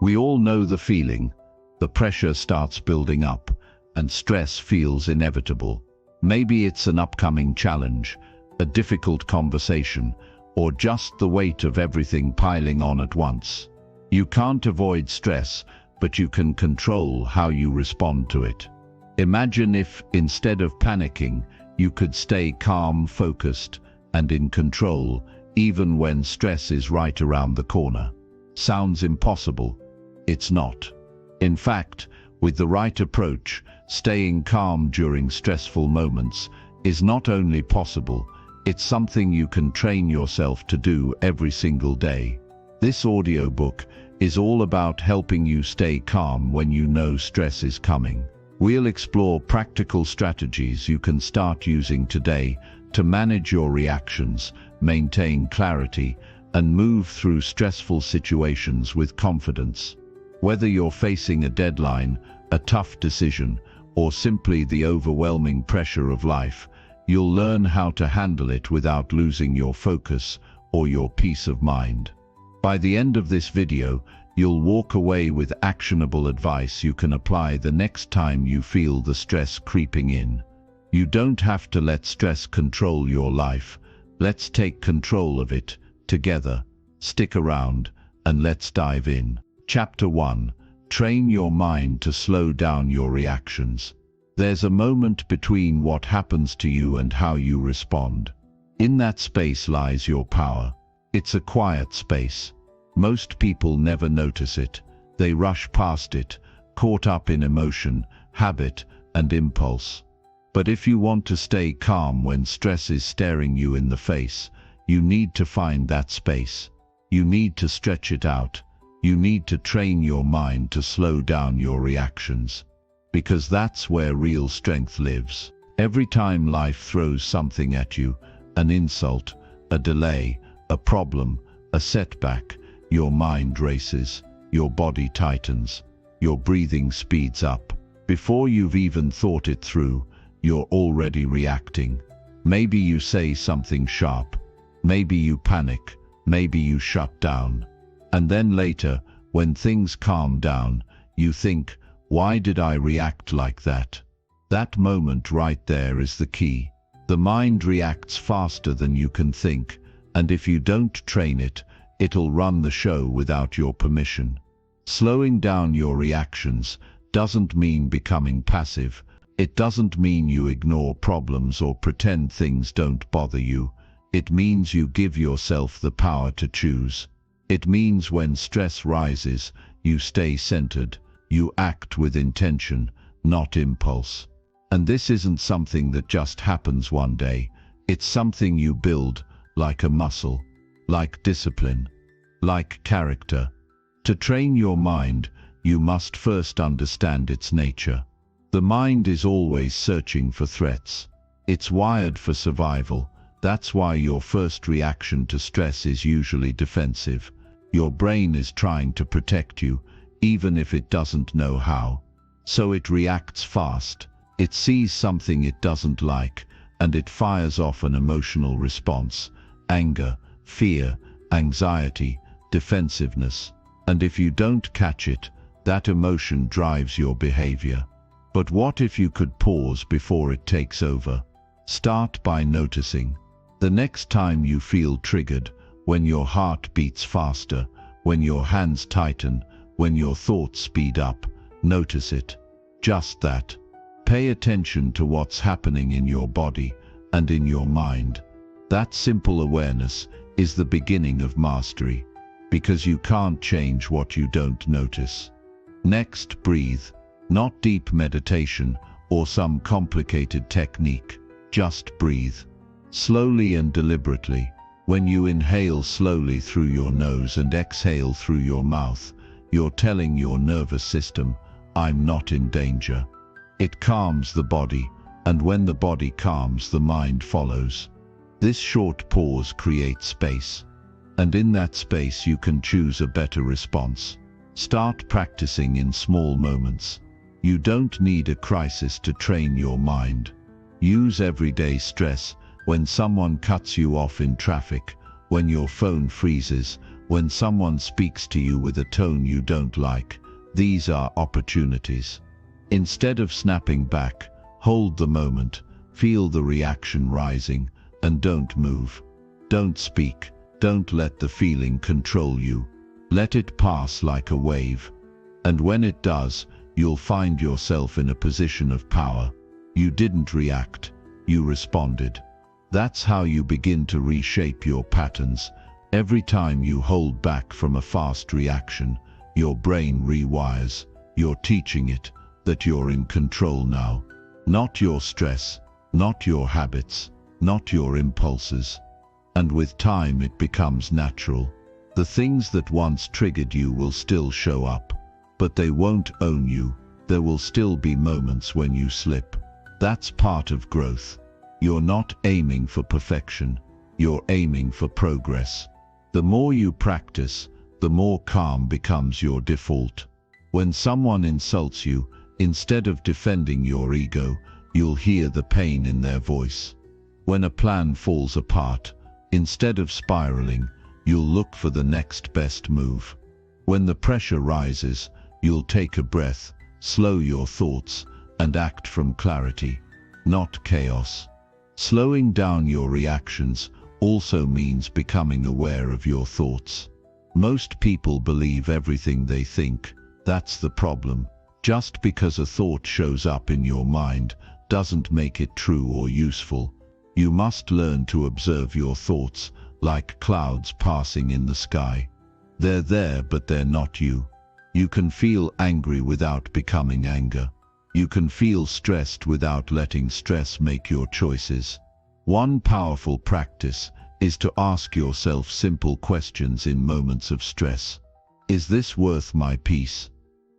We all know the feeling. The pressure starts building up, and stress feels inevitable. Maybe it's an upcoming challenge, a difficult conversation, or just the weight of everything piling on at once. You can't avoid stress, but you can control how you respond to it. Imagine if, instead of panicking, you could stay calm, focused, and in control, even when stress is right around the corner. Sounds impossible. It's not. In fact, with the right approach, staying calm during stressful moments is not only possible, it's something you can train yourself to do every single day. This audiobook is all about helping you stay calm when you know stress is coming. We'll explore practical strategies you can start using today to manage your reactions, maintain clarity, and move through stressful situations with confidence. Whether you're facing a deadline, a tough decision, or simply the overwhelming pressure of life, you'll learn how to handle it without losing your focus or your peace of mind. By the end of this video, you'll walk away with actionable advice you can apply the next time you feel the stress creeping in. You don't have to let stress control your life. Let's take control of it together. Stick around and let's dive in. Chapter 1. Train your mind to slow down your reactions. There's a moment between what happens to you and how you respond. In that space lies your power. It's a quiet space. Most people never notice it. They rush past it, caught up in emotion, habit, and impulse. But if you want to stay calm when stress is staring you in the face, you need to find that space. You need to stretch it out. You need to train your mind to slow down your reactions. Because that's where real strength lives. Every time life throws something at you, an insult, a delay, a problem, a setback, your mind races, your body tightens, your breathing speeds up. Before you've even thought it through, you're already reacting. Maybe you say something sharp, maybe you panic, maybe you shut down. And then later, when things calm down, you think, why did I react like that? That moment right there is the key. The mind reacts faster than you can think, and if you don't train it, it'll run the show without your permission. Slowing down your reactions doesn't mean becoming passive. It doesn't mean you ignore problems or pretend things don't bother you. It means you give yourself the power to choose. It means when stress rises, you stay centered. You act with intention, not impulse. And this isn't something that just happens one day. It's something you build, like a muscle, like discipline, like character. To train your mind, you must first understand its nature. The mind is always searching for threats. It's wired for survival. That's why your first reaction to stress is usually defensive. Your brain is trying to protect you, even if it doesn't know how. So it reacts fast. It sees something it doesn't like, and it fires off an emotional response: anger, fear, anxiety, defensiveness. And if you don't catch it, that emotion drives your behavior. But what if you could pause before it takes over? Start by noticing. The next time you feel triggered, when your heart beats faster, when your hands tighten, when your thoughts speed up, notice it. Just that. Pay attention to what's happening in your body and in your mind. That simple awareness is the beginning of mastery, because you can't change what you don't notice. Next, breathe. Not deep meditation or some complicated technique. Just breathe. Slowly and deliberately. When you inhale slowly through your nose and exhale through your mouth, you're telling your nervous system, I'm not in danger. It calms the body, and when the body calms, the mind follows. This short pause creates space, and in that space you can choose a better response. Start practicing in small moments. You don't need a crisis to train your mind. Use everyday stress: when someone cuts you off in traffic, when your phone freezes, When someone speaks to you with a tone you don't like, these are opportunities. Instead of snapping back, hold the moment, feel the reaction rising, and don't move. Don't speak, don't let the feeling control you. Let it pass like a wave. And when it does, you'll find yourself in a position of power. You didn't react, you responded. That's how you begin to reshape your patterns. Every time you hold back from a fast reaction, your brain rewires. You're teaching it that you're in control now. Not your stress, not your habits, not your impulses. And with time it becomes natural. The things that once triggered you will still show up, but they won't own you. There will still be moments when you slip. That's part of growth. You're not aiming for perfection, you're aiming for progress. The more you practice, the more calm becomes your default. When someone insults you, instead of defending your ego, you'll hear the pain in their voice. When a plan falls apart, instead of spiraling, you'll look for the next best move. When the pressure rises, you'll take a breath, slow your thoughts, and act from clarity, not chaos. Slowing down your reactions also means becoming aware of your thoughts. Most people believe everything they think. That's the problem. Just because a thought shows up in your mind doesn't make it true or useful. You must learn to observe your thoughts like clouds passing in the sky. They're there, but they're not you. You can feel angry without becoming anger. You can feel stressed without letting stress make your choices. One powerful practice is to ask yourself simple questions in moments of stress. Is this worth my peace?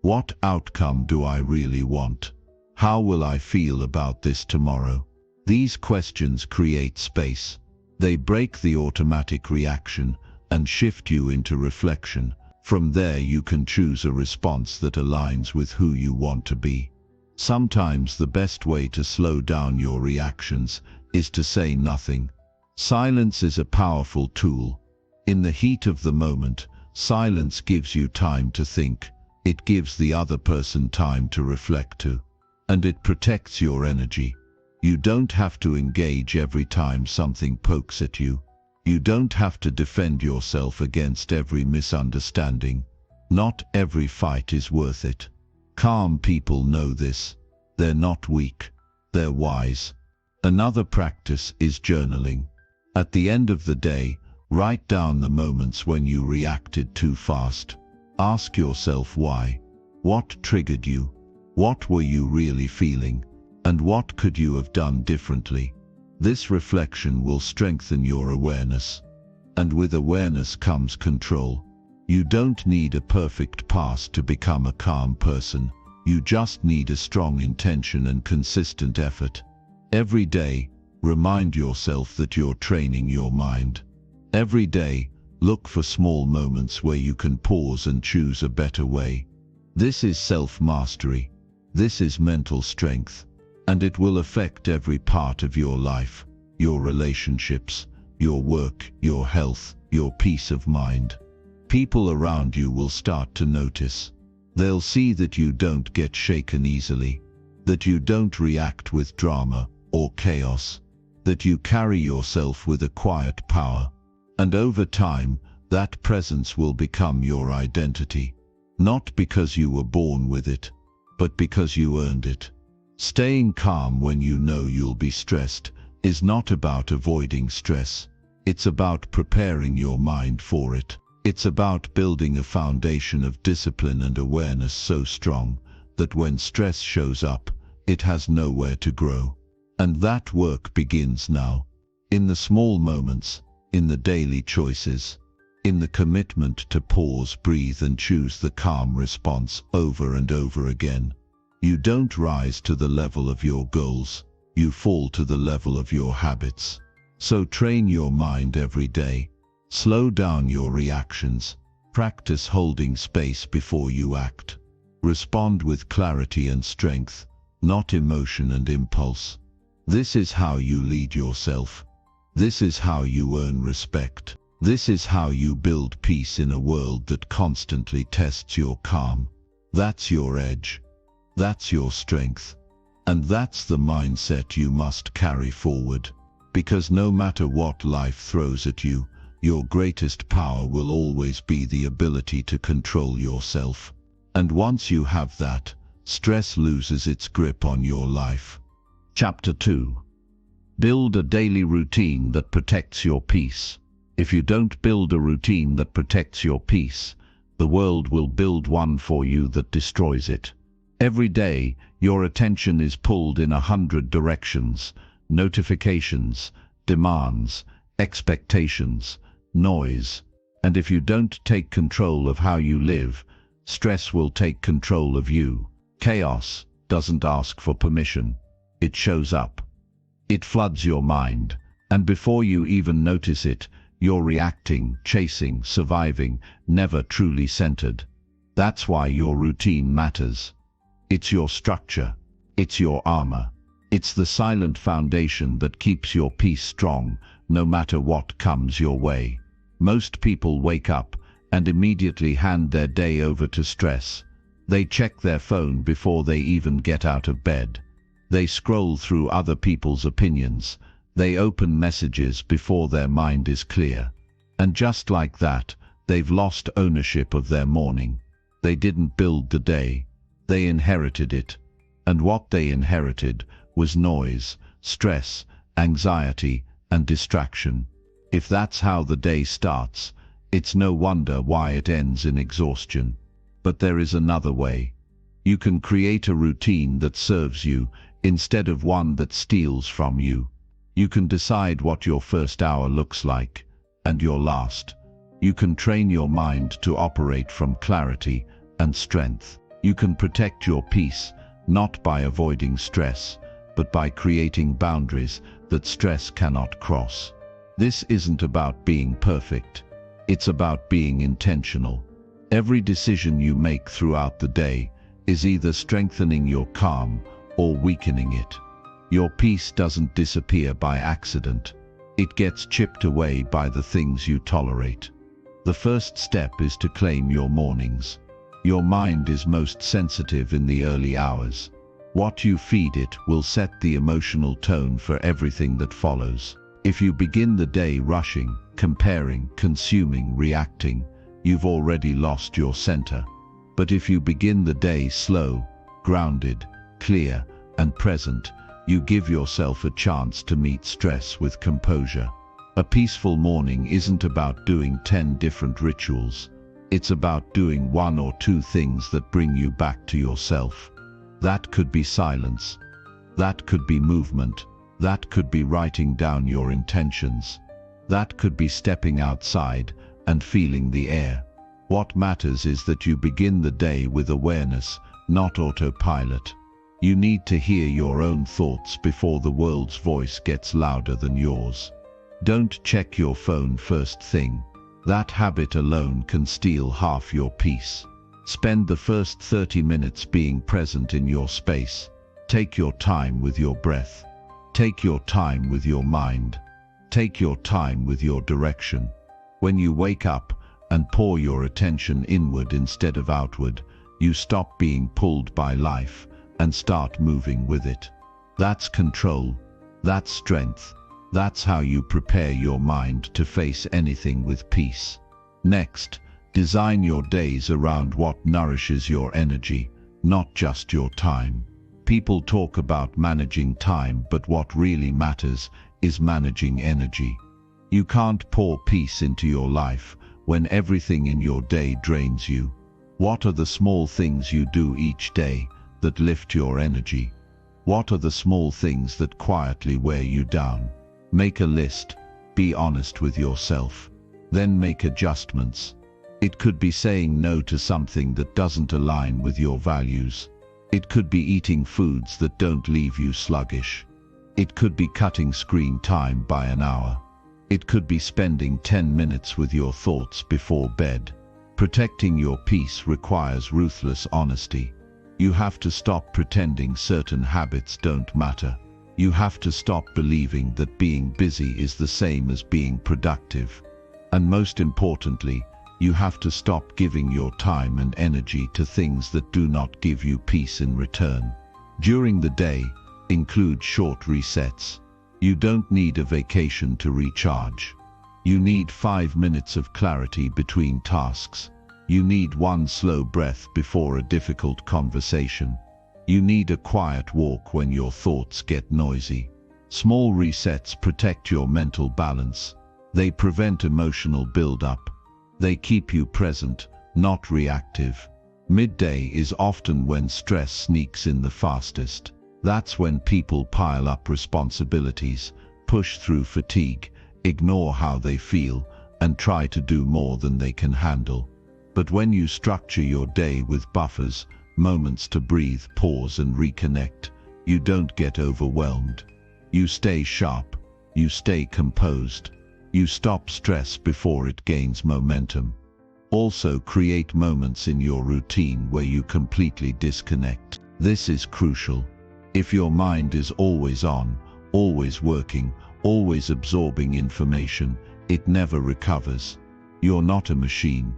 What outcome do I really want? How will I feel about this tomorrow? These questions create space. They break the automatic reaction and shift you into reflection. From there you can choose a response that aligns with who you want to be. Sometimes the best way to slow down your reactions is to say nothing. Silence is a powerful tool. In the heat of the moment, silence gives you time to think. It gives the other person time to reflect too. And it protects your energy. You don't have to engage every time something pokes at you. You don't have to defend yourself against every misunderstanding. Not every fight is worth it. Calm people know this. They're not weak. They're wise. Another practice is journaling. At the end of the day, write down the moments when you reacted too fast. Ask yourself why. What triggered you? What were you really feeling? And what could you have done differently? This reflection will strengthen your awareness. And with awareness comes control. You don't need a perfect past to become a calm person. You just need a strong intention and consistent effort. Every day, remind yourself that you're training your mind. Every day, look for small moments where you can pause and choose a better way. This is self-mastery. This is mental strength. And it will affect every part of your life, your relationships, your work, your health, your peace of mind. People around you will start to notice. They'll see that you don't get shaken easily, that you don't react with drama or chaos, that you carry yourself with a quiet power. And over time, that presence will become your identity. Not because you were born with it, but because you earned it. Staying calm when you know you'll be stressed is not about avoiding stress. It's about preparing your mind for it. It's about building a foundation of discipline and awareness so strong that when stress shows up, it has nowhere to grow. And that work begins now. In the small moments, in the daily choices, in the commitment to pause, breathe, and choose the calm response over and over again. You don't rise to the level of your goals, you fall to the level of your habits. So train your mind every day. Slow down your reactions. Practice holding space before you act. Respond with clarity and strength, not emotion and impulse. This is how you lead yourself. This is how you earn respect. This is how you build peace in a world that constantly tests your calm. That's your edge. That's your strength. And that's the mindset you must carry forward. Because no matter what life throws at you, your greatest power will always be the ability to control yourself. And once you have that, stress loses its grip on your life. Chapter 2. Build a daily routine that protects your peace. If you don't build a routine that protects your peace, the world will build one for you that destroys it. Every day, your attention is pulled in 100 directions: notifications, demands, expectations, noise. And if you don't take control of how you live, stress will take control of you. Chaos doesn't ask for permission. It shows up. It floods your mind, and before you even notice it, you're reacting, chasing, surviving, never truly centered. That's why your routine matters. It's your structure. It's your armor. It's the silent foundation that keeps your peace strong, no matter what comes your way. Most people wake up and immediately hand their day over to stress. They check their phone before they even get out of bed. They scroll through other people's opinions. They open messages before their mind is clear. And just like that, they've lost ownership of their morning. They didn't build the day. They inherited it. And what they inherited was noise, stress, anxiety, and distraction. If that's how the day starts, it's no wonder why it ends in exhaustion. But there is another way. You can create a routine that serves you instead of one that steals from you. You can decide what your first hour looks like, and your last. You can train your mind to operate from clarity and strength. You can protect your peace, not by avoiding stress, but by creating boundaries that stress cannot cross. This isn't about being perfect. It's about being intentional. Every decision you make throughout the day is either strengthening your calm or weakening it. Your peace doesn't disappear by accident. It gets chipped away by the things you tolerate. The first step is to claim your mornings. Your mind is most sensitive in the early hours. What you feed it will set the emotional tone for everything that follows. If you begin the day rushing, comparing, consuming, reacting, you've already lost your center. But if you begin the day slow, grounded, clear, and present, you give yourself a chance to meet stress with composure. A peaceful morning isn't about doing 10 different rituals. It's about doing 1 or 2 things that bring you back to yourself. That could be silence. That could be movement. That could be writing down your intentions. That could be stepping outside and feeling the air. What matters is that you begin the day with awareness, not autopilot. You need to hear your own thoughts before the world's voice gets louder than yours. Don't check your phone first thing. That habit alone can steal half your peace. Spend the first 30 minutes being present in your space. Take your time with your breath. Take your time with your mind. Take your time with your direction. When you wake up and pour your attention inward instead of outward, you stop being pulled by life and start moving with it. That's control. That's strength. That's how you prepare your mind to face anything with peace. Next, design your days around what nourishes your energy, not just your time. People talk about managing time, but what really matters is managing energy. You can't pour peace into your life when everything in your day drains you. What are the small things you do each day that lift your energy? What are the small things that quietly wear you down? Make a list. Be honest with yourself. Then make adjustments. It could be saying no to something that doesn't align with your values. It could be eating foods that don't leave you sluggish. It could be cutting screen time by an hour. It could be spending 10 minutes with your thoughts before bed. Protecting your peace requires ruthless honesty. You have to stop pretending certain habits don't matter. You have to stop believing that being busy is the same as being productive. And most importantly, you have to stop giving your time and energy to things that do not give you peace in return. During the day, include short resets. You don't need a vacation to recharge. You need 5 minutes of clarity between tasks. You need one slow breath before a difficult conversation. You need a quiet walk when your thoughts get noisy. Small resets protect your mental balance. They prevent emotional buildup. They keep you present, not reactive. Midday is often when stress sneaks in the fastest. That's when people pile up responsibilities, push through fatigue, ignore how they feel, and try to do more than they can handle. But when you structure your day with buffers, moments to breathe, pause and reconnect, you don't get overwhelmed. You stay sharp. You stay composed. You stop stress before it gains momentum. Also, create moments in your routine where you completely disconnect. This is crucial. If your mind is always on, always working, always absorbing information, it never recovers. You're not a machine.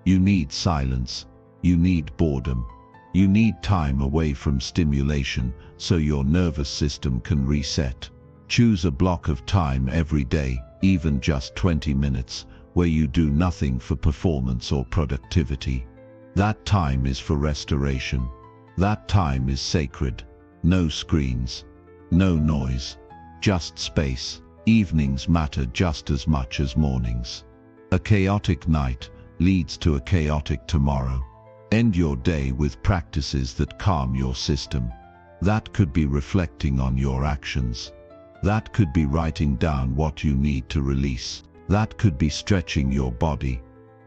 You need silence. You need boredom. You need time away from stimulation so your nervous system can reset. Choose a block of time every day, even just 20 minutes, where you do nothing for performance or productivity. That time is for restoration. That time is sacred. No screens, no noise, just space. Evenings matter just as much as mornings. A chaotic night leads to a chaotic tomorrow. End your day with practices that calm your system. That could be reflecting on your actions. That could be writing down what you need to release. That could be stretching your body,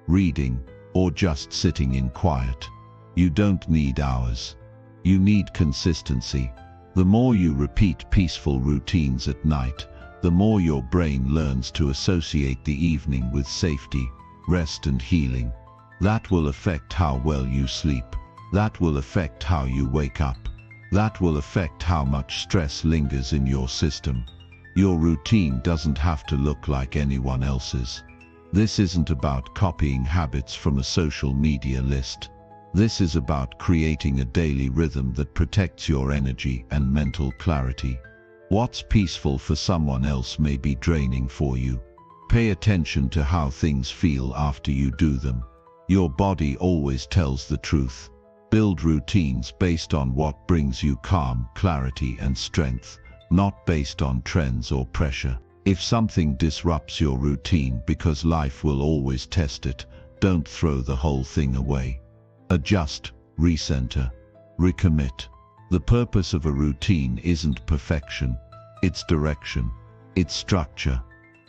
reading, or just sitting in quiet. You don't need hours. You need consistency. The more you repeat peaceful routines at night, the more your brain learns to associate the evening with safety, rest and healing. That will affect how well you sleep. That will affect how you wake up. That will affect how much stress lingers in your system. Your routine doesn't have to look like anyone else's. This isn't about copying habits from a social media list. This is about creating a daily rhythm that protects your energy and mental clarity. What's peaceful for someone else may be draining for you. Pay attention to how things feel after you do them. Your body always tells the truth. Build routines based on what brings you calm, clarity and strength, not based on trends or pressure. If something disrupts your routine because life will always test it, don't throw the whole thing away. Adjust, recenter, recommit. The purpose of a routine isn't perfection, it's direction, it's structure.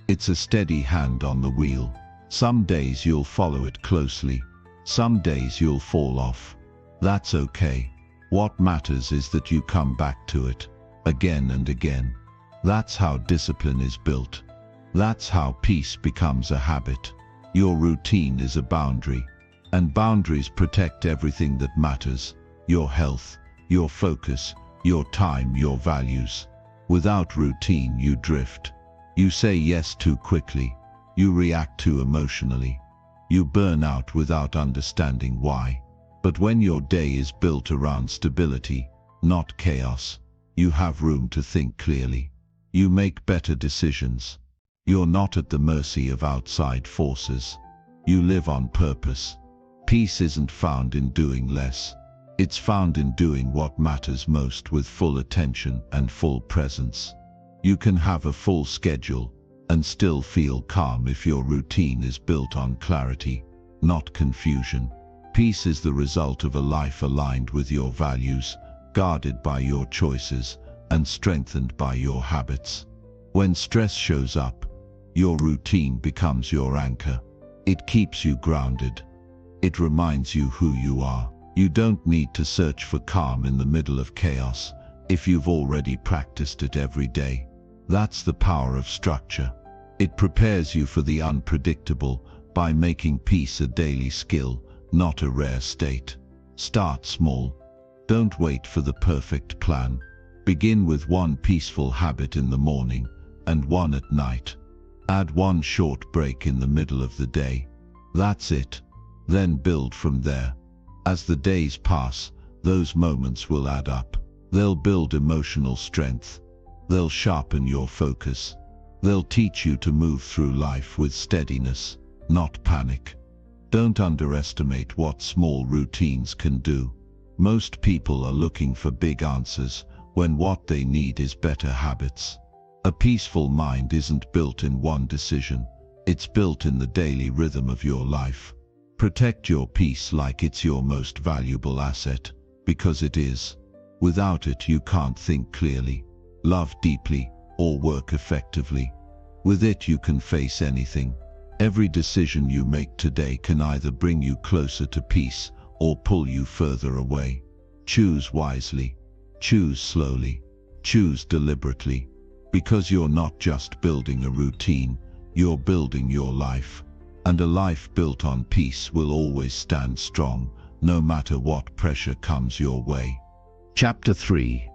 It's a steady hand on the wheel. Some days you'll follow it closely, some days you'll fall off. That's okay. What matters is that you come back to it, again and again. That's how discipline is built. That's how peace becomes a habit. Your routine is a boundary, and boundaries protect everything that matters: your health, your focus, your time, your values. Without routine, you drift. You say yes too quickly. You react too emotionally. You burn out without understanding why. But when your day is built around stability, not chaos, you have room to think clearly. You make better decisions. You're not at the mercy of outside forces. You live on purpose. Peace isn't found in doing less. It's found in doing what matters most with full attention and full presence. You can have a full schedule and still feel calm if your routine is built on clarity, not confusion. Peace is the result of a life aligned with your values, guarded by your choices, and strengthened by your habits. When stress shows up, your routine becomes your anchor. It keeps you grounded. It reminds you who you are. You don't need to search for calm in the middle of chaos if you've already practiced it every day. That's the power of structure. It prepares you for the unpredictable by making peace a daily skill, not a rare state. Start small. Don't wait for the perfect plan. Begin with one peaceful habit in the morning and one at night. Add one short break in the middle of the day. That's it. Then build from there. As the days pass, those moments will add up. They'll build emotional strength. They'll sharpen your focus. They'll teach you to move through life with steadiness, not panic. Don't underestimate what small routines can do. Most people are looking for big answers when what they need is better habits. A peaceful mind isn't built in one decision. It's built in the daily rhythm of your life. Protect your peace like it's your most valuable asset, because it is. Without it, you can't think clearly, love deeply, or work effectively. With it, you can face anything. Every decision you make today can either bring you closer to peace or pull you further away. Choose wisely. Choose slowly. Choose deliberately. Because you're not just building a routine, you're building your life. And a life built on peace will always stand strong, no matter what pressure comes your way. Chapter 3.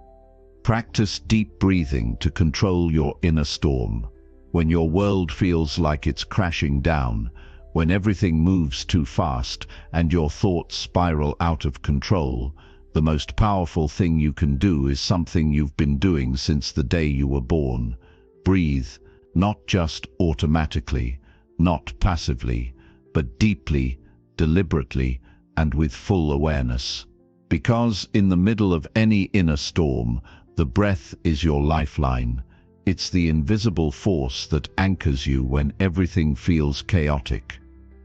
Practice deep breathing to control your inner storm. When your world feels like it's crashing down, when everything moves too fast and your thoughts spiral out of control, the most powerful thing you can do is something you've been doing since the day you were born. Breathe, not just automatically, not passively, but deeply, deliberately, and with full awareness. Because in the middle of any inner storm, the breath is your lifeline. It's the invisible force that anchors you when everything feels chaotic.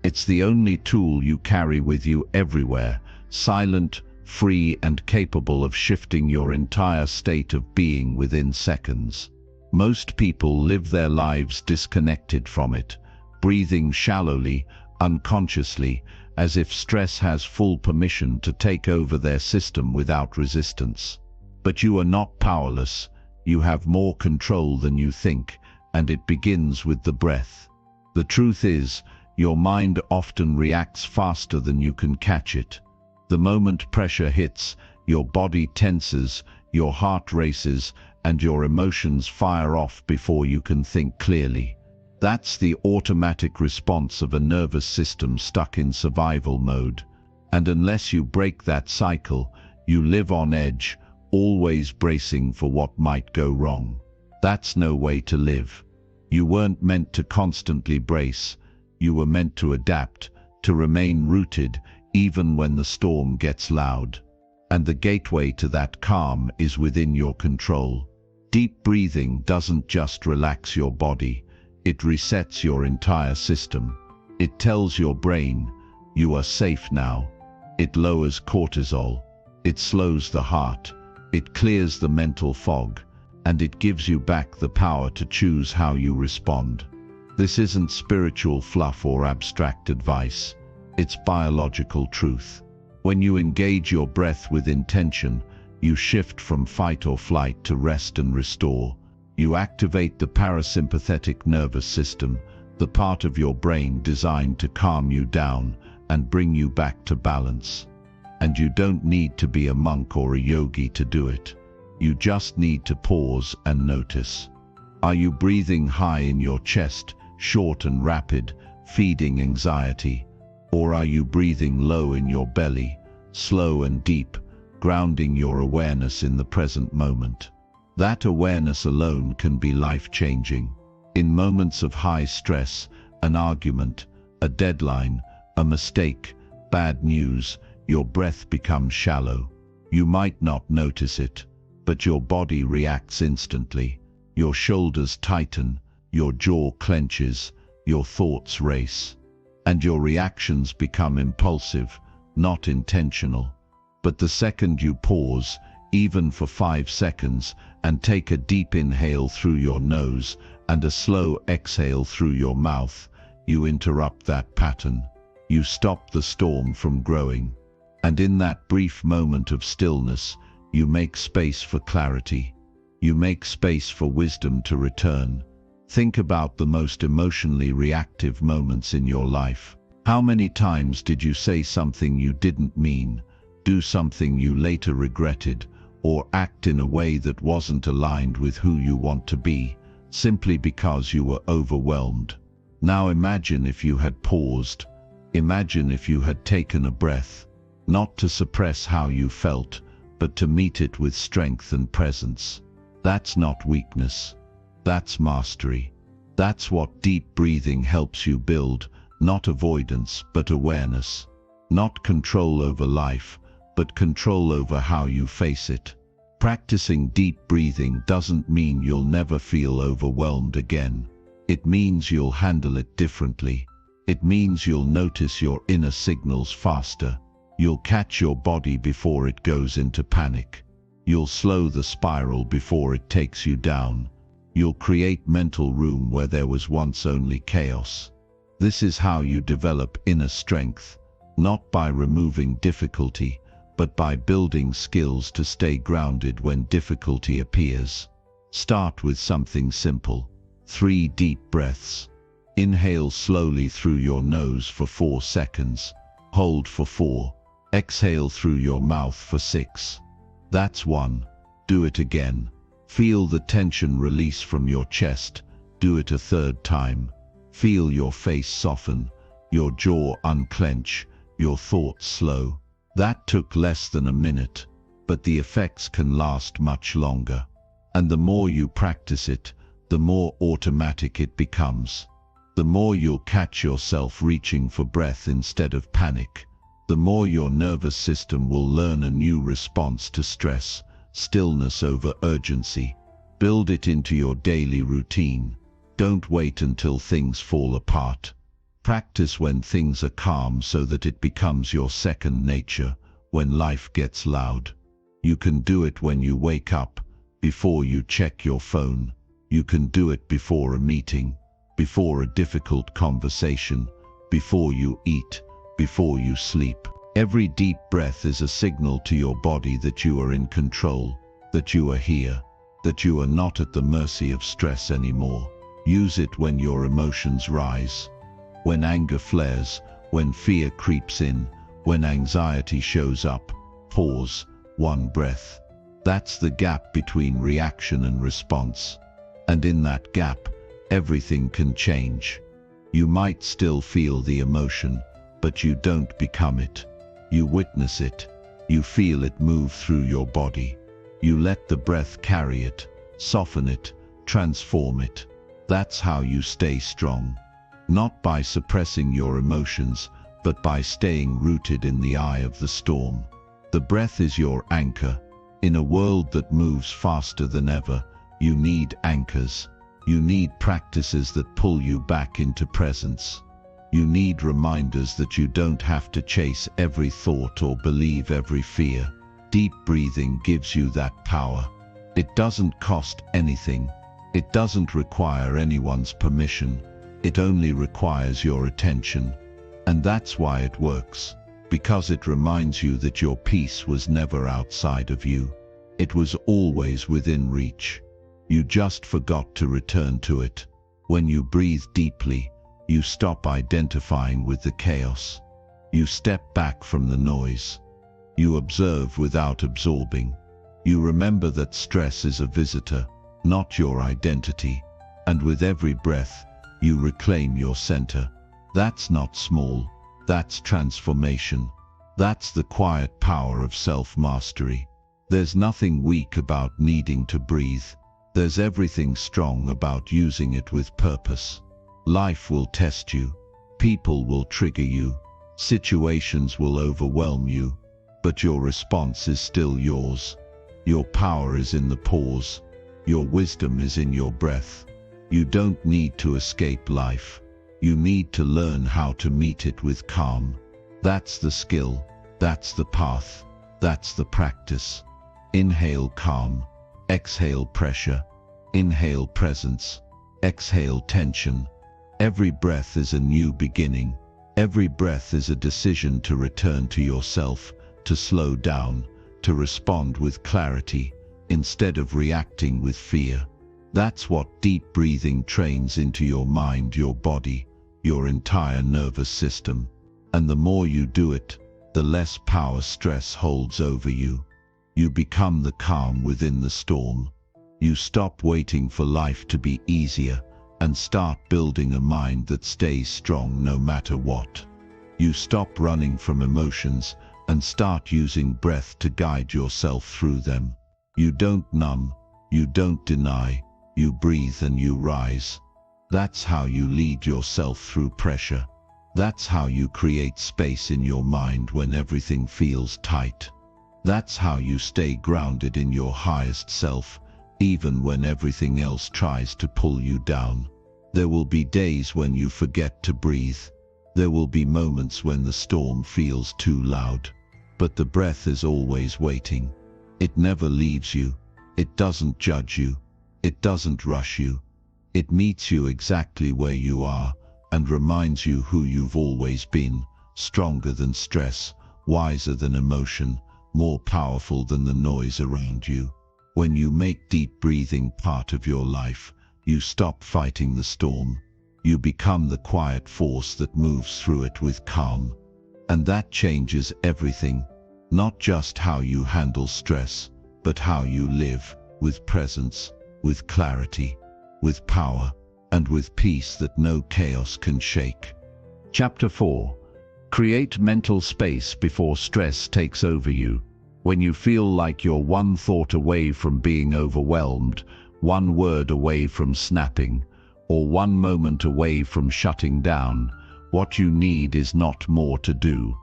It's the only tool you carry with you everywhere, silent, free, and capable of shifting your entire state of being within seconds. Most people live their lives disconnected from it, breathing shallowly, unconsciously, as if stress has full permission to take over their system without resistance. But you are not powerless. You have more control than you think, and it begins with the breath. The truth is, your mind often reacts faster than you can catch it. The moment pressure hits, your body tenses, your heart races, and your emotions fire off before you can think clearly. That's the automatic response of a nervous system stuck in survival mode. And unless you break that cycle, you live on edge, always bracing for what might go wrong. That's no way to live. You weren't meant to constantly brace. You were meant to adapt, to remain rooted, even when the storm gets loud. And the gateway to that calm is within your control. Deep breathing doesn't just relax your body, it resets your entire system. It tells your brain, you are safe now. It lowers cortisol. It slows the heart. It clears the mental fog, and it gives you back the power to choose how you respond. This isn't spiritual fluff or abstract advice. It's biological truth. When you engage your breath with intention, you shift from fight or flight to rest and restore. You activate the parasympathetic nervous system, the part of your brain designed to calm you down and bring you back to balance. And you don't need to be a monk or a yogi to do it. You just need to pause and notice. Are you breathing high in your chest, short and rapid, feeding anxiety? Or are you breathing low in your belly, slow and deep, grounding your awareness in the present moment? That awareness alone can be life-changing. In moments of high stress, an argument, a deadline, a mistake, bad news, your breath becomes shallow. You might not notice it, but your body reacts instantly. Your shoulders tighten, your jaw clenches, your thoughts race. And your reactions become impulsive, not intentional. But the second you pause, even for 5 seconds, and take a deep inhale through your nose and a slow exhale through your mouth, you interrupt that pattern. You stop the storm from growing. And in that brief moment of stillness, you make space for clarity. You make space for wisdom to return. Think about the most emotionally reactive moments in your life. How many times did you say something you didn't mean, do something you later regretted, or act in a way that wasn't aligned with who you want to be, simply because you were overwhelmed. Now imagine if you had paused. Imagine if you had taken a breath, not to suppress how you felt, but to meet it with strength and presence. That's not weakness. That's mastery. That's what deep breathing helps you build, not avoidance, but awareness. Not control over life, but control over how you face it. Practicing deep breathing doesn't mean you'll never feel overwhelmed again. It means you'll handle it differently. It means you'll notice your inner signals faster. You'll catch your body before it goes into panic. You'll slow the spiral before it takes you down. You'll create mental room where there was once only chaos. This is how you develop inner strength, not by removing difficulty, but by building skills to stay grounded when difficulty appears. Start with something simple. 3 deep breaths. Inhale slowly through your nose for 4 seconds. Hold for 4. Exhale through your mouth for 6. That's 1. Do it again. Feel the tension release from your chest. Do it a 3rd time. Feel your face soften, your jaw unclench, your thoughts slow. That took less than a minute, but the effects can last much longer. And the more you practice it, the more automatic it becomes. The more you'll catch yourself reaching for breath instead of panic. The more your nervous system will learn a new response to stress, stillness over urgency. Build it into your daily routine. Don't wait until things fall apart. Practice when things are calm so that it becomes your second nature when life gets loud. You can do it when you wake up, before you check your phone. You can do it before a meeting, before a difficult conversation, before you eat, before you sleep. Every deep breath is a signal to your body that you are in control, that you are here, that you are not at the mercy of stress anymore. Use it when your emotions rise, when anger flares, when fear creeps in, when anxiety shows up. Pause. 1 breath. That's the gap between reaction and response. And in that gap, everything can change. You might still feel the emotion, but you don't become it. You witness it. You feel it move through your body. You let the breath carry it, soften it, transform it. That's how you stay strong. Not by suppressing your emotions, but by staying rooted in the eye of the storm. The breath is your anchor. In a world that moves faster than ever, you need anchors. You need practices that pull you back into presence. You need reminders that you don't have to chase every thought or believe every fear. Deep breathing gives you that power. It doesn't cost anything. It doesn't require anyone's permission. It only requires your attention. And that's why it works. Because it reminds you that your peace was never outside of you. It was always within reach. You just forgot to return to it. When you breathe deeply, you stop identifying with the chaos. You step back from the noise. You observe without absorbing. You remember that stress is a visitor, not your identity. And with every breath, you reclaim your center. That's not small. That's transformation. That's the quiet power of self-mastery. There's nothing weak about needing to breathe. There's everything strong about using it with purpose. Life will test you. People will trigger you. Situations will overwhelm you. But your response is still yours. Your power is in the pause. Your wisdom is in your breath. You don't need to escape life. You need to learn how to meet it with calm. That's the skill. That's the path. That's the practice. Inhale calm. Exhale pressure. Inhale presence. Exhale tension. Every breath is a new beginning. Every breath is a decision to return to yourself, to slow down, to respond with clarity, instead of reacting with fear. That's what deep breathing trains into your mind, your body, your entire nervous system. And the more you do it, the less power stress holds over you. You become the calm within the storm. You stop waiting for life to be easier and start building a mind that stays strong no matter what. You stop running from emotions and start using breath to guide yourself through them. You don't numb, you don't deny, you breathe and you rise. That's how you lead yourself through pressure. That's how you create space in your mind when everything feels tight. That's how you stay grounded in your highest self, even when everything else tries to pull you down. There will be days when you forget to breathe. There will be moments when the storm feels too loud. But the breath is always waiting. It never leaves you. It doesn't judge you. It doesn't rush you. It meets you exactly where you are and reminds you who you've always been, stronger than stress, wiser than emotion, more powerful than the noise around you. When you make deep breathing part of your life, you stop fighting the storm. You become the quiet force that moves through it with calm. And that changes everything, not just how you handle stress, but how you live, with presence, with clarity, with power, and with peace that no chaos can shake. Chapter 4. Create mental space before stress takes over you. When you feel like you're one thought away from being overwhelmed, one word away from snapping, or one moment away from shutting down, what you need is not more to do.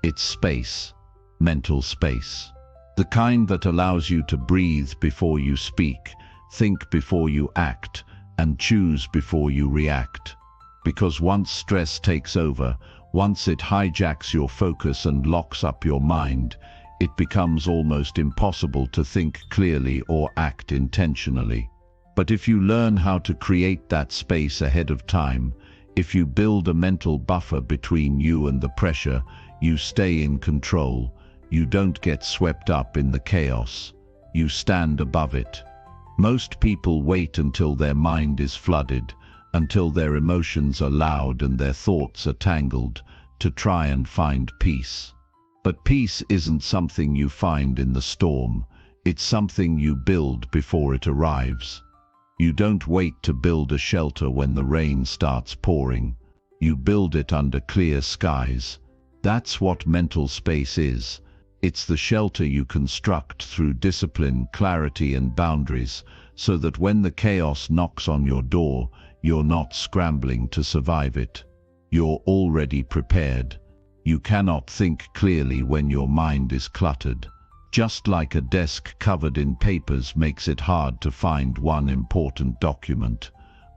It's space, mental space. The kind that allows you to breathe before you speak, think before you act, and choose before you react. Because once stress takes over, once it hijacks your focus and locks up your mind, it becomes almost impossible to think clearly or act intentionally. But if you learn how to create that space ahead of time, if you build a mental buffer between you and the pressure, you stay in control. You don't get swept up in the chaos. You stand above it. Most people wait until their mind is flooded, until their emotions are loud and their thoughts are tangled, to try and find peace. But peace isn't something you find in the storm. It's something you build before it arrives. You don't wait to build a shelter when the rain starts pouring. You build it under clear skies. That's what mental space is. It's the shelter you construct through discipline, clarity, and boundaries, so that when the chaos knocks on your door, you're not scrambling to survive it. You're already prepared. You cannot think clearly when your mind is cluttered. Just like a desk covered in papers makes it hard to find one important document,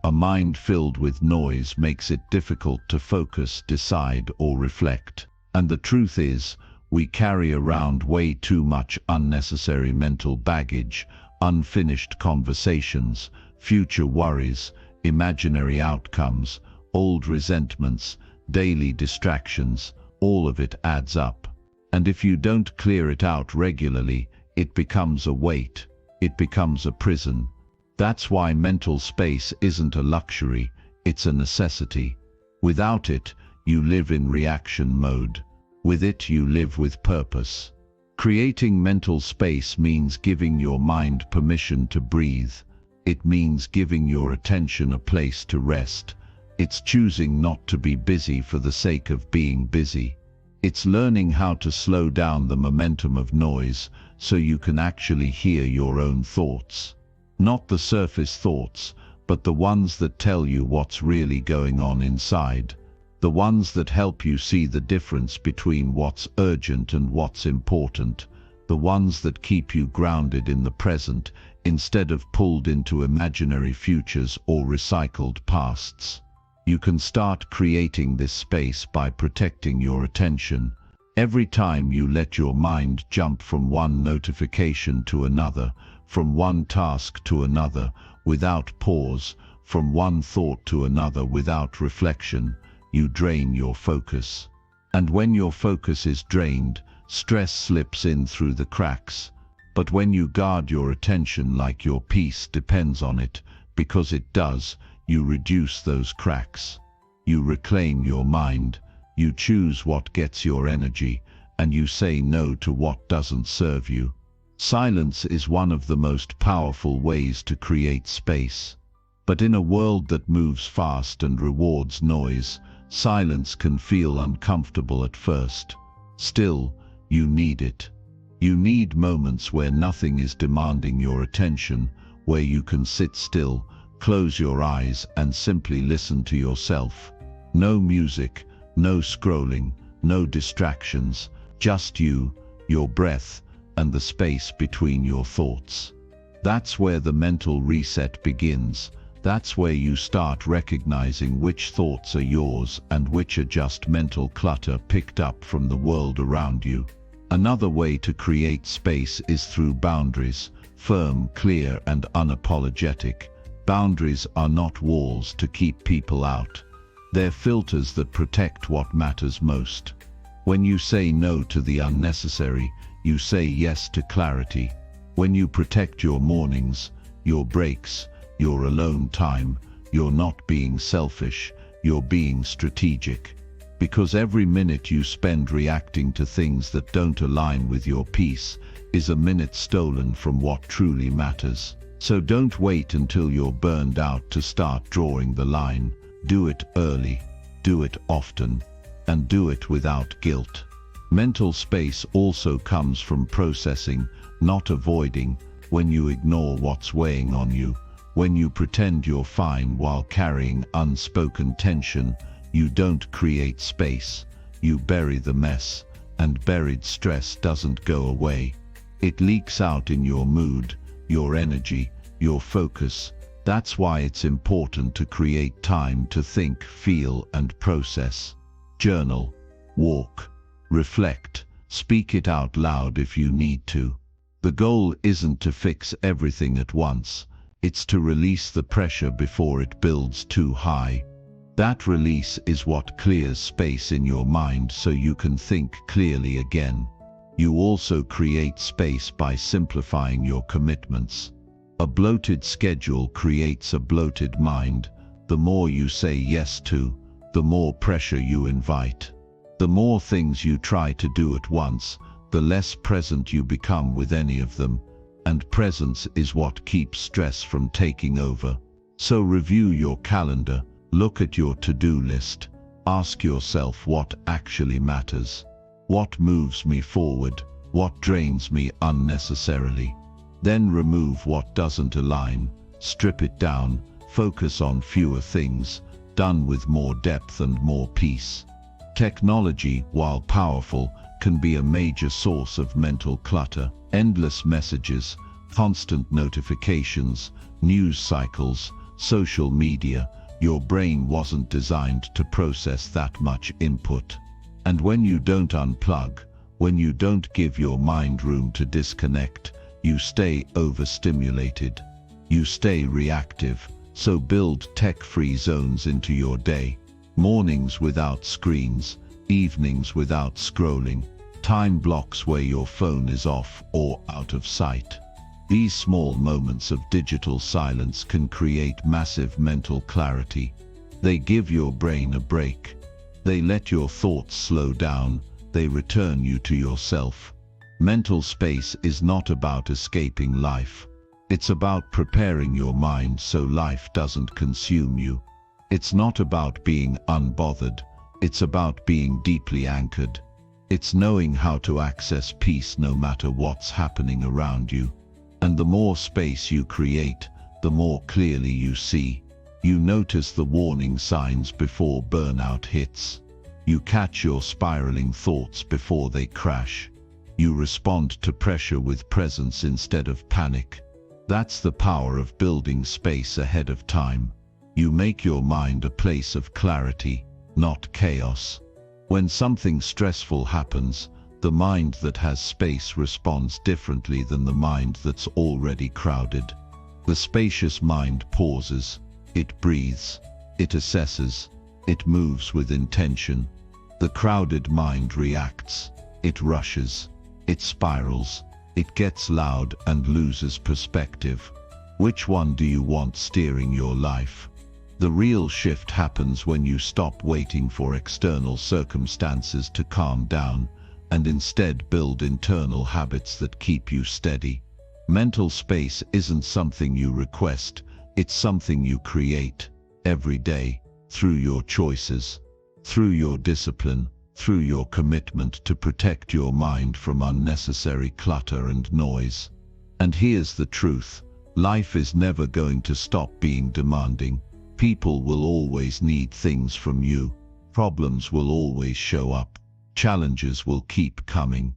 a mind filled with noise makes it difficult to focus, decide, or reflect. And the truth is, we carry around way too much unnecessary mental baggage, unfinished conversations, future worries, imaginary outcomes, old resentments, daily distractions. All of it adds up. And if you don't clear it out regularly, it becomes a weight. It becomes a prison. That's why mental space isn't a luxury, it's a necessity. Without it, you live in reaction mode. With it, you live with purpose. Creating mental space means giving your mind permission to breathe. It means giving your attention a place to rest. It's choosing not to be busy for the sake of being busy. It's learning how to slow down the momentum of noise so you can actually hear your own thoughts. Not the surface thoughts, but the ones that tell you what's really going on inside. The ones that help you see the difference between what's urgent and what's important. The ones that keep you grounded in the present instead of pulled into imaginary futures or recycled pasts. You can start creating this space by protecting your attention. Every time you let your mind jump from one notification to another, from one task to another without pause, from one thought to another without reflection, you drain your focus. And when your focus is drained, stress slips in through the cracks. But when you guard your attention like your peace depends on it, because it does, you reduce those cracks. You reclaim your mind, you choose what gets your energy, and you say no to what doesn't serve you. Silence is one of the most powerful ways to create space. But in a world that moves fast and rewards noise, silence can feel uncomfortable at first. Still, you need it. You need moments where nothing is demanding your attention, where you can sit still, close your eyes and simply listen to yourself. No music, no scrolling, no distractions, just you, your breath, and the space between your thoughts. That's where the mental reset begins. That's where you start recognizing which thoughts are yours and which are just mental clutter picked up from the world around you. Another way to create space is through boundaries, firm, clear, and unapologetic. Boundaries are not walls to keep people out. They're filters that protect what matters most. When you say no to the unnecessary, you say yes to clarity. When you protect your mornings, your breaks, your alone time, you're not being selfish, you're being strategic. Because every minute you spend reacting to things that don't align with your peace is a minute stolen from what truly matters. So don't wait until you're burned out to start drawing the line. Do it early, do it often, and do it without guilt. Mental space also comes from processing, not avoiding. When you ignore what's weighing on you, when you pretend you're fine while carrying unspoken tension, you don't create space, you bury the mess, and buried stress doesn't go away. It leaks out in your mood, your energy, your focus. That's why it's important to create time to think, feel, and process. Journal, walk, reflect, speak it out loud if you need to. The goal isn't to fix everything at once, it's to release the pressure before it builds too high. That release is what clears space in your mind so you can think clearly again. You also create space by simplifying your commitments. A bloated schedule creates a bloated mind. The more you say yes to, the more pressure you invite. The more things you try to do at once, the less present you become with any of them. And presence is what keeps stress from taking over. So review your calendar, look at your to-do list, ask yourself what actually matters. What moves me forward? What drains me unnecessarily? Then remove what doesn't align, strip it down, focus on fewer things, done with more depth and more peace. Technology, while powerful, can be a major source of mental clutter. Endless messages, constant notifications, news cycles, social media. Your brain wasn't designed to process that much input. And when you don't unplug, when you don't give your mind room to disconnect, you stay overstimulated. You stay reactive. So build tech-free zones into your day. Mornings without screens, evenings without scrolling, time blocks where your phone is off or out of sight. These small moments of digital silence can create massive mental clarity. They give your brain a break. They let your thoughts slow down. They return you to yourself. Mental space is not about escaping life. It's about preparing your mind so life doesn't consume you. It's not about being unbothered. It's about being deeply anchored. It's knowing how to access peace no matter what's happening around you. And the more space you create, the more clearly you see. You notice the warning signs before burnout hits. You catch your spiraling thoughts before they crash. You respond to pressure with presence instead of panic. That's the power of building space ahead of time. You make your mind a place of clarity, not chaos. When something stressful happens, the mind that has space responds differently than the mind that's already crowded. The spacious mind pauses, it breathes, it assesses, it moves with intention. The crowded mind reacts, it rushes, it spirals, it gets loud and loses perspective. Which one do you want steering your life? The real shift happens when you stop waiting for external circumstances to calm down, and instead build internal habits that keep you steady. Mental space isn't something you request, it's something you create every day, through your choices, through your discipline, through your commitment to protect your mind from unnecessary clutter and noise. And here's the truth: life is never going to stop being demanding. People will always need things from you. Problems will always show up. Challenges will keep coming.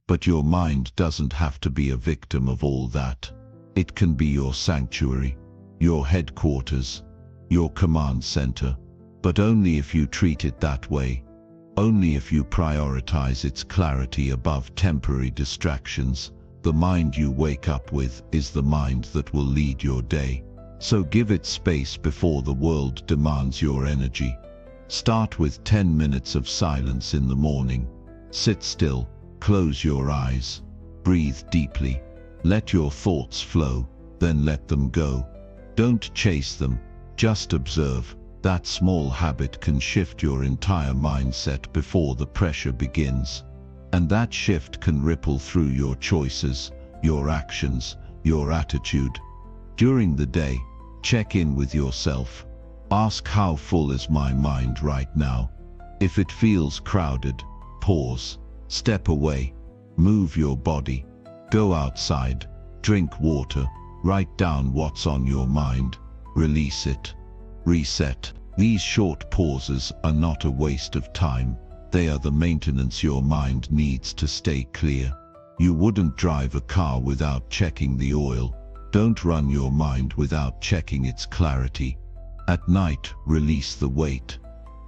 But your mind doesn't have to be a victim of all that. It can be your sanctuary, your headquarters, your command center. But only if you treat it that way. Only if you prioritize its clarity above temporary distractions. The mind you wake up with is the mind that will lead your day. So give it space before the world demands your energy. Start with 10 minutes of silence in the morning. Sit still, close your eyes, breathe deeply. Let your thoughts flow, then let them go. Don't chase them, just observe. That small habit can shift your entire mindset before the pressure begins. And that shift can ripple through your choices, your actions, your attitude. During the day, check in with yourself. Ask, how full is my mind right now? If it feels crowded, pause, step away, move your body, go outside, drink water, write down what's on your mind, release it, reset. These short pauses are not a waste of time. They are the maintenance your mind needs to stay clear. You wouldn't drive a car without checking the oil. Don't run your mind without checking its clarity. At night, release the weight.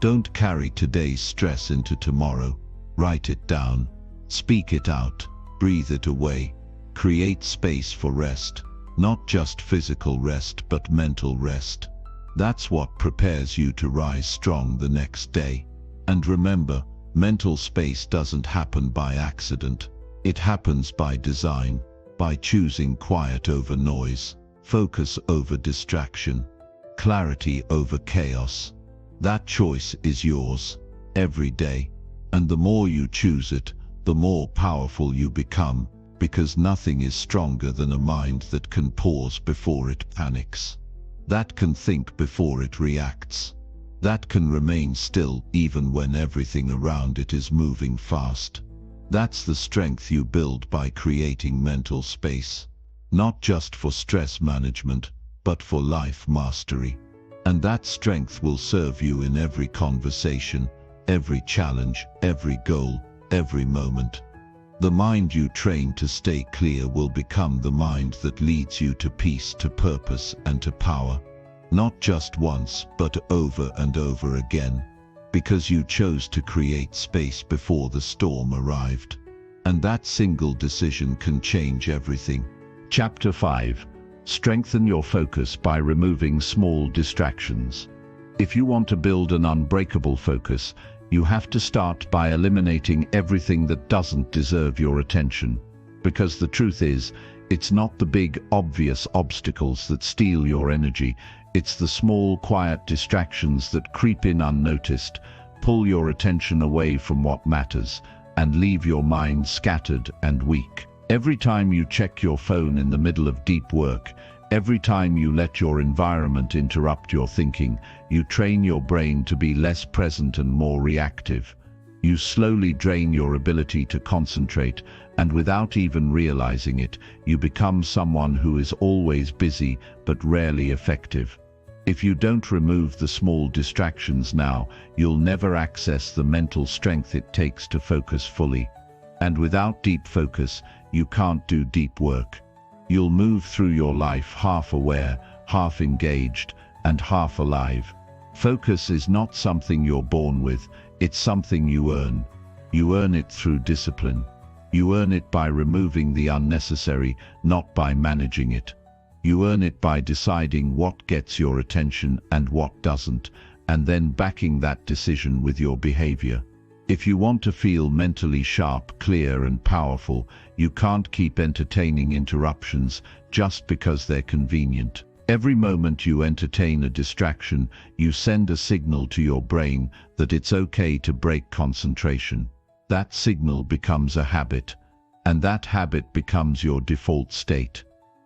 Don't carry today's stress into tomorrow. Write it down. Speak it out. Breathe it away. Create space for rest. Not just physical rest, but mental rest. That's what prepares you to rise strong the next day. And remember, mental space doesn't happen by accident. It happens by design, by choosing quiet over noise, focus over distraction, clarity over chaos. That choice is yours, every day. And the more you choose it, the more powerful you become, because nothing is stronger than a mind that can pause before it panics, that can think before it reacts, that can remain still even when everything around it is moving fast. That's the strength you build by creating mental space, not just for stress management, but for life mastery. And that strength will serve you in every conversation, every challenge, every goal, every moment. The mind you train to stay clear will become the mind that leads you to peace, to purpose, and to power. Not just once, but over and over again, because you chose to create space before the storm arrived. And that single decision can change everything. Chapter 5. Strengthen your focus by removing small distractions. If you want to build an unbreakable focus, you have to start by eliminating everything that doesn't deserve your attention. Because the truth is, it's not the big, obvious obstacles that steal your energy. It's the small, quiet distractions that creep in unnoticed, pull your attention away from what matters, and leave your mind scattered and weak. Every time you check your phone in the middle of deep work, every time you let your environment interrupt your thinking, you train your brain to be less present and more reactive. You slowly drain your ability to concentrate, and without even realizing it, you become someone who is always busy but rarely effective. If you don't remove the small distractions now, you'll never access the mental strength it takes to focus fully. And without deep focus, you can't do deep work. You'll move through your life half aware, half engaged, and half alive. Focus is not something you're born with, it's something you earn. You earn it through discipline. You earn it by removing the unnecessary, not by managing it. You earn it by deciding what gets your attention and what doesn't, and then backing that decision with your behavior. If you want to feel mentally sharp, clear, and powerful, you can't keep entertaining interruptions just because they're convenient. Every moment you entertain a distraction, you send a signal to your brain that it's okay to break concentration. That signal becomes a habit, and that habit becomes your default state.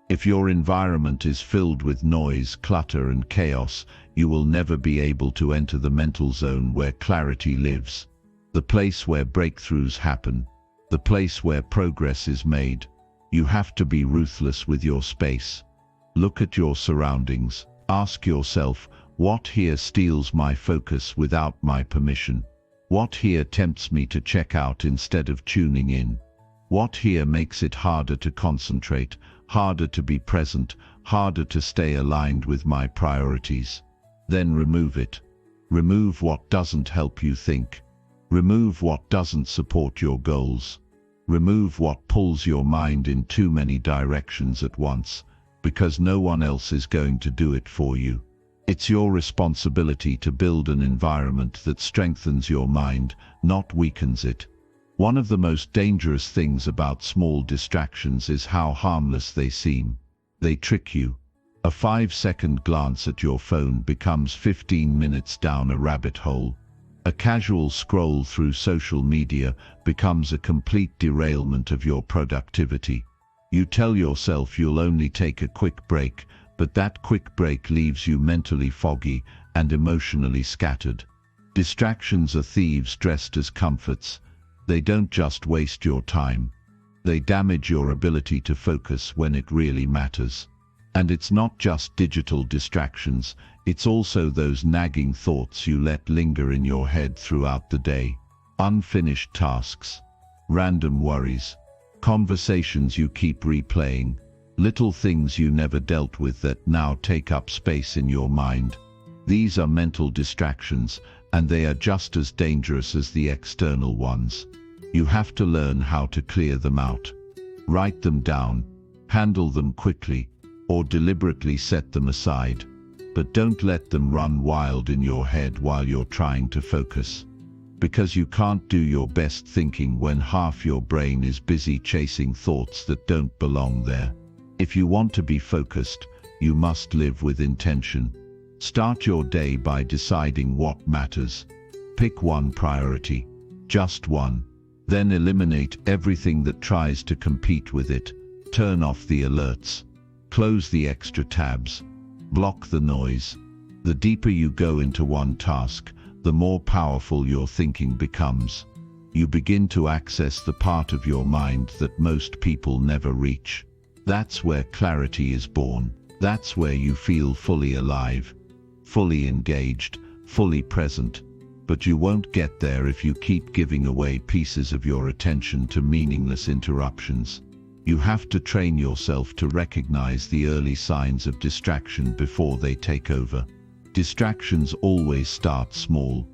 If your environment is filled with noise, clutter, and chaos, you will never be able to enter the mental zone where clarity lives. The place where breakthroughs happen, the place where progress is made. You have to be ruthless with your space. Look at your surroundings. Ask yourself, what here steals my focus without my permission? What here tempts me to check out instead of tuning in? What here makes it harder to concentrate, harder to be present, harder to stay aligned with my priorities? Then remove it. Remove what doesn't help you think. Remove what doesn't support your goals. Remove what pulls your mind in too many directions at once, because no one else is going to do it for you. It's your responsibility to build an environment that strengthens your mind, not weakens it. One of the most dangerous things about small distractions is how harmless they seem. They trick you. A 5-second glance at your phone becomes 15 minutes down a rabbit hole. A casual scroll through social media becomes a complete derailment of your productivity. You tell yourself you'll only take a quick break, but that quick break leaves you mentally foggy and emotionally scattered. Distractions are thieves dressed as comforts. They don't just waste your time. They damage your ability to focus when it really matters. And it's not just digital distractions, it's also those nagging thoughts you let linger in your head throughout the day. Unfinished tasks, random worries, conversations you keep replaying, little things you never dealt with that now take up space in your mind. These are mental distractions, and they are just as dangerous as the external ones. You have to learn how to clear them out. Write them down, handle them quickly, or deliberately set them aside. But don't let them run wild in your head while you're trying to focus. Because you can't do your best thinking when half your brain is busy chasing thoughts that don't belong there. If you want to be focused, you must live with intention. Start your day by deciding what matters. Pick one priority, just one. Then eliminate everything that tries to compete with it. Turn off the alerts. Close the extra tabs. Block the noise. The deeper you go into one task, the more powerful your thinking becomes. You begin to access the part of your mind that most people never reach. That's where clarity is born. That's where you feel fully alive, fully engaged, fully present. But you won't get there if you keep giving away pieces of your attention to meaningless interruptions. You have to train yourself to recognize the early signs of distraction before they take over. Distractions always start small.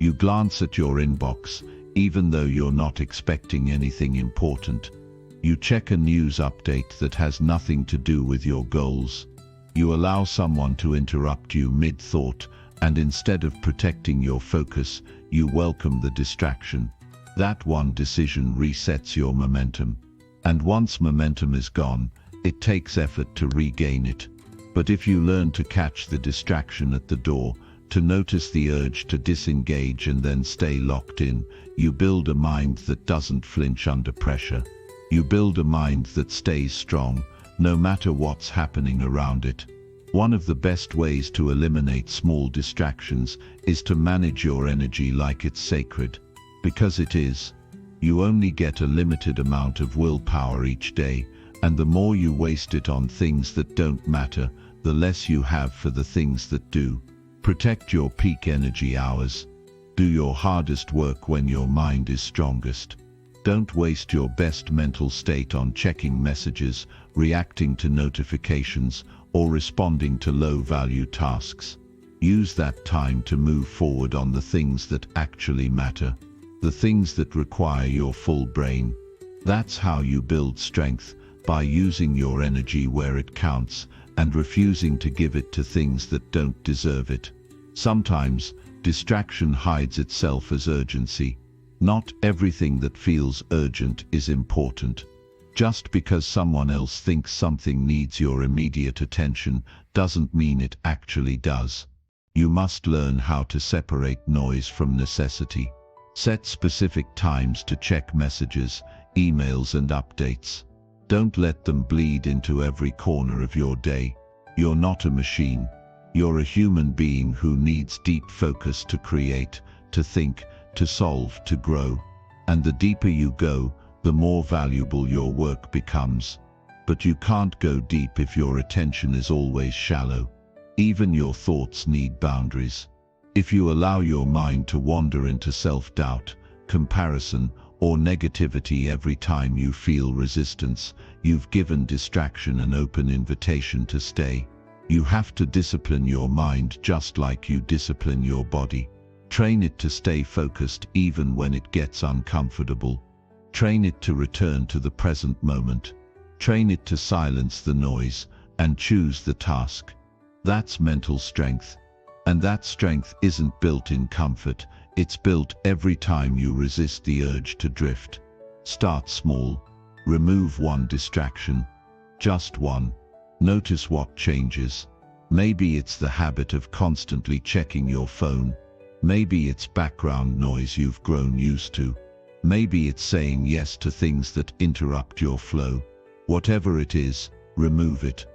You glance at your inbox, even though you're not expecting anything important. You check a news update that has nothing to do with your goals. You allow someone to interrupt you mid-thought, and instead of protecting your focus, you welcome the distraction. That one decision resets your momentum. And once momentum is gone, it takes effort to regain it. But if you learn to catch the distraction at the door, to notice the urge to disengage and then stay locked in, you build a mind that doesn't flinch under pressure. You build a mind that stays strong, no matter what's happening around it. One of the best ways to eliminate small distractions is to manage your energy like it's sacred. Because it is. You only get a limited amount of willpower each day, and the more you waste it on things that don't matter, the less you have for the things that do. Protect your peak energy hours. Do your hardest work when your mind is strongest. Don't waste your best mental state on checking messages, reacting to notifications, or responding to low-value tasks. Use that time to move forward on the things that actually matter, the things that require your full brain. That's how you build strength, by using your energy where it counts and refusing to give it to things that don't deserve it. Sometimes, distraction hides itself as urgency. Not everything that feels urgent is important. Just because someone else thinks something needs your immediate attention doesn't mean it actually does. You must learn how to separate noise from necessity. Set specific times to check messages, emails and updates. Don't let them bleed into every corner of your day. You're not a machine. You're a human being who needs deep focus to create, to think, to solve, to grow. And the deeper you go, the more valuable your work becomes. But you can't go deep if your attention is always shallow. Even your thoughts need boundaries. If you allow your mind to wander into self-doubt, comparison, or negativity every time you feel resistance, you've given distraction an open invitation to stay. You have to discipline your mind just like you discipline your body. Train it to stay focused even when it gets uncomfortable. Train it to return to the present moment. Train it to silence the noise and choose the task. That's mental strength. And that strength isn't built in comfort, it's built every time you resist the urge to drift. Start small. Remove one distraction. Just one. Notice what changes. Maybe it's the habit of constantly checking your phone. Maybe it's background noise you've grown used to. Maybe it's saying yes to things that interrupt your flow. Whatever it is, remove it.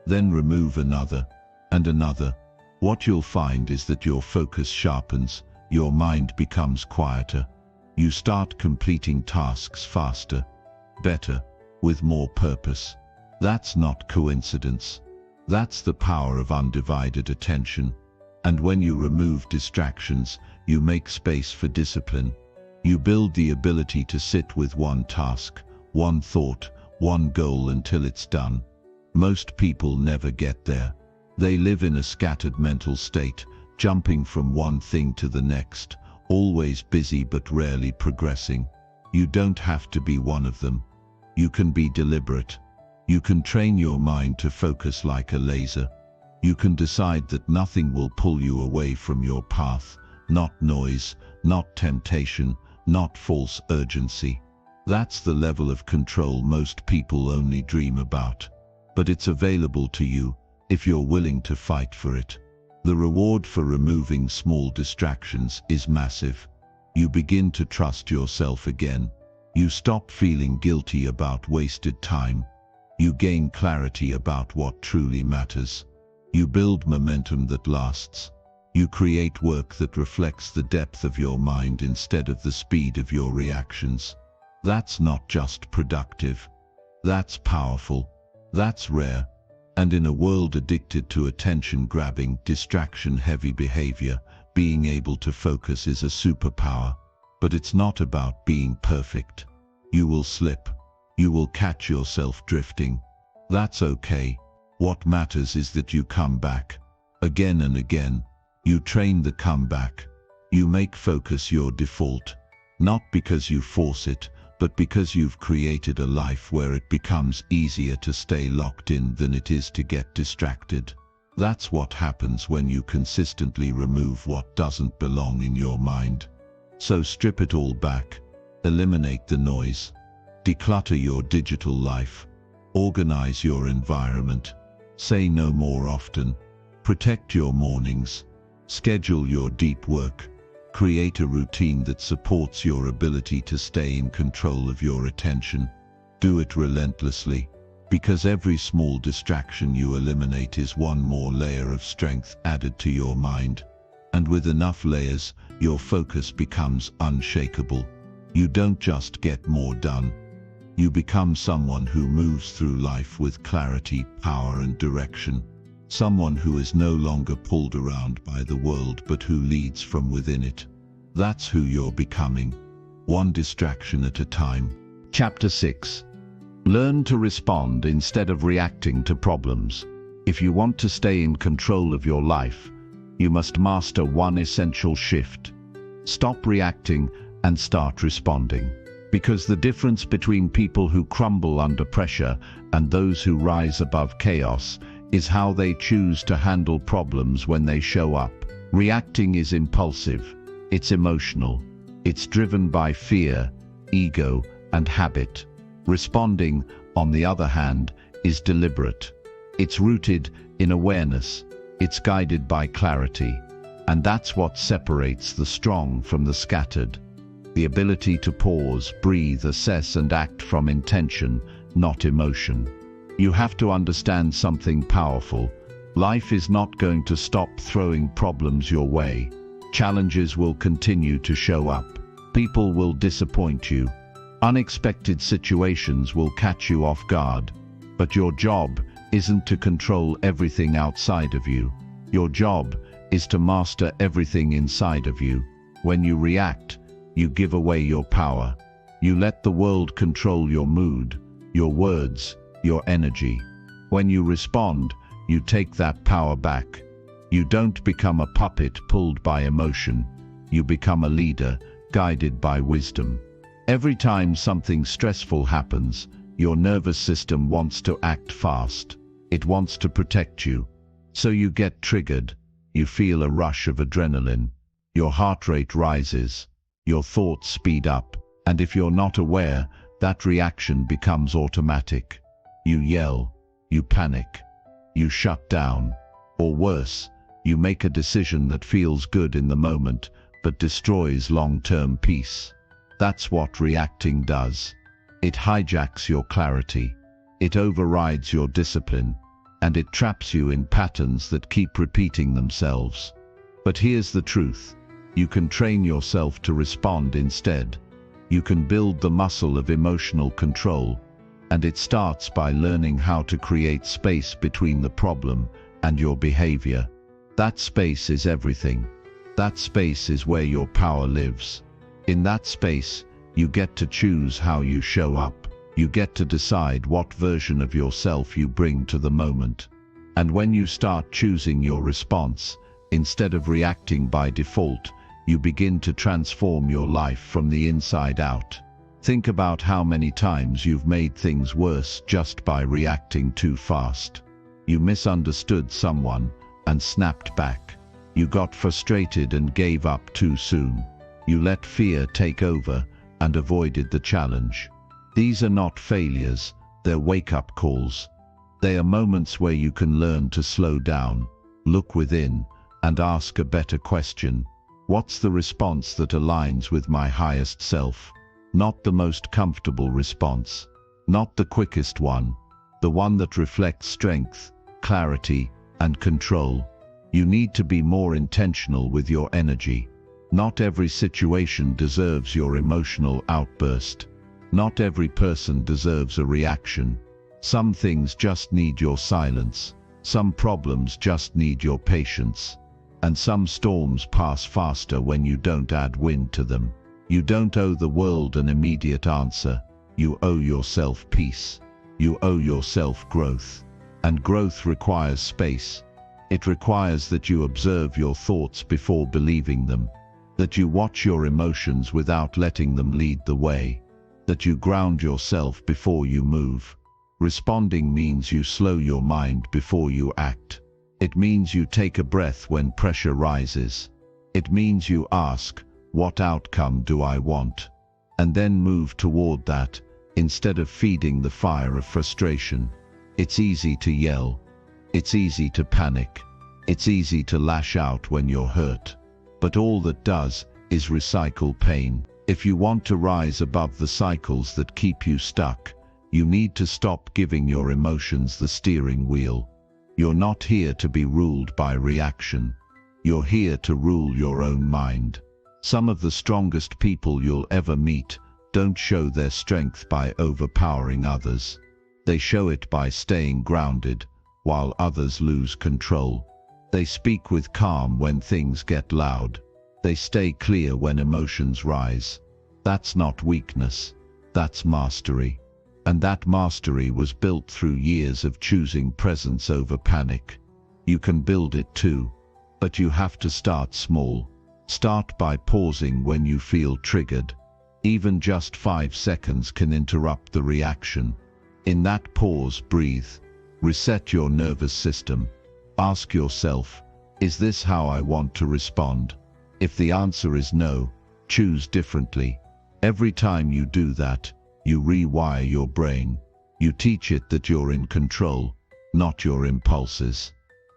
Then remove another, and another. What you'll find is that your focus sharpens, your mind becomes quieter. You start completing tasks faster, better, with more purpose. That's not coincidence. That's the power of undivided attention. And when you remove distractions, you make space for discipline. You build the ability to sit with one task, one thought, one goal until it's done. Most people never get there. They live in a scattered mental state, jumping from one thing to the next, always busy but rarely progressing. You don't have to be one of them. You can be deliberate. You can train your mind to focus like a laser. You can decide that nothing will pull you away from your path, not noise, not temptation, not false urgency. That's the level of control most people only dream about. But it's available to you if you're willing to fight for it. The reward for removing small distractions is massive. You begin to trust yourself again. You stop feeling guilty about wasted time. You gain clarity about what truly matters. You build momentum that lasts. You create work that reflects the depth of your mind instead of the speed of your reactions. That's not just productive. That's powerful. That's rare. And in a world addicted to attention-grabbing, distraction-heavy behavior, being able to focus is a superpower. But it's not about being perfect. You will slip. You will catch yourself drifting. That's okay. What matters is that you come back. Again and again. You train the comeback. You make focus your default. Not because you force it, but because you've created a life where it becomes easier to stay locked in than it is to get distracted. That's what happens when you consistently remove what doesn't belong in your mind. So strip it all back. Eliminate the noise. Declutter your digital life. Organize your environment. Say no more often. Protect your mornings. Schedule your deep work. Create a routine that supports your ability to stay in control of your attention. Do it relentlessly, because every small distraction you eliminate is one more layer of strength added to your mind. And with enough layers, your focus becomes unshakable. You don't just get more done. You become someone who moves through life with clarity, power and direction. Someone who is no longer pulled around by the world but who leads from within it. That's who you're becoming, one distraction at a time. Chapter 6. Learn to respond instead of reacting to problems. If you want to stay in control of your life, you must master one essential shift. Stop reacting and start responding. Because the difference between people who crumble under pressure and those who rise above chaos is how they choose to handle problems when they show up. Reacting is impulsive, it's emotional, it's driven by fear, ego, and habit. Responding, on the other hand, is deliberate. It's rooted in awareness, it's guided by clarity, and that's what separates the strong from the scattered. The ability to pause, breathe, assess and act from intention, not emotion. You have to understand something powerful. Life is not going to stop throwing problems your way. Challenges will continue to show up. People will disappoint you. Unexpected situations will catch you off guard. But your job isn't to control everything outside of you. Your job is to master everything inside of you. When you react, you give away your power. You let the world control your mood, your words, your energy. When you respond, you take that power back. You don't become a puppet pulled by emotion. You become a leader, guided by wisdom. Every time something stressful happens, your nervous system wants to act fast. It wants to protect you. So you get triggered. You feel a rush of adrenaline. Your heart rate rises. Your thoughts speed up. And if you're not aware, that reaction becomes automatic. You yell. You panic. You shut down. Or worse, you make a decision that feels good in the moment, but destroys long-term peace. That's what reacting does. It hijacks your clarity. It overrides your discipline. And it traps you in patterns that keep repeating themselves. But here's the truth. You can train yourself to respond instead. You can build the muscle of emotional control. And it starts by learning how to create space between the problem and your behavior. That space is everything. That space is where your power lives. In that space, you get to choose how you show up. You get to decide what version of yourself you bring to the moment. And when you start choosing your response, instead of reacting by default, you begin to transform your life from the inside out. Think about how many times you've made things worse just by reacting too fast. You misunderstood someone and snapped back. You got frustrated and gave up too soon. You let fear take over and avoided the challenge. These are not failures, they're wake-up calls. They are moments where you can learn to slow down, look within, and ask a better question. What's the response that aligns with my highest self? Not the most comfortable response, not the quickest one, the one that reflects strength, clarity, and control. You need to be more intentional with your energy. Not every situation deserves your emotional outburst. Not every person deserves a reaction. Some things just need your silence. Some problems just need your patience. And some storms pass faster when you don't add wind to them. You don't owe the world an immediate answer. You owe yourself peace. You owe yourself growth. And growth requires space. It requires that you observe your thoughts before believing them. That you watch your emotions without letting them lead the way. That you ground yourself before you move. Responding means you slow your mind before you act. It means you take a breath when pressure rises. It means you ask, what outcome do I want? And then move toward that, instead of feeding the fire of frustration. It's easy to yell. It's easy to panic. It's easy to lash out when you're hurt. But all that does is recycle pain. If you want to rise above the cycles that keep you stuck, you need to stop giving your emotions the steering wheel. You're not here to be ruled by reaction. You're here to rule your own mind. Some of the strongest people you'll ever meet don't show their strength by overpowering others. They show it by staying grounded, while others lose control. They speak with calm when things get loud. They stay clear when emotions rise. That's not weakness. That's mastery. And that mastery was built through years of choosing presence over panic. You can build it too. But you have to start small. Start by pausing when you feel triggered. Even just 5 seconds can interrupt the reaction. In that pause, breathe. Reset your nervous system. Ask yourself, is this how I want to respond? If the answer is no, choose differently. Every time you do that, you rewire your brain. You teach it that you're in control, not your impulses.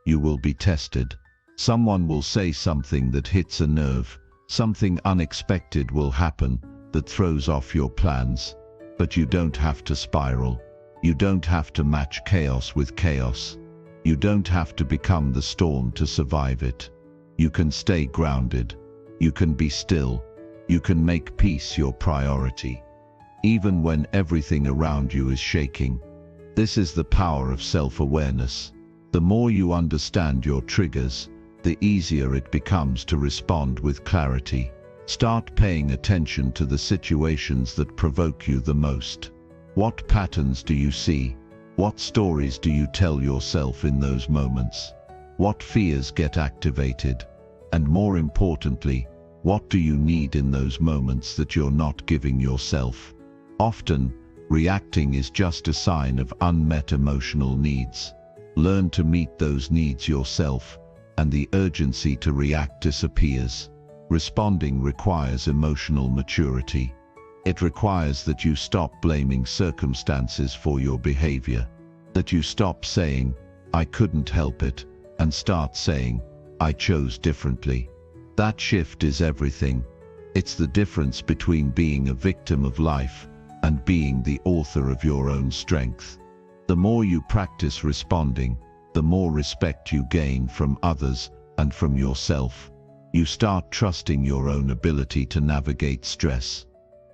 You will be tested. Someone will say something that hits a nerve. Something unexpected will happen that throws off your plans. But you don't have to spiral. You don't have to match chaos with chaos. You don't have to become the storm to survive it. You can stay grounded. You can be still. You can make peace your priority, even when everything around you is shaking. This is the power of self-awareness. The more you understand your triggers, the easier it becomes to respond with clarity. Start paying attention to the situations that provoke you the most. What patterns do you see? What stories do you tell yourself in those moments? What fears get activated? And more importantly, what do you need in those moments that you're not giving yourself? Often, reacting is just a sign of unmet emotional needs. Learn to meet those needs yourself, and the urgency to react disappears. Responding requires emotional maturity. It requires that you stop blaming circumstances for your behavior, that you stop saying, "I couldn't help it," and start saying, "I chose differently." That shift is everything. It's the difference between being a victim of life and being the author of your own strength. The more you practice responding, the more respect you gain from others and from yourself. You start trusting your own ability to navigate stress.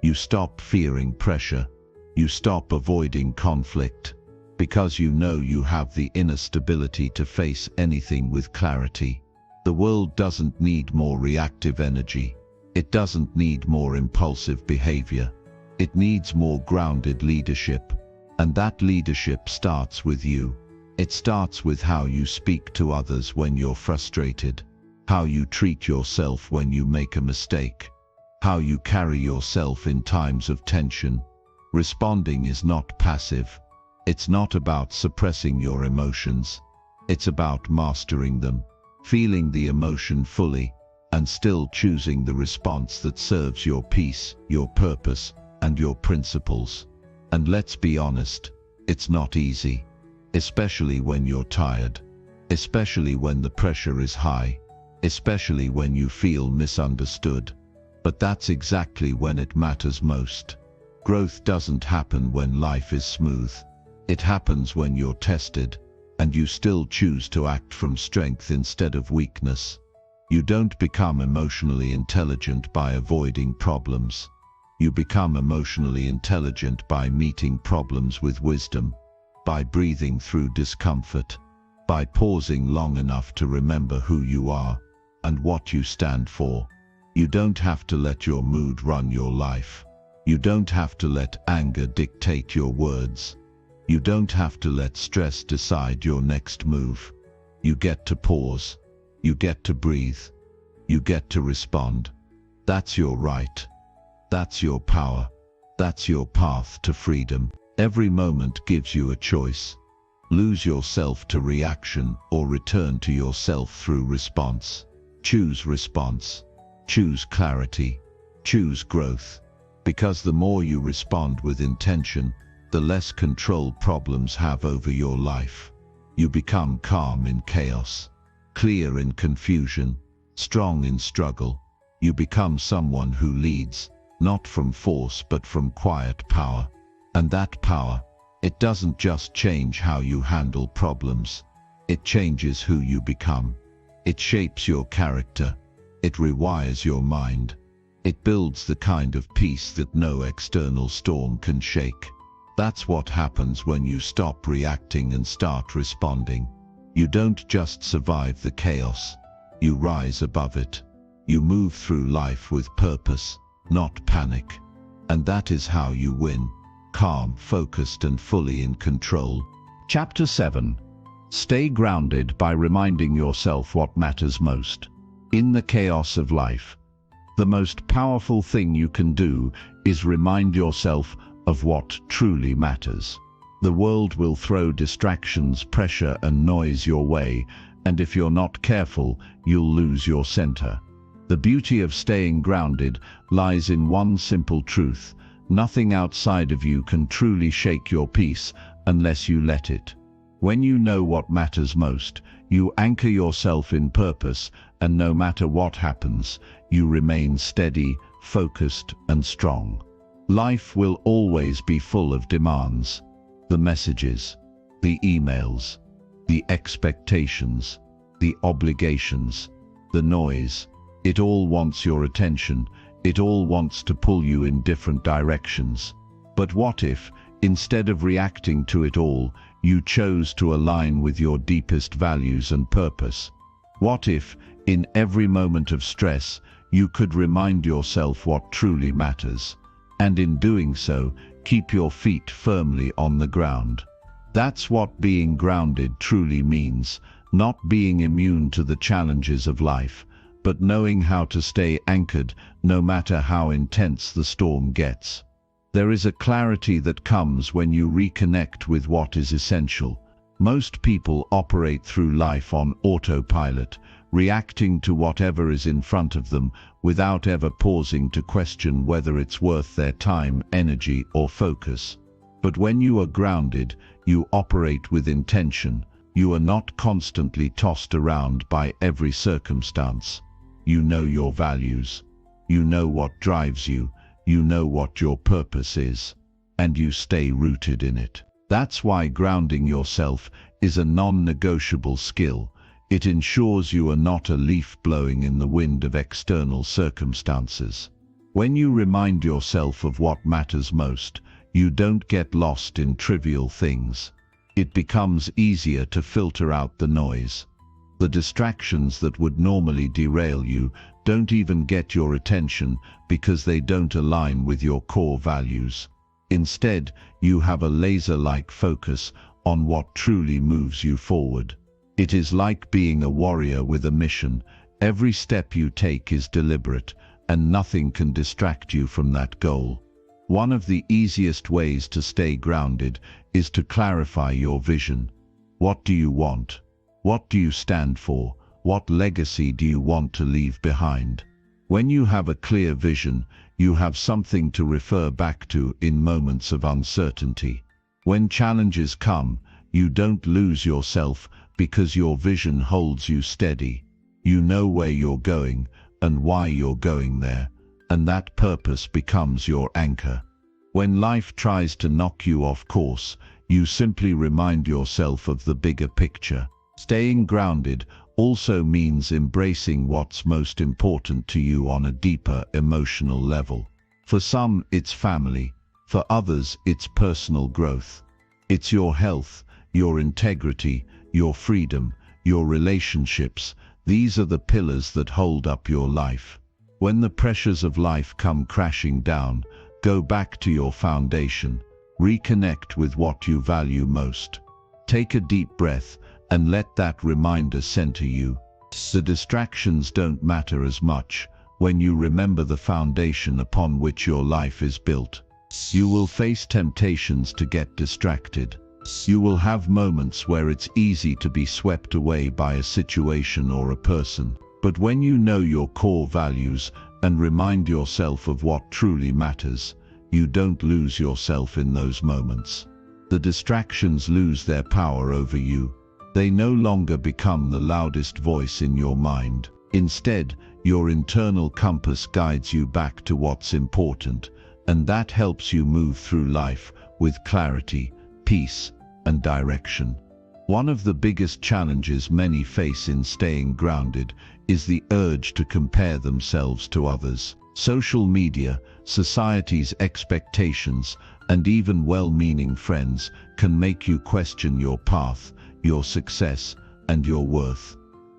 You stop fearing pressure. You stop avoiding conflict, because you know you have the inner stability to face anything with clarity. The world doesn't need more reactive energy. It doesn't need more impulsive behavior. It needs more grounded leadership. And that leadership starts with you. It starts with how you speak to others when you're frustrated, how you treat yourself when you make a mistake, how you carry yourself in times of tension. Responding is not passive. It's not about suppressing your emotions. It's about mastering them, feeling the emotion fully, and still choosing the response that serves your peace, your purpose, and your principles. And let's be honest, it's not easy, especially when you're tired, especially when the pressure is high, especially when you feel misunderstood. But that's exactly when it matters most. Growth doesn't happen when life is smooth. It happens when you're tested, and you still choose to act from strength instead of weakness. You don't become emotionally intelligent by avoiding problems. You become emotionally intelligent by meeting problems with wisdom, by breathing through discomfort, by pausing long enough to remember who you are and what you stand for. You don't have to let your mood run your life. You don't have to let anger dictate your words. You don't have to let stress decide your next move. You get to pause. You get to breathe. You get to respond. That's your right. That's your power. That's your path to freedom. Every moment gives you a choice. Lose yourself to reaction or return to yourself through response. Choose response. Choose clarity. Choose growth. Because the more you respond with intention, the less control problems have over your life. You become calm in chaos, clear in confusion, strong in struggle. You become someone who leads, not from force but from quiet power. And that power, it doesn't just change how you handle problems. It changes who you become. It shapes your character. It rewires your mind. It builds the kind of peace that no external storm can shake. That's what happens when you stop reacting and start responding. You don't just survive the chaos. You rise above it. You move through life with purpose, not panic. And that is how you win. Calm, focused, and fully in control. Chapter 7. Stay grounded by reminding yourself what matters most. In the chaos of life, the most powerful thing you can do is remind yourself of what truly matters. The world will throw distractions, pressure, and noise your way, and if you're not careful, you'll lose your center. The beauty of staying grounded lies in one simple truth: nothing outside of you can truly shake your peace unless you let it. When you know what matters most, You anchor yourself in purpose, and no matter what happens, you remain steady, focused, and strong. Life will always be full of demands. The messages, the emails, the expectations, the obligations, the noise. It all wants your attention. It all wants to pull you in different directions. But what if, instead of reacting to it all, you chose to align with your deepest values and purpose? What if, in every moment of stress, you could remind yourself what truly matters, and in doing so, keep your feet firmly on the ground? That's what being grounded truly means, not being immune to the challenges of life, but knowing how to stay anchored no matter how intense the storm gets. There is a clarity that comes when you reconnect with what is essential. Most people operate through life on autopilot, reacting to whatever is in front of them without ever pausing to question whether it's worth their time, energy, or focus. But when you are grounded, you operate with intention. You are not constantly tossed around by every circumstance. You know your values. You know what drives you. You know what your purpose is, and you stay rooted in it. That's why grounding yourself is a non-negotiable skill. It ensures you are not a leaf blowing in the wind of external circumstances. When you remind yourself of what matters most, you don't get lost in trivial things. It becomes easier to filter out the noise. The distractions that would normally derail you don't even get your attention because they don't align with your core values. Instead, you have a laser-like focus on what truly moves you forward. It is like being a warrior with a mission. Every step you take is deliberate, and nothing can distract you from that goal. One of the easiest ways to stay grounded is to clarify your vision. What do you want? What do you stand for? What legacy do you want to leave behind? When you have a clear vision, you have something to refer back to in moments of uncertainty. When challenges come, you don't lose yourself because your vision holds you steady. You know where you're going and why you're going there, and that purpose becomes your anchor. When life tries to knock you off course, you simply remind yourself of the bigger picture. Staying grounded also means embracing what's most important to you on a deeper emotional level. For some, it's family. For others, it's personal growth. It's your health, your integrity, your freedom, your relationships. These are the pillars that hold up your life. When the pressures of life come crashing down, go back to your foundation. Reconnect with what you value most. Take a deep breath and let that reminder center you. The distractions don't matter as much when you remember the foundation upon which your life is built. You will face temptations to get distracted. You will have moments where it's easy to be swept away by a situation or a person. But when you know your core values and remind yourself of what truly matters, you don't lose yourself in those moments. The distractions lose their power over you. They no longer become the loudest voice in your mind. Instead, your internal compass guides you back to what's important, and that helps you move through life with clarity, peace, and direction. One of the biggest challenges many face in staying grounded is the urge to compare themselves to others. Social media, society's expectations, and even well-meaning friends can make you question your path, your success, and your worth.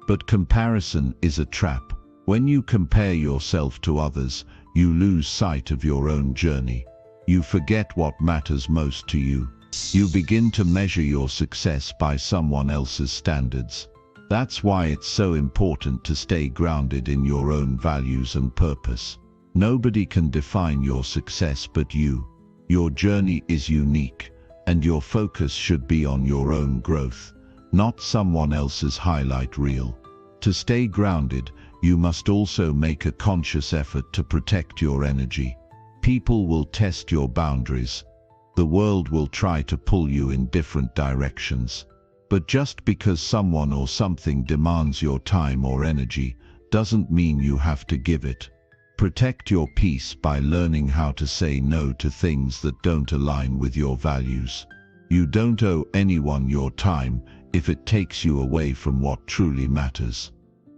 But comparison is a trap. When you compare yourself to others, you lose sight of your own journey. You forget what matters most to you. You begin to measure your success by someone else's standards. That's why it's so important to stay grounded in your own values and purpose. Nobody can define your success but you. Your journey is unique, and your focus should be on your own growth, not someone else's highlight reel. To stay grounded, you must also make a conscious effort to protect your energy. People will test your boundaries. The world will try to pull you in different directions. But just because someone or something demands your time or energy doesn't mean you have to give it. Protect your peace by learning how to say no to things that don't align with your values. You don't owe anyone your time if it takes you away from what truly matters.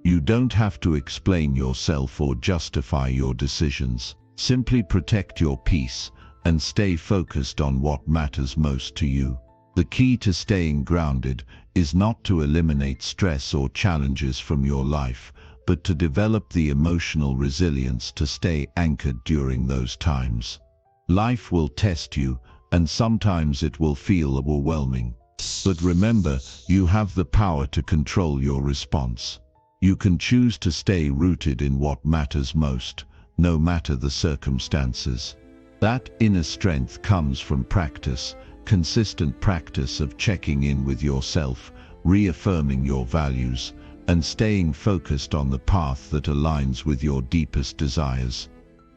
You don't have to explain yourself or justify your decisions. Simply protect your peace and stay focused on what matters most to you. The key to staying grounded is not to eliminate stress or challenges from your life, but to develop the emotional resilience to stay anchored during those times. Life will test you, and sometimes it will feel overwhelming. But remember, you have the power to control your response. You can choose to stay rooted in what matters most, no matter the circumstances. That inner strength comes from practice, consistent practice of checking in with yourself, reaffirming your values, and staying focused on the path that aligns with your deepest desires.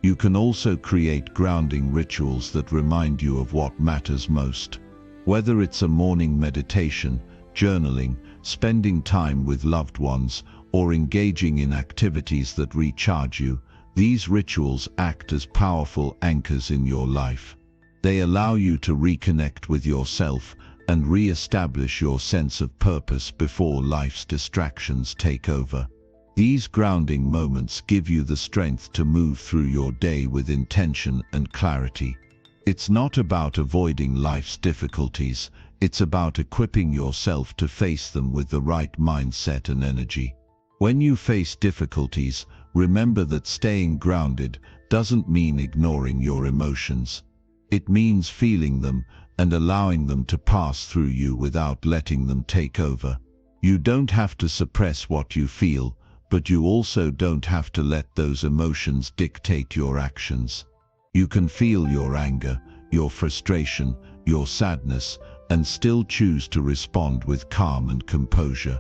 You can also create grounding rituals that remind you of what matters most. Whether it's a morning meditation, journaling, spending time with loved ones, or engaging in activities that recharge you, these rituals act as powerful anchors in your life. They allow you to reconnect with yourself and re-establish your sense of purpose before life's distractions take over. These grounding moments give you the strength to move through your day with intention and clarity. It's not about avoiding life's difficulties, it's about equipping yourself to face them with the right mindset and energy. When you face difficulties, remember that staying grounded doesn't mean ignoring your emotions. It means feeling them and allowing them to pass through you without letting them take over. You don't have to suppress what you feel, but you also don't have to let those emotions dictate your actions. You can feel your anger, your frustration, your sadness, and still choose to respond with calm and composure.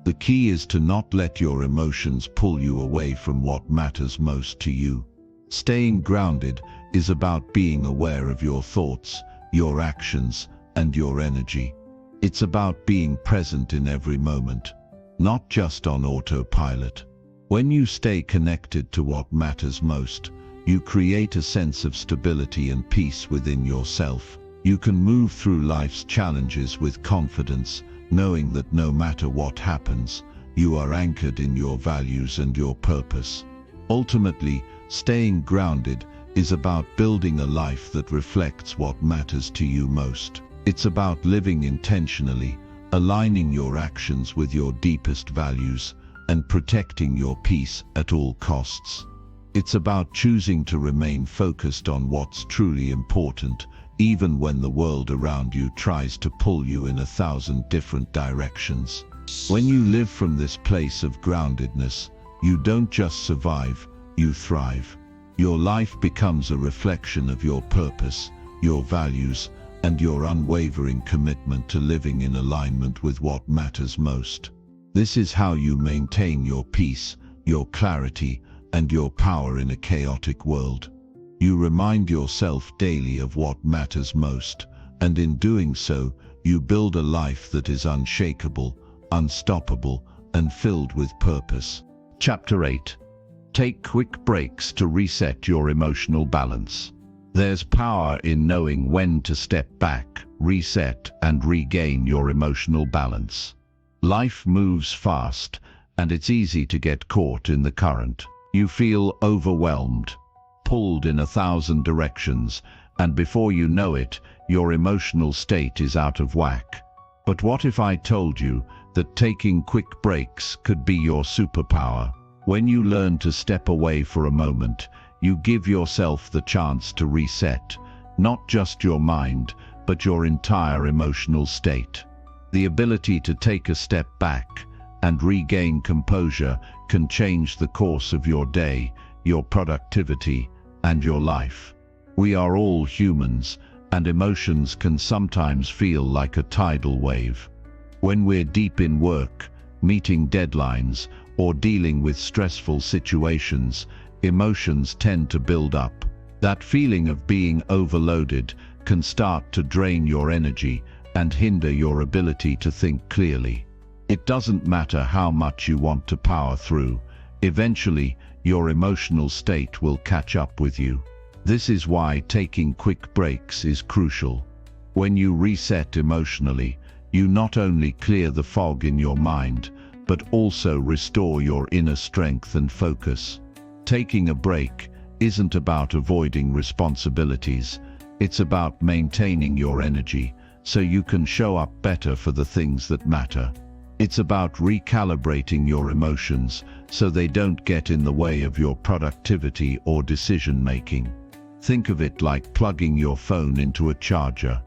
The key is to not let your emotions pull you away from what matters most to you. Staying grounded is about being aware of your thoughts, your actions, and your energy. It's about being present in every moment, not just on autopilot. When you stay connected to what matters most, you create a sense of stability and peace within yourself. You can move through life's challenges with confidence, knowing that no matter what happens, you are anchored in your values and your purpose. Ultimately, staying grounded is about building a life that reflects what matters to you most. It's about living intentionally, aligning your actions with your deepest values, and protecting your peace at all costs. It's about choosing to remain focused on what's truly important, even when the world around you tries to pull you in 1,000 different directions. When you live from this place of groundedness, you don't just survive, you thrive. Your life becomes a reflection of your purpose, your values, and your unwavering commitment to living in alignment with what matters most. This is how you maintain your peace, your clarity, and your power in a chaotic world. You remind yourself daily of what matters most, and in doing so, you build a life that is unshakable, unstoppable, and filled with purpose. Chapter 8. Take quick breaks to reset your emotional balance. There's power in knowing when to step back, reset, and regain your emotional balance. Life moves fast, and it's easy to get caught in the current. You feel overwhelmed, pulled in 1,000 directions, and before you know it, your emotional state is out of whack. But what if I told you that taking quick breaks could be your superpower? When you learn to step away for a moment, you give yourself the chance to reset, not just your mind, but your entire emotional state. The ability to take a step back and regain composure can change the course of your day, your productivity, and your life. We are all humans, and emotions can sometimes feel like a tidal wave. When we're deep in work, meeting deadlines, or dealing with stressful situations, emotions tend to build up. That feeling of being overloaded can start to drain your energy and hinder your ability to think clearly. It doesn't matter how much you want to power through, eventually your emotional state will catch up with you. This is why taking quick breaks is crucial. When you reset emotionally, you not only clear the fog in your mind, but also restore your inner strength and focus. Taking a break isn't about avoiding responsibilities, it's about maintaining your energy so you can show up better for the things that matter. It's about recalibrating your emotions so they don't get in the way of your productivity or decision-making. Think of it like plugging your phone into a charger.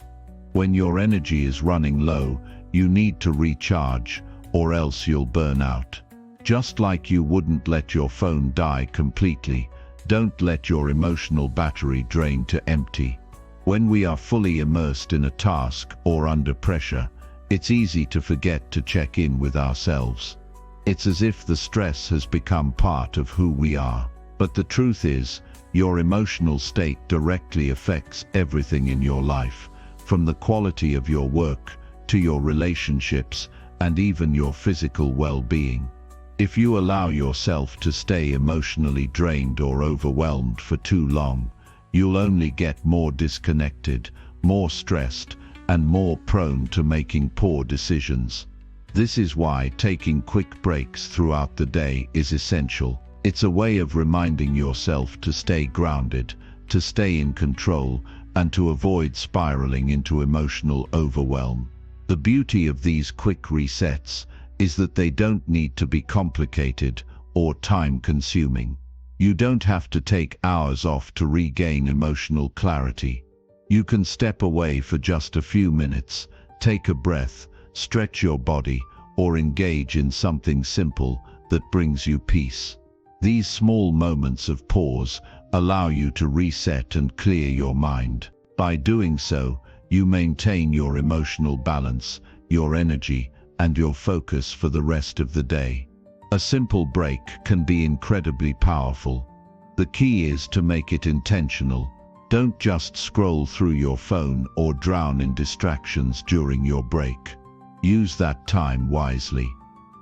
When your energy is running low, you need to recharge, or else you'll burn out. Just like you wouldn't let your phone die completely, don't let your emotional battery drain to empty. When we are fully immersed in a task or under pressure, it's easy to forget to check in with ourselves. It's as if the stress has become part of who we are. But the truth is, your emotional state directly affects everything in your life, from the quality of your work to your relationships and even your physical well-being. If you allow yourself to stay emotionally drained or overwhelmed for too long, you'll only get more disconnected, more stressed, and more prone to making poor decisions. This is why taking quick breaks throughout the day is essential. It's a way of reminding yourself to stay grounded, to stay in control, and to avoid spiraling into emotional overwhelm. The beauty of these quick resets is that they don't need to be complicated or time-consuming. You don't have to take hours off to regain emotional clarity. You can step away for just a few minutes, take a breath, stretch your body, or engage in something simple that brings you peace. These small moments of pause allow you to reset and clear your mind. By doing so, you maintain your emotional balance, your energy, and your focus for the rest of the day. A simple break can be incredibly powerful. The key is to make it intentional. Don't just scroll through your phone or drown in distractions during your break. Use that time wisely.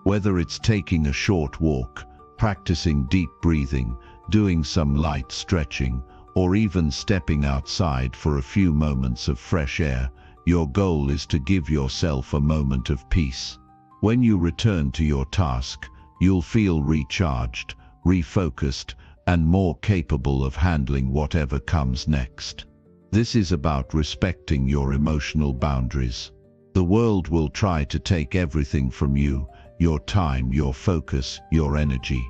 Whether it's taking a short walk, practicing deep breathing, doing some light stretching, or even stepping outside for a few moments of fresh air, your goal is to give yourself a moment of peace. When you return to your task, you'll feel recharged, refocused, and more capable of handling whatever comes next. This is about respecting your emotional boundaries. The world will try to take everything from you, your time, your focus, your energy.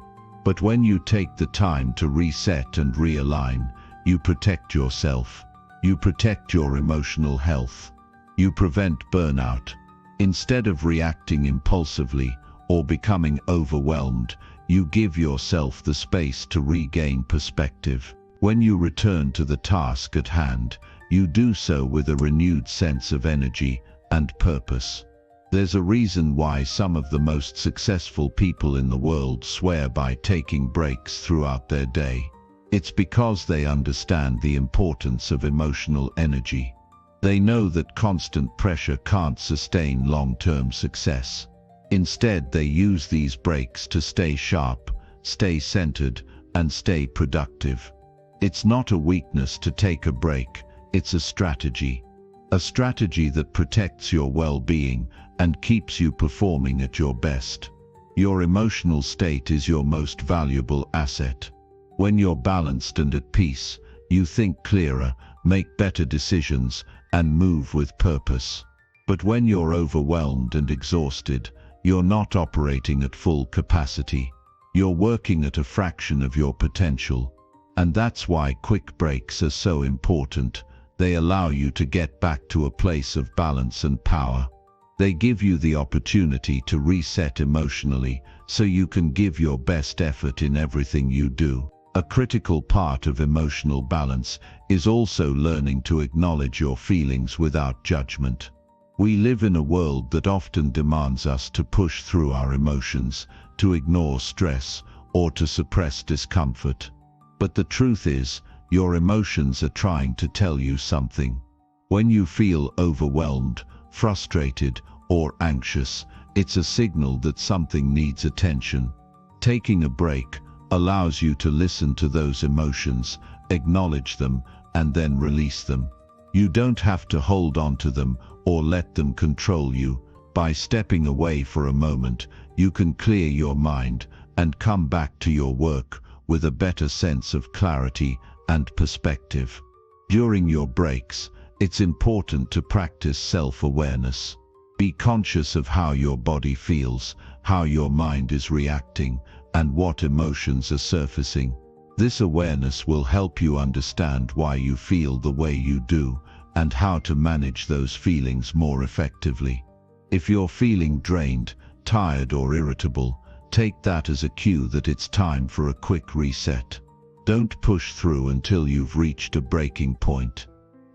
But when you take the time to reset and realign, you protect yourself. You protect your emotional health. You prevent burnout. Instead of reacting impulsively or becoming overwhelmed, you give yourself the space to regain perspective. When you return to the task at hand, you do so with a renewed sense of energy and purpose. There's a reason why some of the most successful people in the world swear by taking breaks throughout their day. It's because they understand the importance of emotional energy. They know that constant pressure can't sustain long-term success. Instead, they use these breaks to stay sharp, stay centered, and stay productive. It's not a weakness to take a break, it's a strategy. A strategy that protects your well-being and keeps you performing at your best. Your emotional state is your most valuable asset. When you're balanced and at peace, you think clearer, make better decisions, and move with purpose. But when you're overwhelmed and exhausted, you're not operating at full capacity. You're working at a fraction of your potential. And that's why quick breaks are so important. They allow you to get back to a place of balance and power. They give you the opportunity to reset emotionally so you can give your best effort in everything you do. A critical part of emotional balance is also learning to acknowledge your feelings without judgment. We live in a world that often demands us to push through our emotions, to ignore stress, or to suppress discomfort. But the truth is, your emotions are trying to tell you something. When you feel overwhelmed, frustrated, or anxious, it's a signal that something needs attention. Taking a break allows you to listen to those emotions, acknowledge them, and then release them. You don't have to hold on to them or let them control you. By stepping away for a moment, you can clear your mind and come back to your work with a better sense of clarity and perspective. During your breaks, it's important to practice self-awareness. Be conscious of how your body feels, how your mind is reacting, and what emotions are surfacing. This awareness will help you understand why you feel the way you do and how to manage those feelings more effectively. If you're feeling drained, tired, or irritable, take that as a cue that it's time for a quick reset. Don't push through until you've reached a breaking point.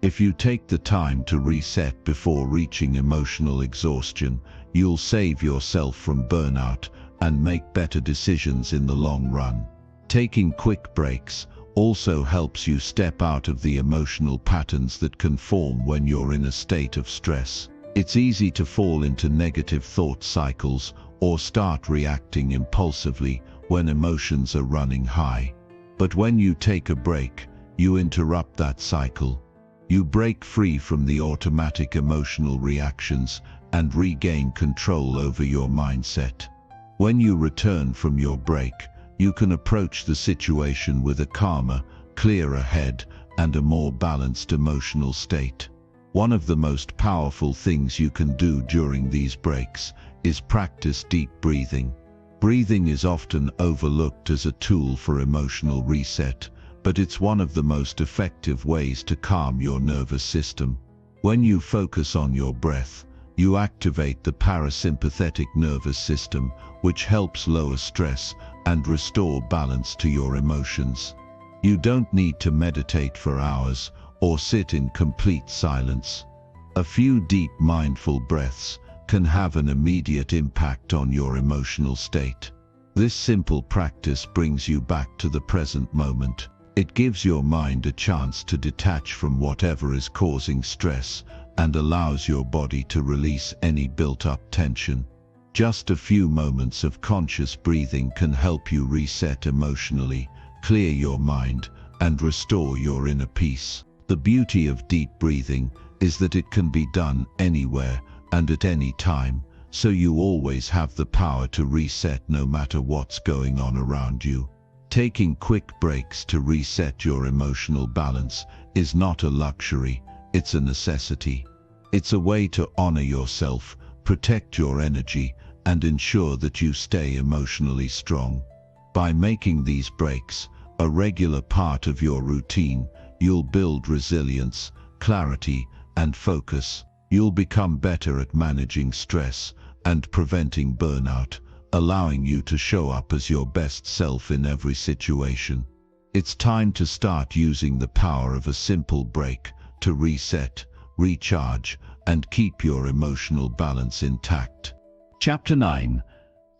If you take the time to reset before reaching emotional exhaustion, you'll save yourself from burnout and make better decisions in the long run. Taking quick breaks also helps you step out of the emotional patterns that can form when you're in a state of stress. It's easy to fall into negative thought cycles or start reacting impulsively when emotions are running high. But when you take a break, you interrupt that cycle. You break free from the automatic emotional reactions and regain control over your mindset. When you return from your break, you can approach the situation with a calmer, clearer head and a more balanced emotional state. One of the most powerful things you can do during these breaks is practice deep breathing. Breathing is often overlooked as a tool for emotional reset, but it's one of the most effective ways to calm your nervous system. When you focus on your breath, you activate the parasympathetic nervous system, which helps lower stress and restore balance to your emotions. You don't need to meditate for hours or sit in complete silence. A few deep mindful breaths can have an immediate impact on your emotional state. This simple practice brings you back to the present moment. It gives your mind a chance to detach from whatever is causing stress and allows your body to release any built-up tension. Just a few moments of conscious breathing can help you reset emotionally, clear your mind, and restore your inner peace. The beauty of deep breathing is that it can be done anywhere and at any time, so you always have the power to reset no matter what's going on around you. Taking quick breaks to reset your emotional balance is not a luxury, it's a necessity. It's a way to honor yourself, protect your energy, and ensure that you stay emotionally strong. By making these breaks a regular part of your routine, you'll build resilience, clarity, and focus. You'll become better at managing stress and preventing burnout, allowing you to show up as your best self in every situation. It's time to start using the power of a simple break to reset, recharge, and keep your emotional balance intact. Chapter 9.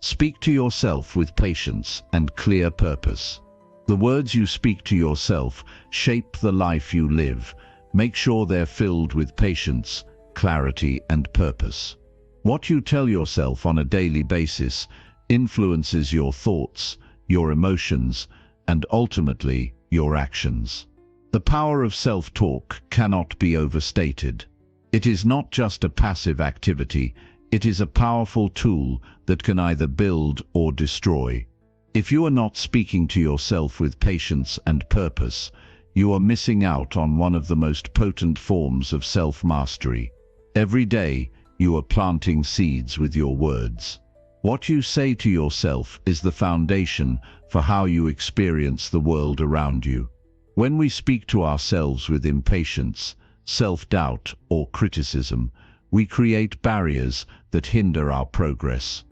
Speak to yourself with patience and clear purpose. The words you speak to yourself shape the life you live. Make sure they're filled with patience, clarity, and purpose. What you tell yourself on a daily basis influences your thoughts, your emotions, and ultimately your actions. The power of self-talk cannot be overstated. It is not just a passive activity, it is a powerful tool that can either build or destroy. If you are not speaking to yourself with patience and purpose, you are missing out on one of the most potent forms of self-mastery. Every day, you are planting seeds with your words. What you say to yourself is the foundation for how you experience the world around you. When we speak to ourselves with impatience, self-doubt, or criticism, we create barriers that hinder our progress.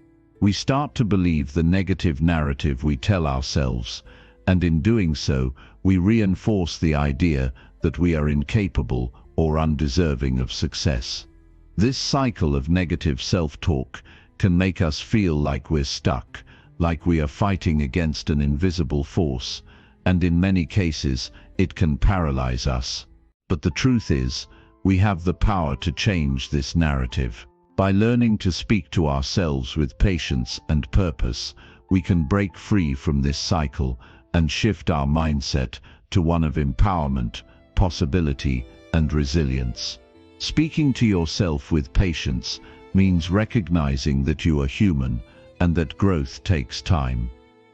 We start to believe the negative narrative we tell ourselves, and in doing so, we reinforce the idea that we are incapable or undeserving of success. This cycle of negative self-talk can make us feel like we're stuck, like we are fighting against an invisible force, and in many cases, it can paralyze us. But the truth is, We have the power to change this narrative. By learning to speak to ourselves with patience and purpose, we can break free from this cycle and shift our mindset to one of empowerment, possibility, and resilience. Speaking to yourself with patience means recognizing that you are human and that growth takes time.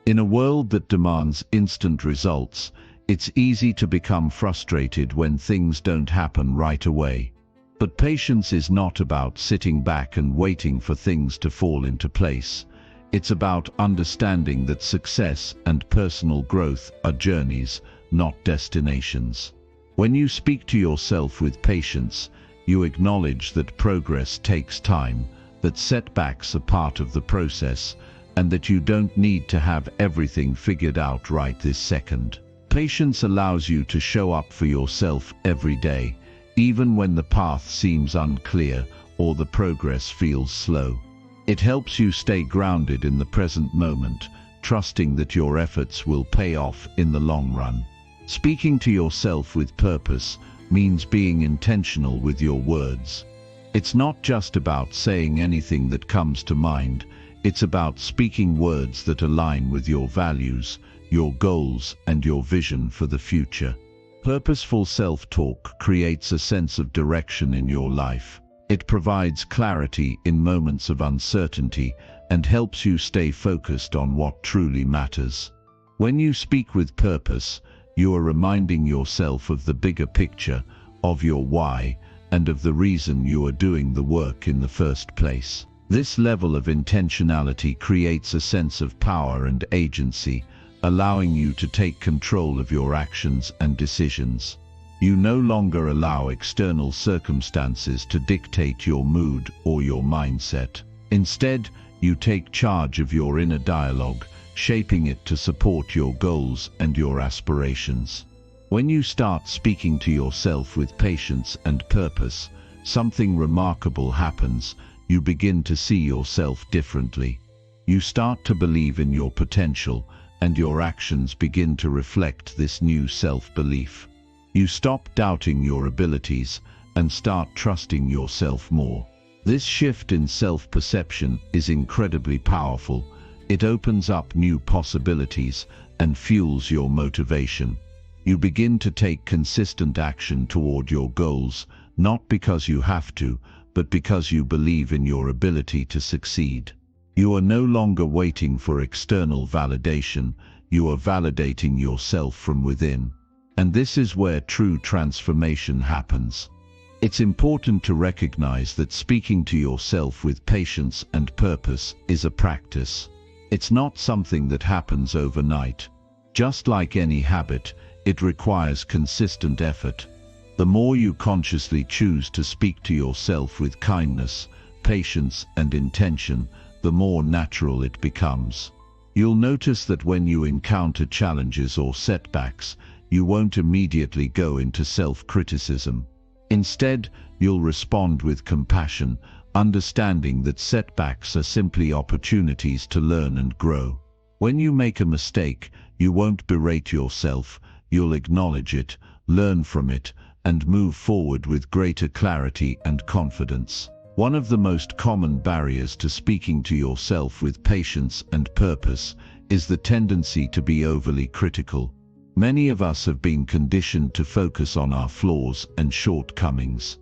In a world that demands instant results, it's easy to become frustrated when things don't happen right away. But patience is not about sitting back and waiting for things to fall into place. It's about understanding that success and personal growth are journeys, not destinations. When you speak to yourself with patience, you acknowledge that progress takes time, that setbacks are part of the process, and that you don't need to have everything figured out right this second. Patience allows you to show up for yourself every day, even when the path seems unclear or the progress feels slow. It helps you stay grounded in the present moment, trusting that your efforts will pay off in the long run. Speaking to yourself with purpose means being intentional with your words. It's not just about saying anything that comes to mind, it's about speaking words that align with your values, your goals, and your vision for the future. Purposeful self-talk creates a sense of direction in your life. It provides clarity in moments of uncertainty and helps you stay focused on what truly matters. When you speak with purpose, you are reminding yourself of the bigger picture, of your why, and of the reason you are doing the work in the first place. This level of intentionality creates a sense of power and agency, allowing you to take control of your actions and decisions. You no longer allow external circumstances to dictate your mood or your mindset. Instead, you take charge of your inner dialogue, shaping it to support your goals and your aspirations. When you start speaking to yourself with patience and purpose, something remarkable happens. You begin to see yourself differently. You start to believe in your potential, and your actions begin to reflect this new self-belief. You stop doubting your abilities and start trusting yourself more. This shift in self-perception is incredibly powerful. It opens up new possibilities and fuels your motivation. You begin to take consistent action toward your goals, not because you have to, but because you believe in your ability to succeed. You are no longer waiting for external validation, you are validating yourself from within. And this is where true transformation happens. It's important to recognize that speaking to yourself with patience and purpose is a practice. It's not something that happens overnight. Just like any habit, it requires consistent effort. The more you consciously choose to speak to yourself with kindness, patience, and intention, the more natural it becomes. You'll notice that when you encounter challenges or setbacks, you won't immediately go into self-criticism. Instead, you'll respond with compassion, understanding that setbacks are simply opportunities to learn and grow. When you make a mistake, you won't berate yourself, you'll acknowledge it, learn from it, and move forward with greater clarity and confidence. One of the most common barriers to speaking to yourself with patience and purpose is the tendency to be overly critical. Many of us have been conditioned to focus on our flaws and shortcomings.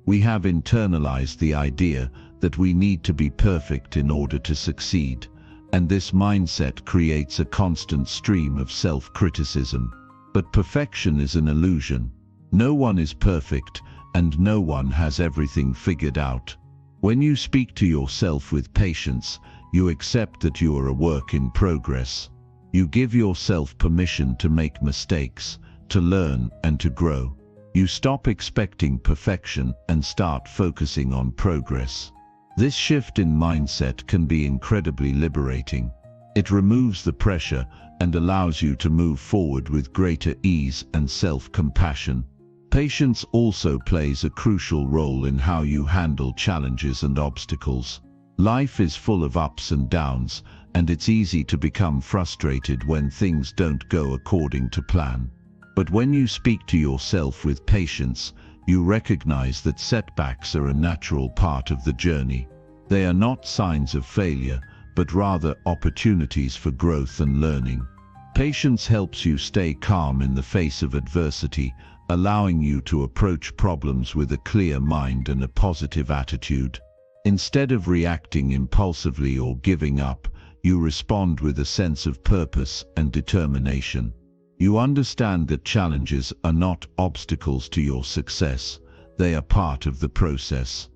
We have internalized the idea that we need to be perfect in order to succeed, and this mindset creates a constant stream of self-criticism. But perfection is an illusion. No one is perfect, and no one has everything figured out. When you speak to yourself with patience, you accept that you are a work in progress. You give yourself permission to make mistakes, to learn, and to grow. You stop expecting perfection and start focusing on progress. This shift in mindset can be incredibly liberating. It removes the pressure and allows you to move forward with greater ease and self-compassion. Patience also plays a crucial role in how you handle challenges and obstacles. Life is full of ups and downs, and it's easy to become frustrated when things don't go according to plan. But when you speak to yourself with patience, You recognize that setbacks are a natural part of the journey. They are not signs of failure, but rather opportunities for growth and learning. Patience helps you stay calm in the face of adversity, allowing you to approach problems with a clear mind and a positive attitude. Instead of reacting impulsively or giving up, you respond with a sense of purpose and determination. You understand that challenges are not obstacles to your success, they are part of the process.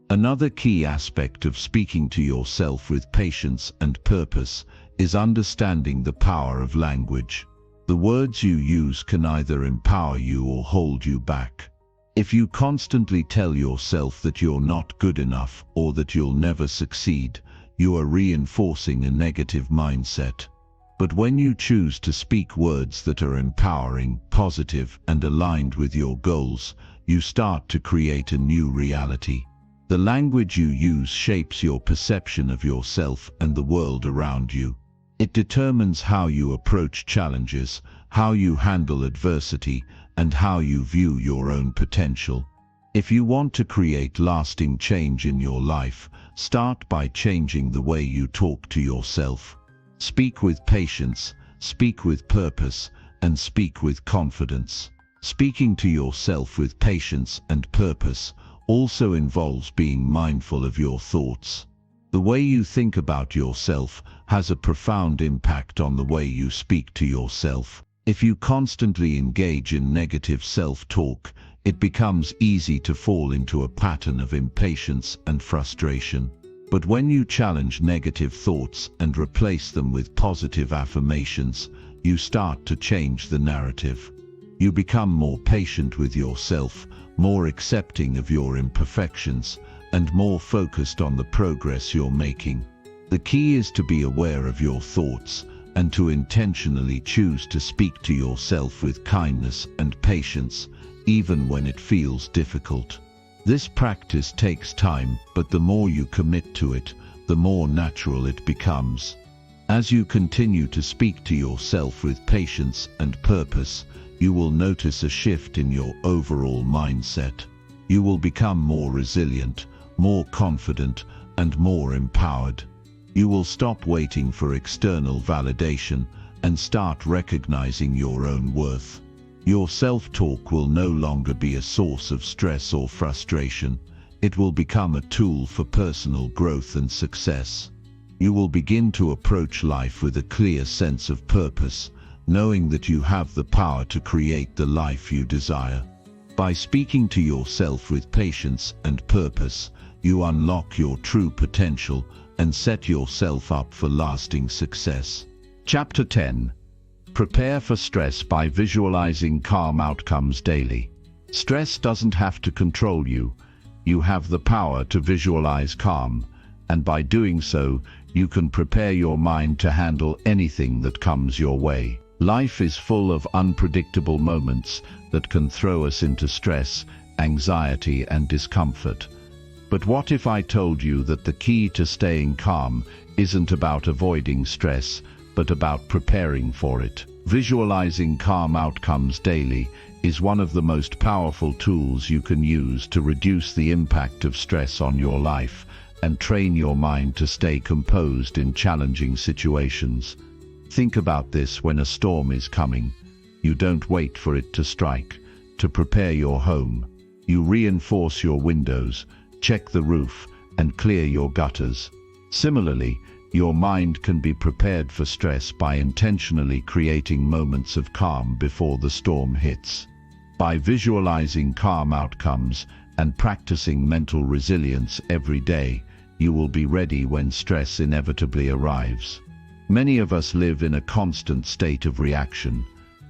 Another key aspect of speaking to yourself with patience and purpose is understanding the power of language. The words you use can either empower you or hold you back. If you constantly tell yourself that you're not good enough or that you'll never succeed, you are reinforcing a negative mindset. But when you choose to speak words that are empowering, positive, and aligned with your goals, you start to create a new reality. The language you use shapes your perception of yourself and the world around you. It determines how you approach challenges, how you handle adversity, and how you view your own potential. If you want to create lasting change in your life, start by changing the way you talk to yourself. Speak with patience, speak with purpose, and speak with confidence. Speaking to yourself with patience and purpose also involves being mindful of your thoughts. The way you think about yourself has a profound impact on the way you speak to yourself. If you constantly engage in negative self-talk, it becomes easy to fall into a pattern of impatience and frustration. But when you challenge negative thoughts and replace them with positive affirmations, you start to change the narrative. You become more patient with yourself, more accepting of your imperfections, and more focused on the progress you're making. The key is to be aware of your thoughts and to intentionally choose to speak to yourself with kindness and patience, even when it feels difficult. This practice takes time, but the more you commit to it, the more natural it becomes. As you continue to speak to yourself with patience and purpose, you will notice a shift in your overall mindset. You will become more resilient, more confident, and more empowered. You will stop waiting for external validation and start recognizing your own worth. Your self-talk will no longer be a source of stress or frustration. It will become a tool for personal growth and success. You will begin to approach life with a clear sense of purpose, knowing that you have the power to create the life you desire. By speaking to yourself with patience and purpose, you unlock your true potential and set yourself up for lasting success. Chapter 10. Prepare for stress by visualizing calm outcomes daily. Stress doesn't have to control you. You have the power to visualize calm, and by doing so, you can prepare your mind to handle anything that comes your way. Life is full of unpredictable moments that can throw us into stress, anxiety, and discomfort. But what if I told you that the key to staying calm isn't about avoiding stress, but about preparing for it? Visualizing calm outcomes daily is one of the most powerful tools you can use to reduce the impact of stress on your life and train your mind to stay composed in challenging situations. Think about this: when a storm is coming, you don't wait for it to strike. To prepare your home, you reinforce your windows, check the roof, and clear your gutters. Similarly, your mind can be prepared for stress by intentionally creating moments of calm before the storm hits. By visualizing calm outcomes and practicing mental resilience every day, you will be ready when stress inevitably arrives. Many of us live in a constant state of reaction.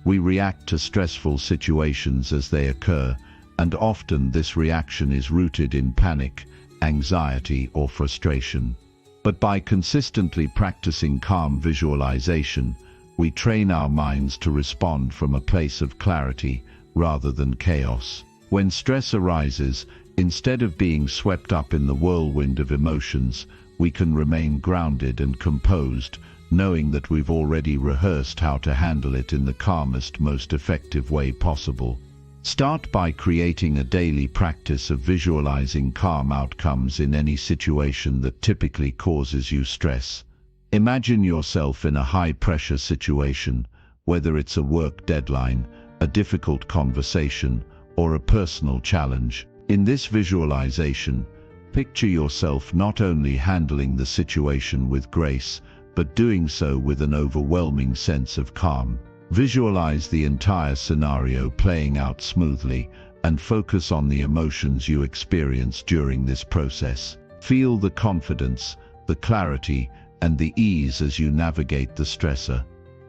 We react to stressful situations as they occur, and often this reaction is rooted in panic, anxiety, or frustration. But by consistently practicing calm visualization, we train our minds to respond from a place of clarity rather than chaos. When stress arises, instead of being swept up in the whirlwind of emotions, we can remain grounded and composed, knowing that we've already rehearsed how to handle it in the calmest, most effective way possible. Start by creating a daily practice of visualizing calm outcomes in any situation that typically causes you stress. Imagine yourself in a high-pressure situation, whether it's a work deadline, a difficult conversation, or a personal challenge. In this visualization, picture yourself not only handling the situation with grace, but doing so with an overwhelming sense of calm. Visualize the entire scenario playing out smoothly and focus on the emotions you experience during this process. Feel the confidence, the clarity, and the ease as you navigate the stressor.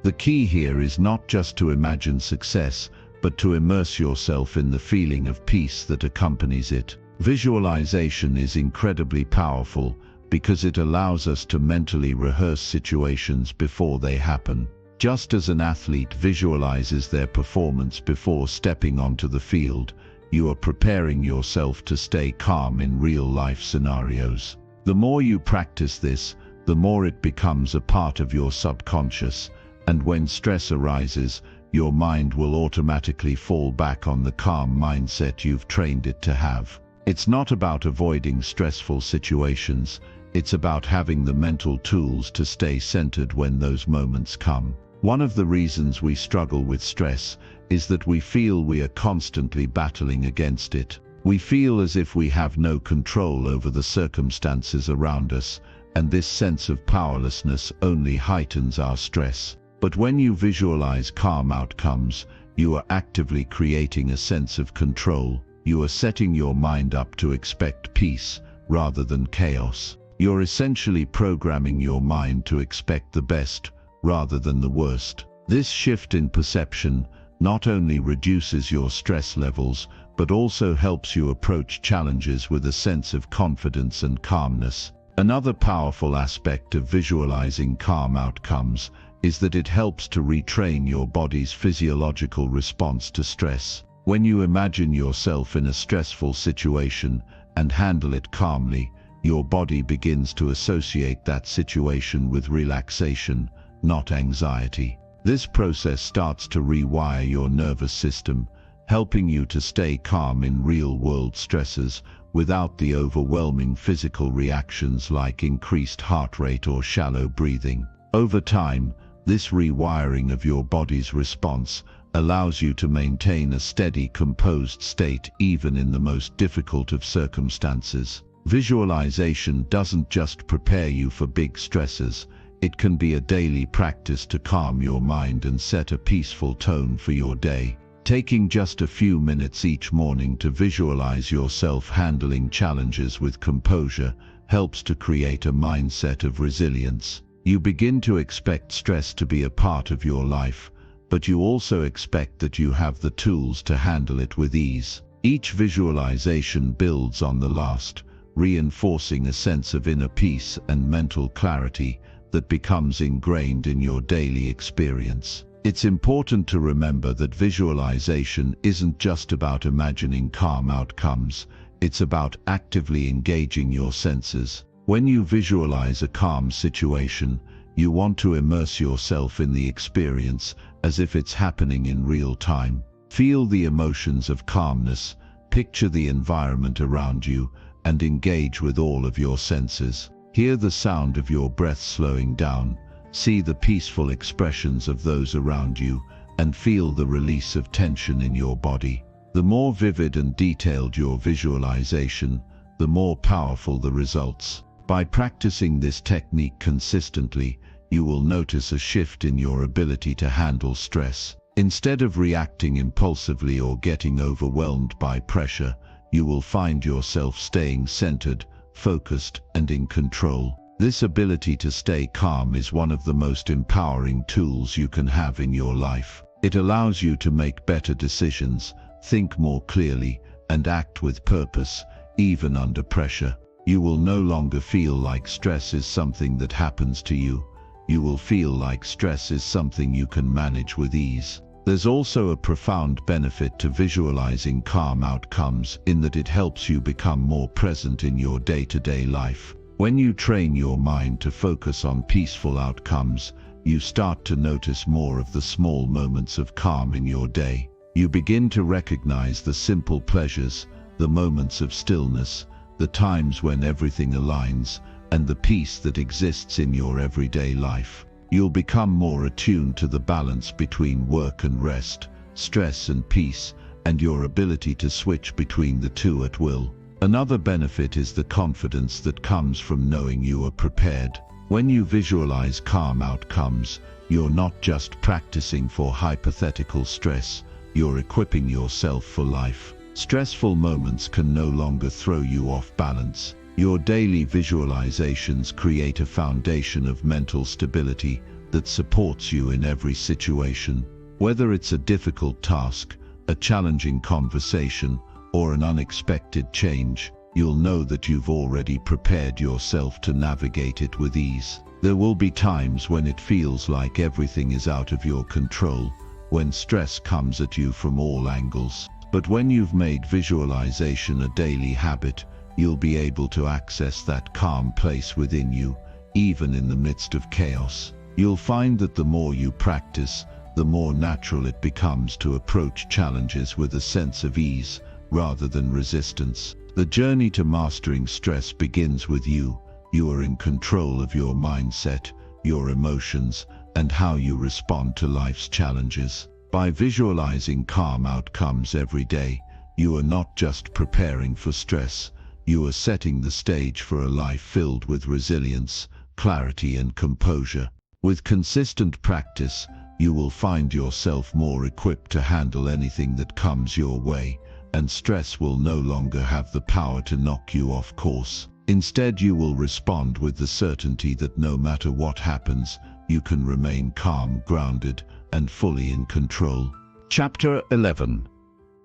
The key here is not just to imagine success, but to immerse yourself in the feeling of peace that accompanies it. Visualization is incredibly powerful because it allows us to mentally rehearse situations before they happen. Just as an athlete visualizes their performance before stepping onto the field, you are preparing yourself to stay calm in real-life scenarios. The more you practice this, the more it becomes a part of your subconscious, and when stress arises, your mind will automatically fall back on the calm mindset you've trained it to have. It's not about avoiding stressful situations, it's about having the mental tools to stay centered when those moments come. One of the reasons we struggle with stress is that we feel we are constantly battling against it. We feel as if we have no control over the circumstances around us, and this sense of powerlessness only heightens our stress. But when you visualize calm outcomes, you are actively creating a sense of control. You are setting your mind up to expect peace rather than chaos. You're essentially programming your mind to expect the best rather than the worst. This shift in perception not only reduces your stress levels, but also helps you approach challenges with a sense of confidence and calmness. Another powerful aspect of visualizing calm outcomes is that it helps to retrain your body's physiological response to stress. When you imagine yourself in a stressful situation and handle it calmly, your body begins to associate that situation with relaxation, not anxiety. This process starts to rewire your nervous system, helping you to stay calm in real-world stresses without the overwhelming physical reactions like increased heart rate or shallow breathing. Over time, this rewiring of your body's response allows you to maintain a steady, composed state even in the most difficult of circumstances. Visualization doesn't just prepare you for big stresses, it can be a daily practice to calm your mind and set a peaceful tone for your day. Taking just a few minutes each morning to visualize yourself handling challenges with composure helps to create a mindset of resilience. You begin to expect stress to be a part of your life, but you also expect that you have the tools to handle it with ease. Each visualization builds on the last, reinforcing a sense of inner peace and mental clarity that becomes ingrained in your daily experience. It's important to remember that visualization isn't just about imagining calm outcomes, it's about actively engaging your senses. When you visualize a calm situation, you want to immerse yourself in the experience as if it's happening in real time. Feel the emotions of calmness, picture the environment around you, and engage with all of your senses. Hear the sound of your breath slowing down, see the peaceful expressions of those around you, and feel the release of tension in your body. The more vivid and detailed your visualization, the more powerful the results. By practicing this technique consistently, you will notice a shift in your ability to handle stress. Instead of reacting impulsively or getting overwhelmed by pressure, you will find yourself staying centered, focused, and in control. This ability to stay calm is one of the most empowering tools you can have in your life. It allows you to make better decisions, think more clearly, and act with purpose, even under pressure. You will no longer feel like stress is something that happens to you. You will feel like stress is something you can manage with ease. There's also a profound benefit to visualizing calm outcomes in that it helps you become more present in your day-to-day life. When you train your mind to focus on peaceful outcomes, you start to notice more of the small moments of calm in your day. You begin to recognize the simple pleasures, the moments of stillness, the times when everything aligns, and the peace that exists in your everyday life. You'll become more attuned to the balance between work and rest, stress and peace, and your ability to switch between the two at will. Another benefit is the confidence that comes from knowing you are prepared. When you visualize calm outcomes, you're not just practicing for hypothetical stress, you're equipping yourself for life. Stressful moments can no longer throw you off balance. Your daily visualizations create a foundation of mental stability that supports you in every situation. Whether it's a difficult task, a challenging conversation, or an unexpected change, you'll know that you've already prepared yourself to navigate it with ease. There will be times when it feels like everything is out of your control, when stress comes at you from all angles. But when you've made visualization a daily habit, you'll be able to access that calm place within you, even in the midst of chaos. You'll find that the more you practice, the more natural it becomes to approach challenges with a sense of ease, rather than resistance. The journey to mastering stress begins with you. You are in control of your mindset, your emotions, and how you respond to life's challenges. By visualizing calm outcomes every day, you are not just preparing for stress, you are setting the stage for a life filled with resilience, clarity, and composure. With consistent practice, you will find yourself more equipped to handle anything that comes your way, and stress will no longer have the power to knock you off course. Instead, you will respond with the certainty that no matter what happens, you can remain calm, grounded, and fully in control. Chapter 11.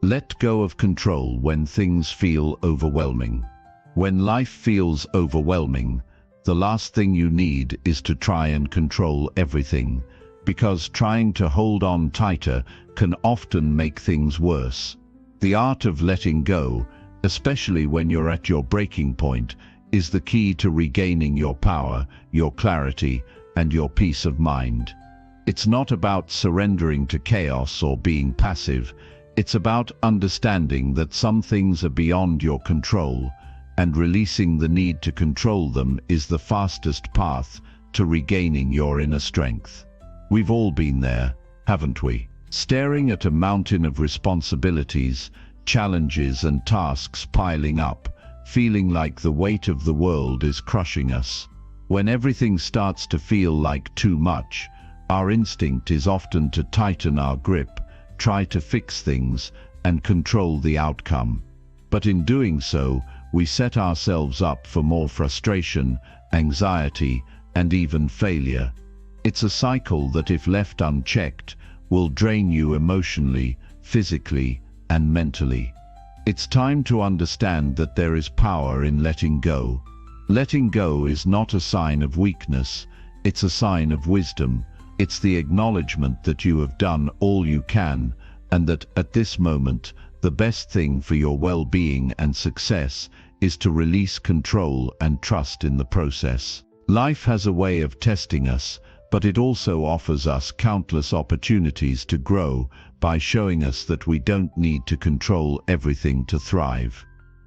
Let go of control when things feel overwhelming. When life feels overwhelming, the last thing you need is to try and control everything, because trying to hold on tighter can often make things worse. The art of letting go, especially when you're at your breaking point, is the key to regaining your power, your clarity, and your peace of mind. It's not about surrendering to chaos or being passive. It's about understanding that some things are beyond your control, and releasing the need to control them is the fastest path to regaining your inner strength. We've all been there, haven't we? Staring at a mountain of responsibilities, challenges, and tasks piling up, feeling like the weight of the world is crushing us. When everything starts to feel like too much, our instinct is often to tighten our grip, try to fix things, and control the outcome. But in doing so, we set ourselves up for more frustration, anxiety, and even failure. It's a cycle that, if left unchecked, will drain you emotionally, physically, and mentally. It's time to understand that there is power in letting go. Letting go is not a sign of weakness, it's a sign of wisdom. It's the acknowledgement that you have done all you can, and that at this moment, the best thing for your well-being and success is to release control and trust in the process. Life has a way of testing us, but it also offers us countless opportunities to grow by showing us that we don't need to control everything to thrive.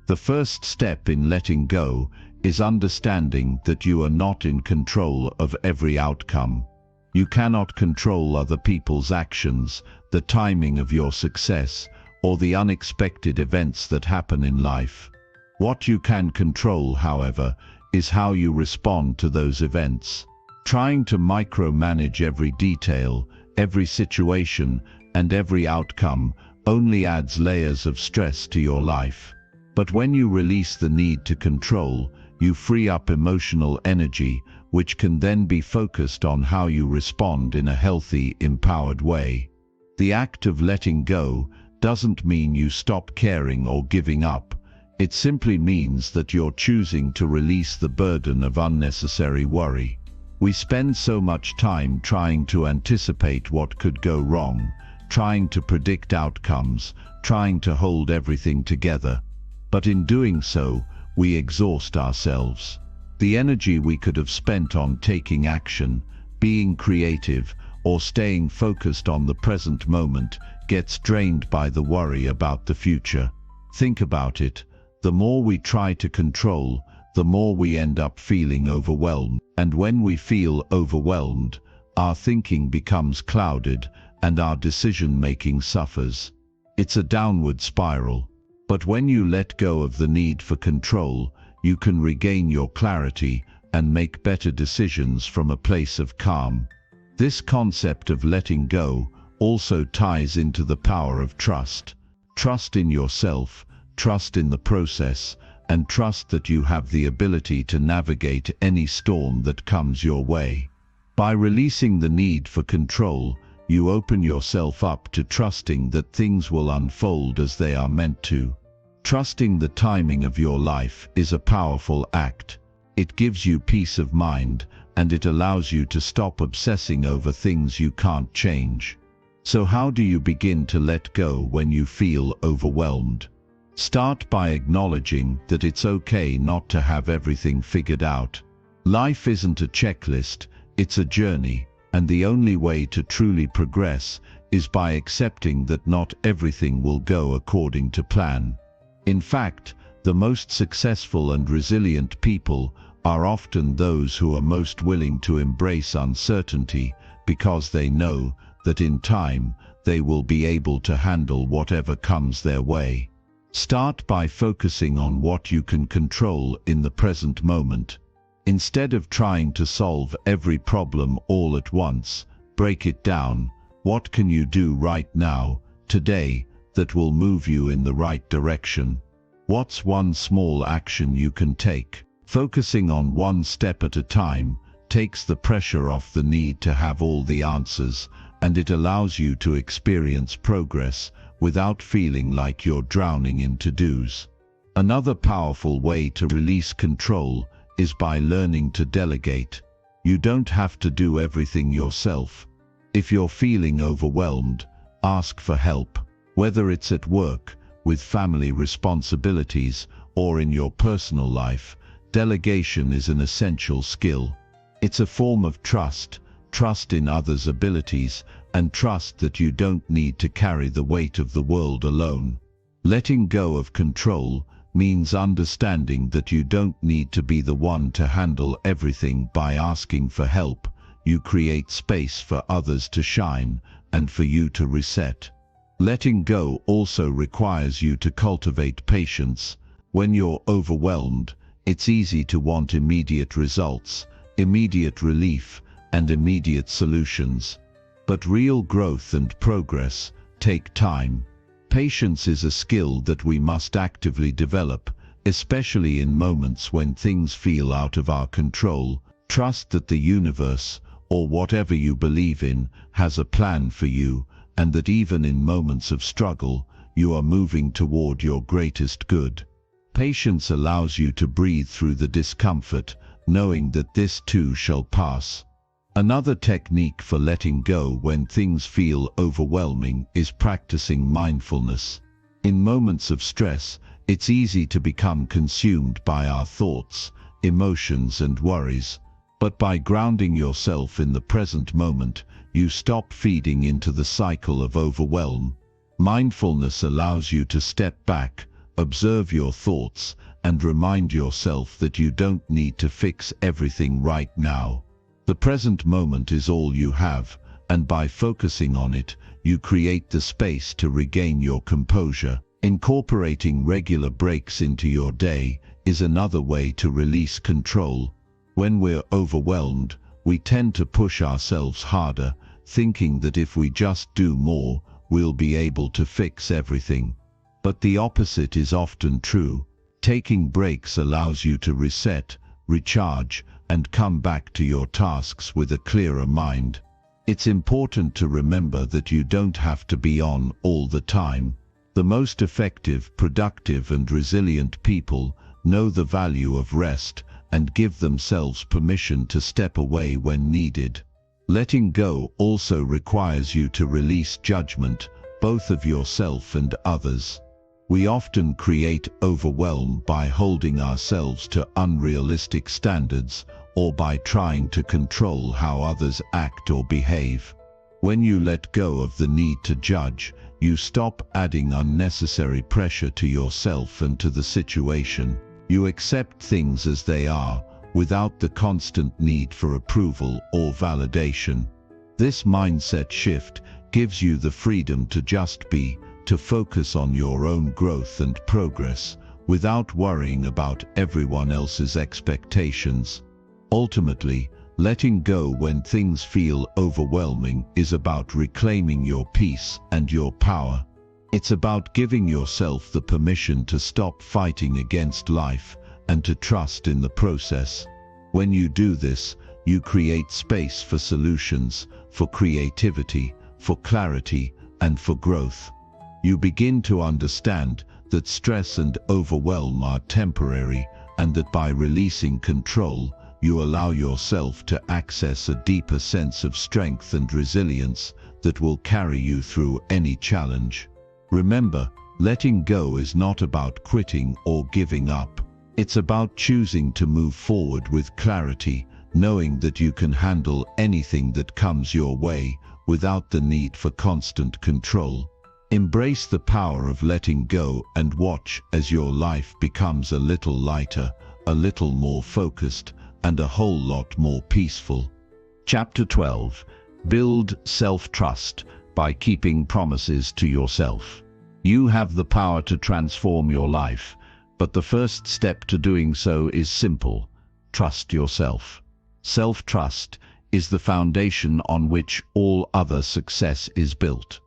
The first step in letting go is understanding that you are not in control of every outcome. You cannot control other people's actions, the timing of your success, or the unexpected events that happen in life. What you can control, however, is how you respond to those events. Trying to micromanage every detail, every situation, and every outcome only adds layers of stress to your life. But when you release the need to control, you free up emotional energy, which can then be focused on how you respond in a healthy, empowered way. The act of letting go doesn't mean you stop caring or giving up. It simply means that you're choosing to release the burden of unnecessary worry. We spend so much time trying to anticipate what could go wrong, trying to predict outcomes, trying to hold everything together. But in doing so, we exhaust ourselves. The energy we could have spent on taking action, being creative, or staying focused on the present moment gets drained by the worry about the future. Think about it. The more we try to control, the more we end up feeling overwhelmed. And when we feel overwhelmed, our thinking becomes clouded and our decision-making suffers. It's a downward spiral. But when you let go of the need for control, you can regain your clarity and make better decisions from a place of calm. This concept of letting go also ties into the power of trust. Trust in yourself, trust in the process, and trust that you have the ability to navigate any storm that comes your way. By releasing the need for control, you open yourself up to trusting that things will unfold as they are meant to. Trusting the timing of your life is a powerful act. It gives you peace of mind, and it allows you to stop obsessing over things you can't change. So how do you begin to let go when you feel overwhelmed? Start by acknowledging that it's okay not to have everything figured out. Life isn't a checklist, it's a journey, and the only way to truly progress is by accepting that not everything will go according to plan. In fact, the most successful and resilient people are often those who are most willing to embrace uncertainty because they know that in time they will be able to handle whatever comes their way. Start by focusing on what you can control in the present moment. Instead of trying to solve every problem all at once, break it down. What can you do right now, today, that will move you in the right direction? What's one small action you can take? Focusing on one step at a time takes the pressure off the need to have all the answers, and it allows you to experience progress without feeling like you're drowning in to-dos. Another powerful way to release control is by learning to delegate. You don't have to do everything yourself. If you're feeling overwhelmed, ask for help. Whether it's at work, with family responsibilities, or in your personal life, delegation is an essential skill. It's a form of trust in others' abilities, and trust that you don't need to carry the weight of the world alone. Letting go of control means understanding that you don't need to be the one to handle everything. By asking for help, you create space for others to shine and for you to reset. Letting go also requires you to cultivate patience. When you're overwhelmed, it's easy to want immediate results, immediate relief, and immediate solutions. But real growth and progress take time. Patience is a skill that we must actively develop, especially in moments when things feel out of our control. Trust that the universe, or whatever you believe in, has a plan for you, and that even in moments of struggle, you are moving toward your greatest good. Patience allows you to breathe through the discomfort, knowing that this too shall pass. Another technique for letting go when things feel overwhelming is practicing mindfulness. In moments of stress, it's easy to become consumed by our thoughts, emotions, and worries. But by grounding yourself in the present moment, you stop feeding into the cycle of overwhelm. Mindfulness allows you to step back, observe your thoughts, and remind yourself that you don't need to fix everything right now. The present moment is all you have, and by focusing on it, you create the space to regain your composure. Incorporating regular breaks into your day is another way to release control. When we're overwhelmed, we tend to push ourselves harder, thinking that if we just do more, we'll be able to fix everything. But the opposite is often true. Taking breaks allows you to reset, recharge, and come back to your tasks with a clearer mind. It's important to remember that you don't have to be on all the time. The most effective, productive, and resilient people know the value of rest and give themselves permission to step away when needed. Letting go also requires you to release judgment, both of yourself and others. We often create overwhelm by holding ourselves to unrealistic standards or by trying to control how others act or behave. When you let go of the need to judge, you stop adding unnecessary pressure to yourself and to the situation. You accept things as they are, without the constant need for approval or validation. This mindset shift gives you the freedom to just be, to focus on your own growth and progress, without worrying about everyone else's expectations. Ultimately, letting go when things feel overwhelming is about reclaiming your peace and your power. It's about giving yourself the permission to stop fighting against life and to trust in the process. When you do this, you create space for solutions, for creativity, for clarity, and for growth. You begin to understand that stress and overwhelm are temporary, and that by releasing control, you allow yourself to access a deeper sense of strength and resilience that will carry you through any challenge. Remember, letting go is not about quitting or giving up. It's about choosing to move forward with clarity, knowing that you can handle anything that comes your way without the need for constant control. Embrace the power of letting go and watch as your life becomes a little lighter, a little more focused, and a whole lot more peaceful. Chapter 12. Build self-trust by keeping promises to yourself. You have the power to transform your life, but the first step to doing so is simple. Trust yourself. Self-trust is the foundation on which all other success is built.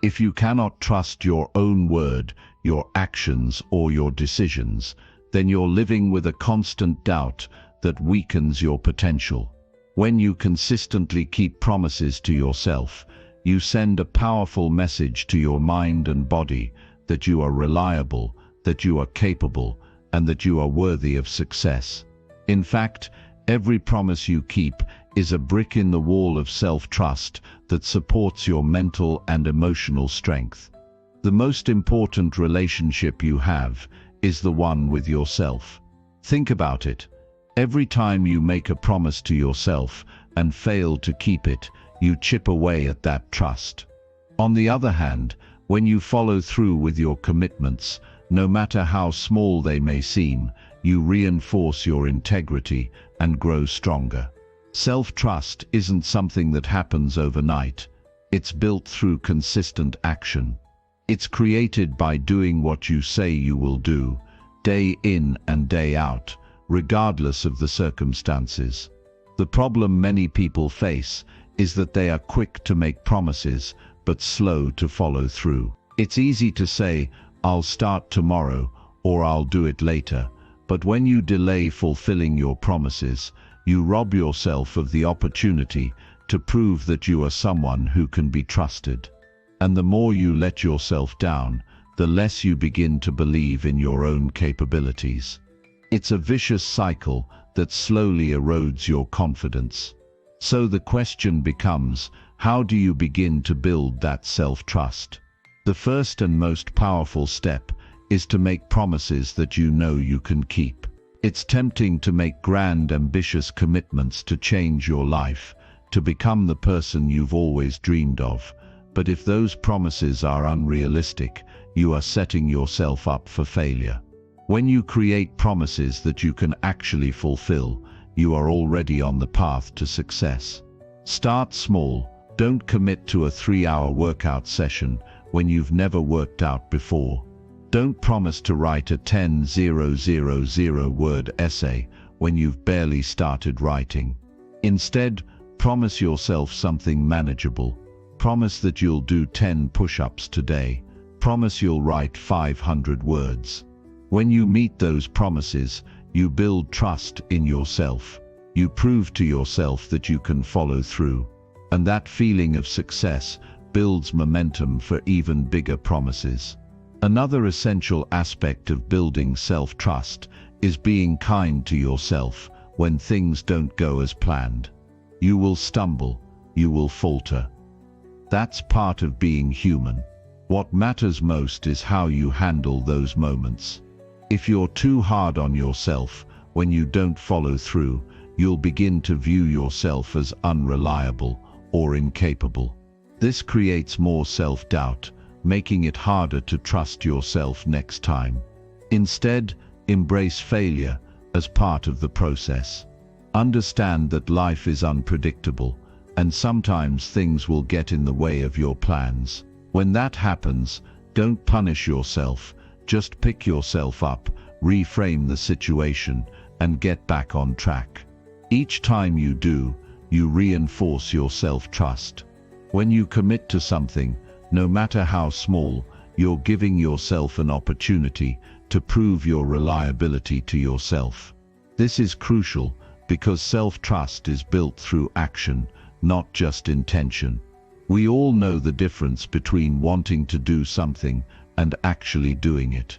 If you cannot trust your own word, your actions, or your decisions, then you're living with a constant doubt that weakens your potential. When you consistently keep promises to yourself, you send a powerful message to your mind and body that you are reliable, that you are capable, and that you are worthy of success. In fact, every promise you keep is a brick in the wall of self-trust that supports your mental and emotional strength. The most important relationship you have is the one with yourself. Think about it. Every time you make a promise to yourself and fail to keep it, you chip away at that trust. On the other hand, when you follow through with your commitments, no matter how small they may seem, you reinforce your integrity and grow stronger. Self-trust isn't something that happens overnight. It's built through consistent action. It's created by doing what you say you will do, day in and day out, regardless of the circumstances. The problem many people face is that they are quick to make promises, but slow to follow through. It's easy to say, "I'll start tomorrow," or "I'll do it later," but when you delay fulfilling your promises, you rob yourself of the opportunity to prove that you are someone who can be trusted. And the more you let yourself down, the less you begin to believe in your own capabilities. It's a vicious cycle that slowly erodes your confidence. So the question becomes, how do you begin to build that self-trust? The first and most powerful step is to make promises that you know you can keep. It's tempting to make grand, ambitious commitments to change your life, to become the person you've always dreamed of. But if those promises are unrealistic, you are setting yourself up for failure. When you create promises that you can actually fulfill, you are already on the path to success. Start small. Don't commit to a 3-hour workout session when you've never worked out before. Don't promise to write a 10,000-word essay when you've barely started writing. Instead, promise yourself something manageable. Promise that you'll do 10 push-ups today. Promise you'll write 500 words. When you meet those promises, you build trust in yourself. You prove to yourself that you can follow through. And that feeling of success builds momentum for even bigger promises. Another essential aspect of building self-trust is being kind to yourself when things don't go as planned. You will stumble, you will falter. That's part of being human. What matters most is how you handle those moments. If you're too hard on yourself when you don't follow through, you'll begin to view yourself as unreliable or incapable. This creates more self-doubt, making it harder to trust yourself next time. Instead, embrace failure as part of the process. Understand that life is unpredictable, and sometimes things will get in the way of your plans. When that happens, don't punish yourself, just pick yourself up, reframe the situation, and get back on track. Each time you do, you reinforce your self-trust. When you commit to something, no matter how small, you're giving yourself an opportunity to prove your reliability to yourself. This is crucial because self-trust is built through action, not just intention. We all know the difference between wanting to do something and actually doing it.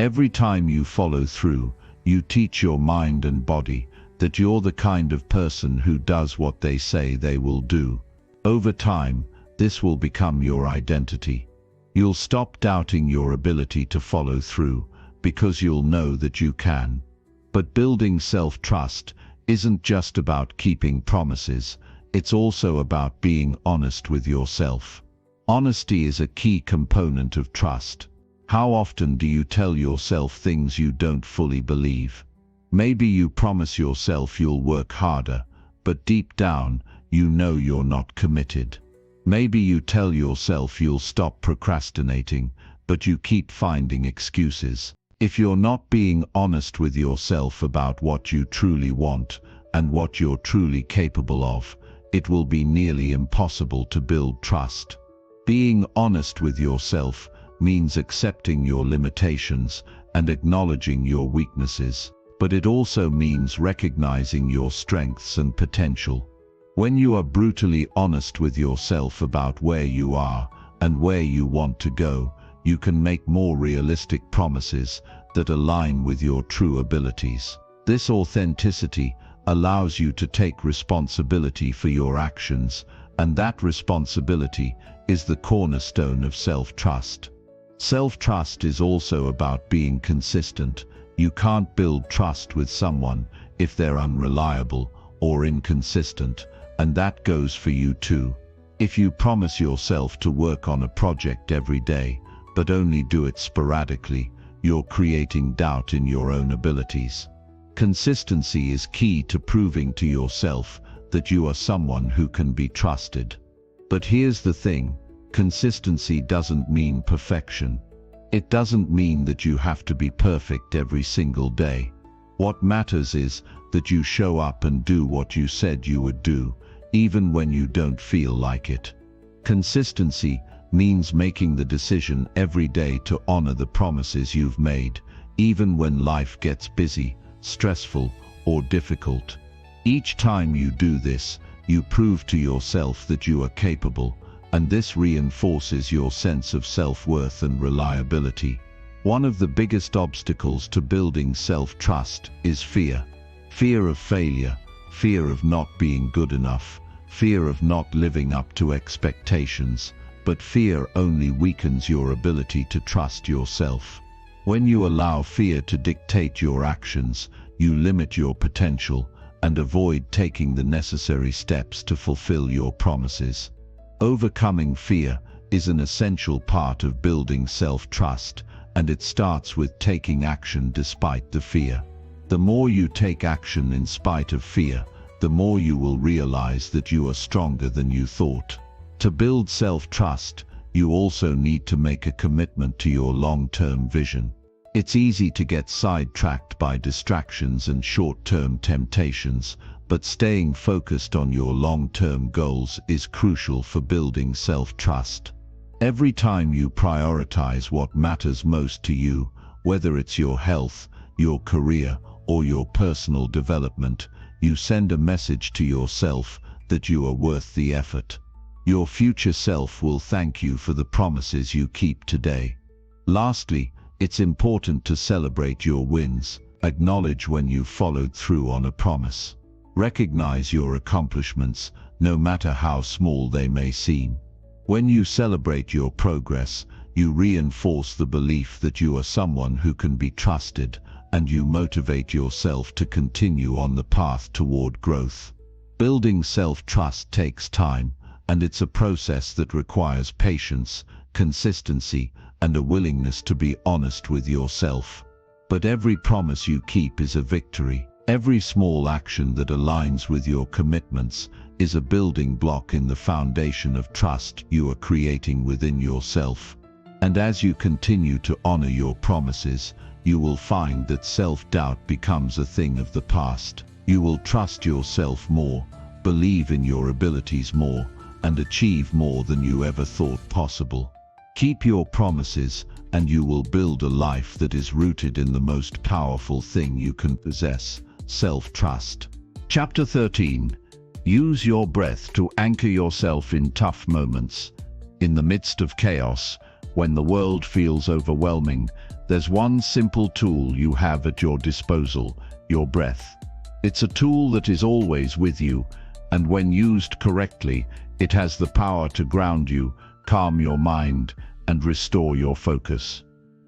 Every time you follow through, you teach your mind and body that you're the kind of person who does what they say they will do. Over time, this will become your identity. You'll stop doubting your ability to follow through because you'll know that you can. But building self-trust isn't just about keeping promises, it's also about being honest with yourself. Honesty is a key component of trust. How often do you tell yourself things you don't fully believe? Maybe you promise yourself you'll work harder, but deep down, you know you're not committed. Maybe you tell yourself you'll stop procrastinating, but you keep finding excuses. If you're not being honest with yourself about what you truly want and what you're truly capable of, it will be nearly impossible to build trust. Being honest with yourself means accepting your limitations and acknowledging your weaknesses, but it also means recognizing your strengths and potential. When you are brutally honest with yourself about where you are and where you want to go, you can make more realistic promises that align with your true abilities. This authenticity allows you to take responsibility for your actions, and that responsibility is the cornerstone of self-trust. Self-trust is also about being consistent. You can't build trust with someone if they're unreliable or inconsistent, and that goes for you too. If you promise yourself to work on a project every day, but only do it sporadically, you're creating doubt in your own abilities. Consistency is key to proving to yourself that you are someone who can be trusted. But here's the thing, consistency doesn't mean perfection. It doesn't mean that you have to be perfect every single day. What matters is that you show up and do what you said you would do, even when you don't feel like it. Consistency means making the decision every day to honor the promises you've made, even when life gets busy, stressful, or difficult. Each time you do this, you prove to yourself that you are capable, and this reinforces your sense of self-worth and reliability. One of the biggest obstacles to building self-trust is fear. Fear of failure, fear of not being good enough, fear of not living up to expectations, but fear only weakens your ability to trust yourself. When you allow fear to dictate your actions, you limit your potential and avoid taking the necessary steps to fulfill your promises. Overcoming fear is an essential part of building self-trust, and it starts with taking action despite the fear. The more you take action in spite of fear, the more you will realize that you are stronger than you thought. To build self-trust, you also need to make a commitment to your long-term vision. It's easy to get sidetracked by distractions and short-term temptations, but staying focused on your long-term goals is crucial for building self-trust. Every time you prioritize what matters most to you, whether it's your health, your career, or your personal development, you send a message to yourself that you are worth the effort. Your future self will thank you for the promises you keep today. Lastly, it's important to celebrate your wins. Acknowledge when you've followed through on a promise. Recognize your accomplishments, no matter how small they may seem. When you celebrate your progress, you reinforce the belief that you are someone who can be trusted, and you motivate yourself to continue on the path toward growth. Building self-trust takes time, and it's a process that requires patience, consistency, and a willingness to be honest with yourself. But every promise you keep is a victory. Every small action that aligns with your commitments is a building block in the foundation of trust you are creating within yourself. And as you continue to honor your promises, you will find that self-doubt becomes a thing of the past. You will trust yourself more, believe in your abilities more, and achieve more than you ever thought possible. Keep your promises, and you will build a life that is rooted in the most powerful thing you can possess: self-trust. Chapter 13. Use your breath to anchor yourself in tough moments. In the midst of chaos, when the world feels overwhelming, there's one simple tool you have at your disposal: your breath. It's a tool that is always with you, and when used correctly, it has the power to ground you, calm your mind, and restore your focus.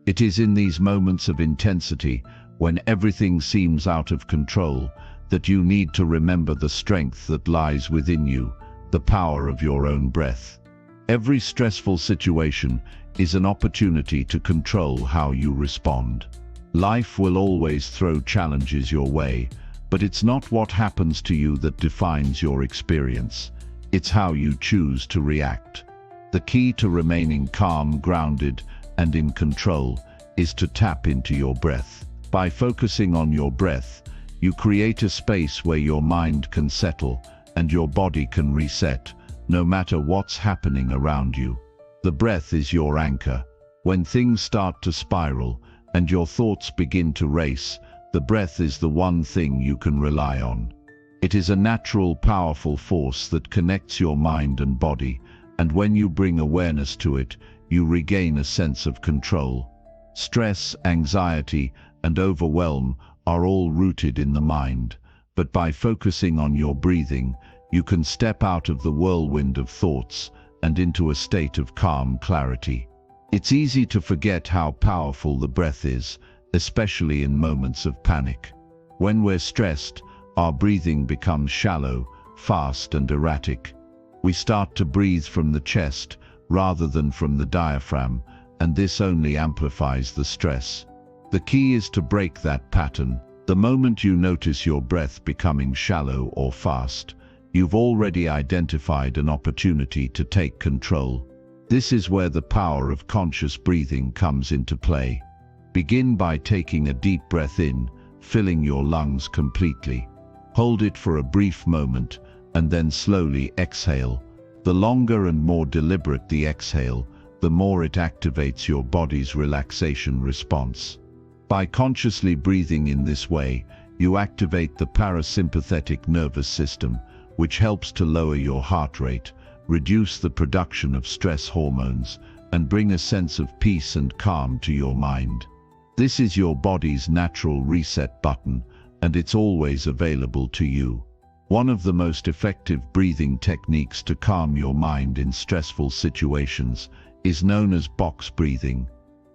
It is in these moments of intensity, when everything seems out of control, that you need to remember the strength that lies within you, the power of your own breath. Every stressful situation is an opportunity to control how you respond. Life will always throw challenges your way, but it's not what happens to you that defines your experience. It's how you choose to react. The key to remaining calm, grounded, and in control is to tap into your breath. By focusing on your breath, you create a space where your mind can settle and your body can reset, no matter what's happening around you. The breath is your anchor. When things start to spiral and your thoughts begin to race, the breath is the one thing you can rely on. It is a natural, powerful force that connects your mind and body, and when you bring awareness to it, you regain a sense of control. Stress, anxiety, and overwhelm are all rooted in the mind, but by focusing on your breathing, you can step out of the whirlwind of thoughts and into a state of calm clarity. It's easy to forget how powerful the breath is, especially in moments of panic. When we're stressed, our breathing becomes shallow, fast, and erratic. We start to breathe from the chest rather than from the diaphragm, and this only amplifies the stress. The key is to break that pattern. The moment you notice your breath becoming shallow or fast, you've already identified an opportunity to take control. This is where the power of conscious breathing comes into play. Begin by taking a deep breath in, filling your lungs completely. Hold it for a brief moment, and then slowly exhale. The longer and more deliberate the exhale, the more it activates your body's relaxation response. By consciously breathing in this way, you activate the parasympathetic nervous system, which helps to lower your heart rate, reduce the production of stress hormones, and bring a sense of peace and calm to your mind. This is your body's natural reset button, and it's always available to you. One of the most effective breathing techniques to calm your mind in stressful situations is known as box breathing.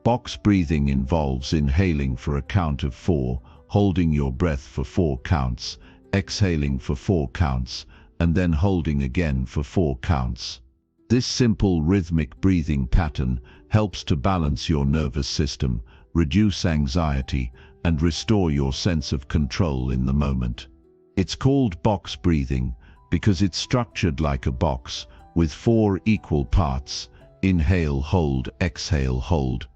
Box breathing involves inhaling for a count of 4, holding your breath for 4 counts, exhaling for 4 counts, and then holding again for 4 counts. This simple rhythmic breathing pattern helps to balance your nervous system, reduce anxiety, and restore your sense of control in the moment. It's called box breathing because it's structured like a box with 4 equal parts: inhale, hold, exhale, hold.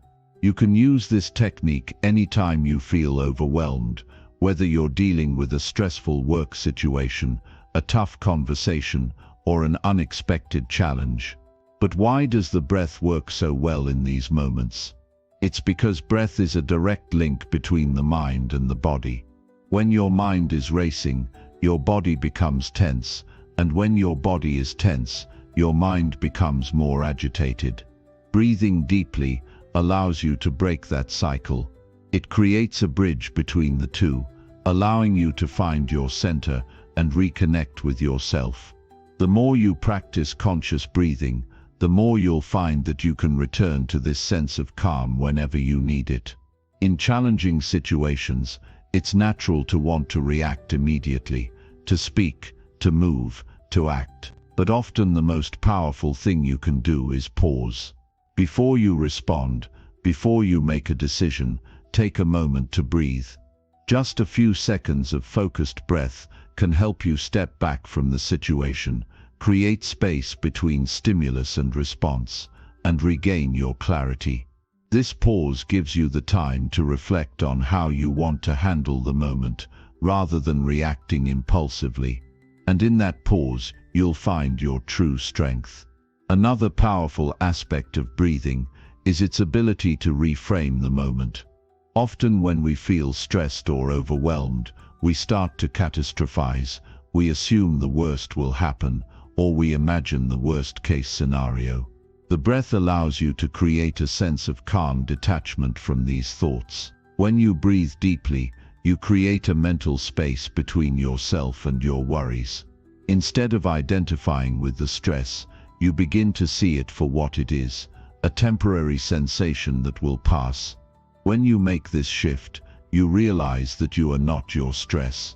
You can use this technique anytime you feel overwhelmed, whether you're dealing with a stressful work situation, a tough conversation, or an unexpected challenge. But why does the breath work so well in these moments? It's because breath is a direct link between the mind and the body. When your mind is racing, your body becomes tense, and when your body is tense, your mind becomes more agitated. Breathing deeply allows you to break that cycle. It creates a bridge between the two, allowing you to find your center and reconnect with yourself. The more you practice conscious breathing, the more you'll find that you can return to this sense of calm whenever you need it. In challenging situations, it's natural to want to react immediately, to speak, to move, to act. But often the most powerful thing you can do is pause. Before you respond, before you make a decision, take a moment to breathe. Just a few seconds of focused breath can help you step back from the situation, create space between stimulus and response, and regain your clarity. This pause gives you the time to reflect on how you want to handle the moment, rather than reacting impulsively. And in that pause, you'll find your true strength. Another powerful aspect of breathing is its ability to reframe the moment. Often when we feel stressed or overwhelmed, we start to catastrophize, we assume the worst will happen, or we imagine the worst-case scenario. The breath allows you to create a sense of calm detachment from these thoughts. When you breathe deeply, you create a mental space between yourself and your worries. Instead of identifying with the stress, you begin to see it for what it is, a temporary sensation that will pass. When you make this shift, you realize that you are not your stress.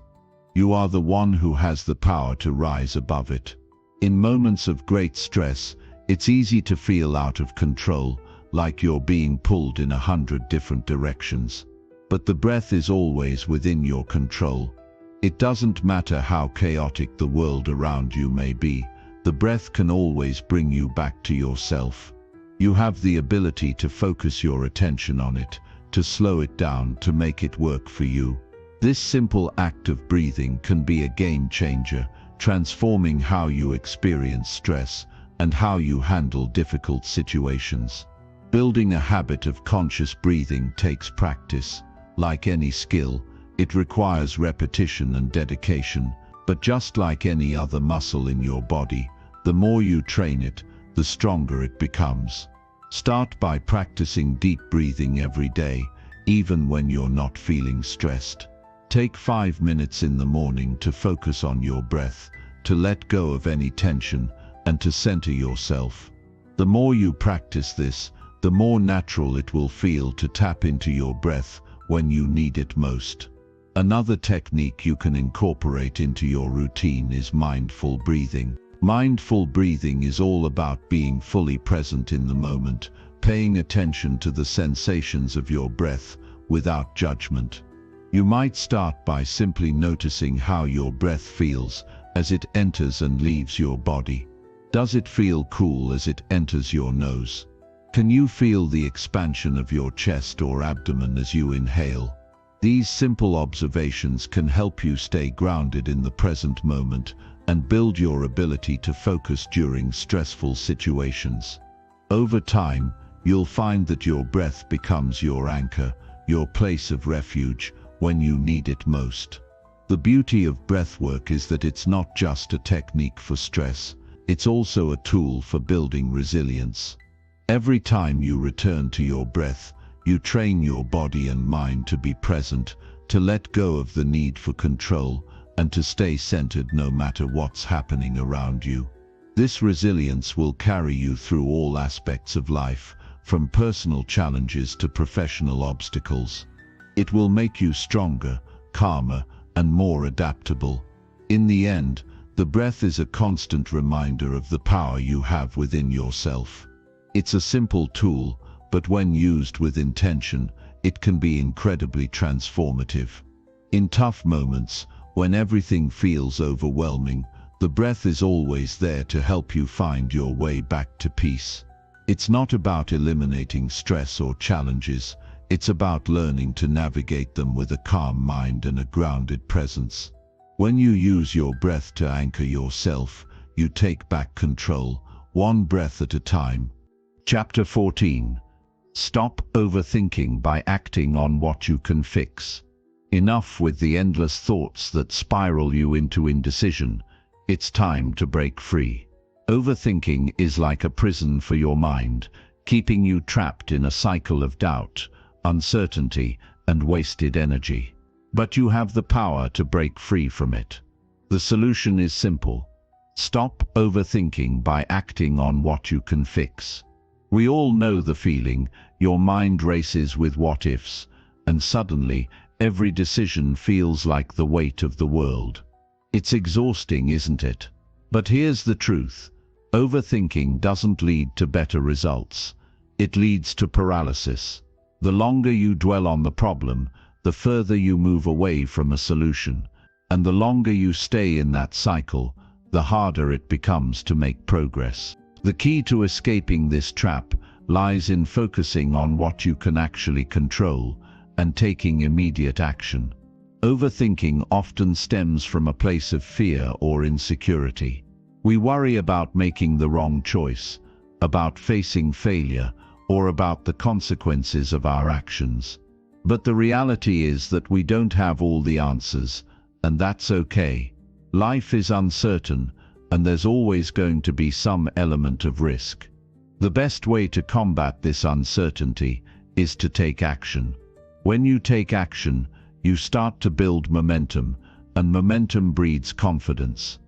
You are the one who has the power to rise above it. In moments of great stress, it's easy to feel out of control, like you're being pulled in 100 different directions. But the breath is always within your control. It doesn't matter how chaotic the world around you may be, the breath can always bring you back to yourself. You have the ability to focus your attention on it, to slow it down, to make it work for you. This simple act of breathing can be a game changer, transforming how you experience stress and how you handle difficult situations. Building a habit of conscious breathing takes practice. Like any skill, it requires repetition and dedication, but just like any other muscle in your body, the more you train it, the stronger it becomes. Start by practicing deep breathing every day, even when you're not feeling stressed. Take 5 minutes in the morning to focus on your breath, to let go of any tension, and to center yourself. The more you practice this, the more natural it will feel to tap into your breath when you need it most. Another technique you can incorporate into your routine is mindful breathing. Mindful breathing is all about being fully present in the moment, paying attention to the sensations of your breath without judgment. You might start by simply noticing how your breath feels as it enters and leaves your body. Does it feel cool as it enters your nose? Can you feel the expansion of your chest or abdomen as you inhale? These simple observations can help you stay grounded in the present moment and build your ability to focus during stressful situations. Over time, you'll find that your breath becomes your anchor, your place of refuge when you need it most. The beauty of breathwork is that it's not just a technique for stress, it's also a tool for building resilience. Every time you return to your breath, you train your body and mind to be present, to let go of the need for control, and to stay centered no matter what's happening around you. This resilience will carry you through all aspects of life, from personal challenges to professional obstacles. It will make you stronger, calmer, and more adaptable. In the end, the breath is a constant reminder of the power you have within yourself. It's a simple tool, but when used with intention, it can be incredibly transformative. In tough moments, when everything feels overwhelming, the breath is always there to help you find your way back to peace. It's not about eliminating stress or challenges, it's about learning to navigate them with a calm mind and a grounded presence. When you use your breath to anchor yourself, you take back control, one breath at a time. Chapter 14. Stop overthinking by acting on what you can fix. Enough with the endless thoughts that spiral you into indecision. It's time to break free. Overthinking is like a prison for your mind, keeping you trapped in a cycle of doubt, uncertainty, and wasted energy. But you have the power to break free from it. The solution is simple. Stop overthinking by acting on what you can fix. We all know the feeling. Your mind races with what-ifs, and suddenly, every decision feels like the weight of the world. It's exhausting, isn't it? But here's the truth. Overthinking doesn't lead to better results. It leads to paralysis. The longer you dwell on the problem, the further you move away from a solution. And the longer you stay in that cycle, the harder it becomes to make progress. The key to escaping this trap lies in focusing on what you can actually control and taking immediate action. Overthinking often stems from a place of fear or insecurity. We worry about making the wrong choice, about facing failure, or about the consequences of our actions. But the reality is that we don't have all the answers, and that's okay. Life is uncertain, and there's always going to be some element of risk. The best way to combat this uncertainty is to take action. When you take action, you start to build momentum, and momentum breeds confidence.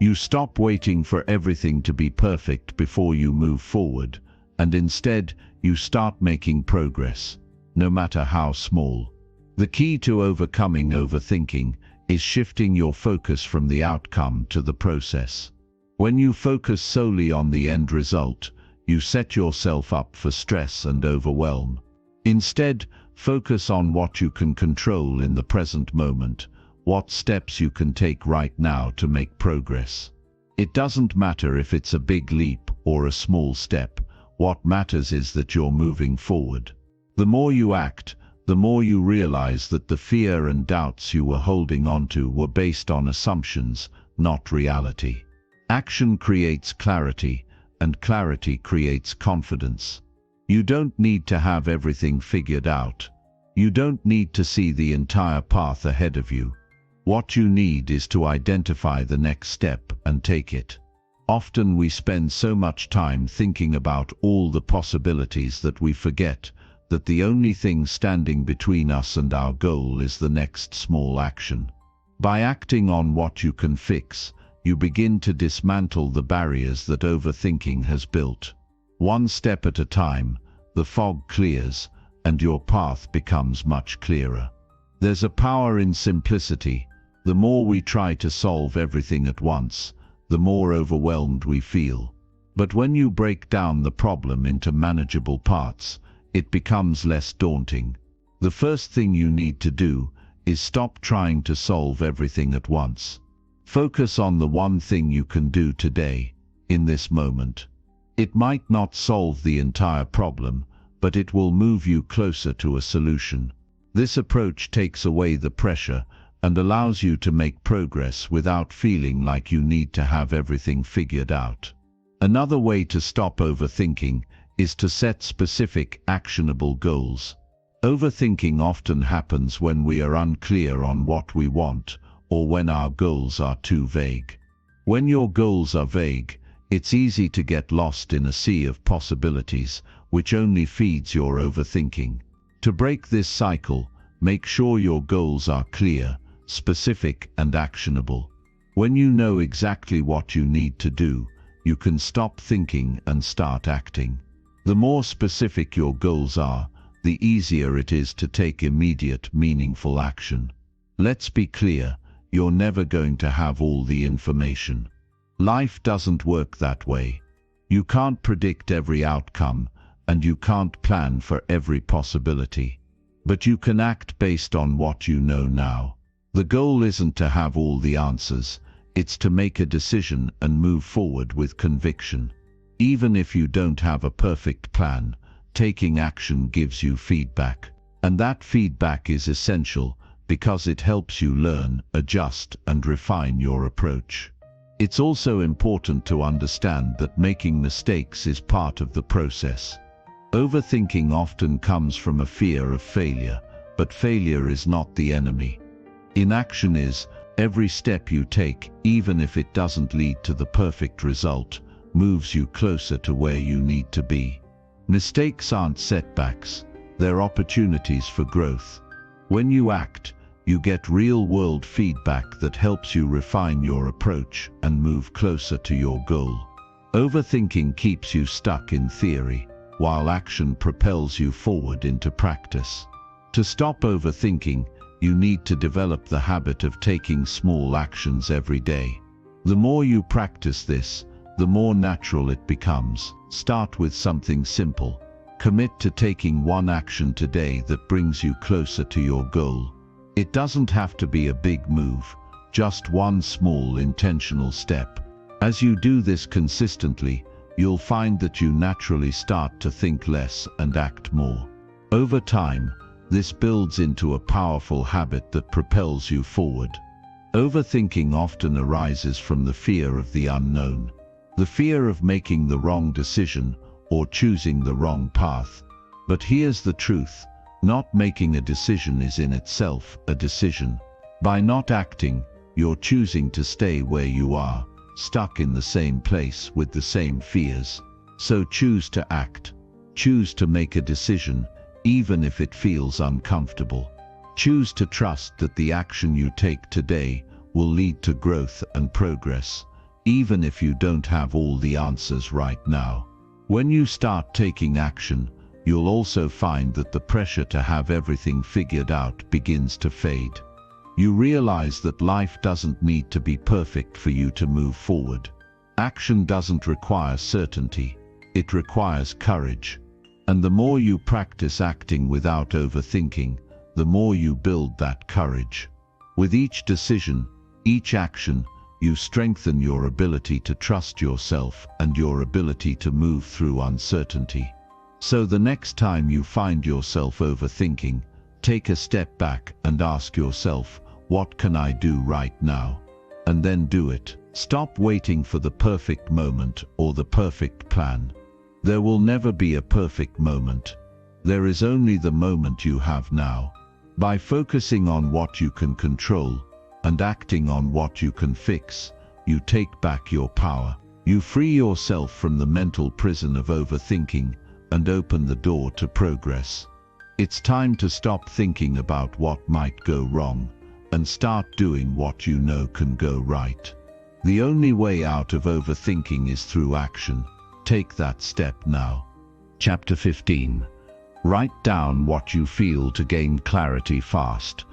You stop waiting for everything to be perfect before you move forward, and instead, you start making progress, no matter how small. The key to overcoming overthinking is shifting your focus from the outcome to the process. When you focus solely on the end result, you set yourself up for stress and overwhelm. Instead, focus on what you can control in the present moment, what steps you can take right now to make progress. It doesn't matter if it's a big leap or a small step. What matters is that you're moving forward. The more you act, the more you realize that the fear and doubts you were holding onto were based on assumptions, not reality. Action creates clarity, and clarity creates confidence. You don't need to have everything figured out. You don't need to see the entire path ahead of you. What you need is to identify the next step and take it. Often we spend so much time thinking about all the possibilities that we forget that the only thing standing between us and our goal is the next small action. By acting on what you can fix, you begin to dismantle the barriers that overthinking has built. One step at a time, the fog clears, and your path becomes much clearer. There's a power in simplicity. The more we try to solve everything at once, the more overwhelmed we feel. But when you break down the problem into manageable parts, it becomes less daunting. The first thing you need to do is stop trying to solve everything at once. Focus on the one thing you can do today, in this moment. It might not solve the entire problem, but it will move you closer to a solution. This approach takes away the pressure and allows you to make progress without feeling like you need to have everything figured out. Another way to stop overthinking is to set specific, actionable goals. Overthinking often happens when we are unclear on what we want, or when our goals are too vague. When your goals are vague, it's easy to get lost in a sea of possibilities, which only feeds your overthinking. To break this cycle, make sure your goals are clear, specific, and actionable. When you know exactly what you need to do, you can stop thinking and start acting. The more specific your goals are, the easier it is to take immediate, meaningful action. Let's be clear, you're never going to have all the information. Life doesn't work that way. You can't predict every outcome, and you can't plan for every possibility. But you can act based on what you know now. The goal isn't to have all the answers, it's to make a decision and move forward with conviction. Even if you don't have a perfect plan, taking action gives you feedback. And that feedback is essential because it helps you learn, adjust, and refine your approach. It's also important to understand that making mistakes is part of the process. Overthinking often comes from a fear of failure, but failure is not the enemy. Inaction is. Every step you take, even if it doesn't lead to the perfect result, moves you closer to where you need to be. Mistakes aren't setbacks, they're opportunities for growth. When you act, you get real-world feedback that helps you refine your approach and move closer to your goal. Overthinking keeps you stuck in theory, while action propels you forward into practice. To stop overthinking, you need to develop the habit of taking small actions every day. The more you practice this, the more natural it becomes. Start with something simple. Commit to taking one action today that brings you closer to your goal. It doesn't have to be a big move, just one small intentional step. As you do this consistently, you'll find that you naturally start to think less and act more. Over time, this builds into a powerful habit that propels you forward. Overthinking often arises from the fear of the unknown, the fear of making the wrong decision or choosing the wrong path. But here's the truth: not making a decision is in itself a decision. By not acting, you're choosing to stay where you are, stuck in the same place with the same fears. So choose to act. Choose to make a decision, even if it feels uncomfortable. Choose to trust that the action you take today will lead to growth and progress, even if you don't have all the answers right now. When you start taking action, you'll also find that the pressure to have everything figured out begins to fade. You realize that life doesn't need to be perfect for you to move forward. Action doesn't require certainty, it requires courage. And the more you practice acting without overthinking, the more you build that courage. With each decision, each action, you strengthen your ability to trust yourself and your ability to move through uncertainty. So the next time you find yourself overthinking, take a step back and ask yourself, what can I do right now? And then do it. Stop waiting for the perfect moment or the perfect plan. There will never be a perfect moment. There is only the moment you have now. By focusing on what you can control and acting on what you can fix, you take back your power. You free yourself from the mental prison of overthinking and open the door to progress. It's time to stop thinking about what might go wrong and start doing what you know can go right. The only way out of overthinking is through action. Take that step now. Chapter 15. Write down what you feel to gain clarity fast.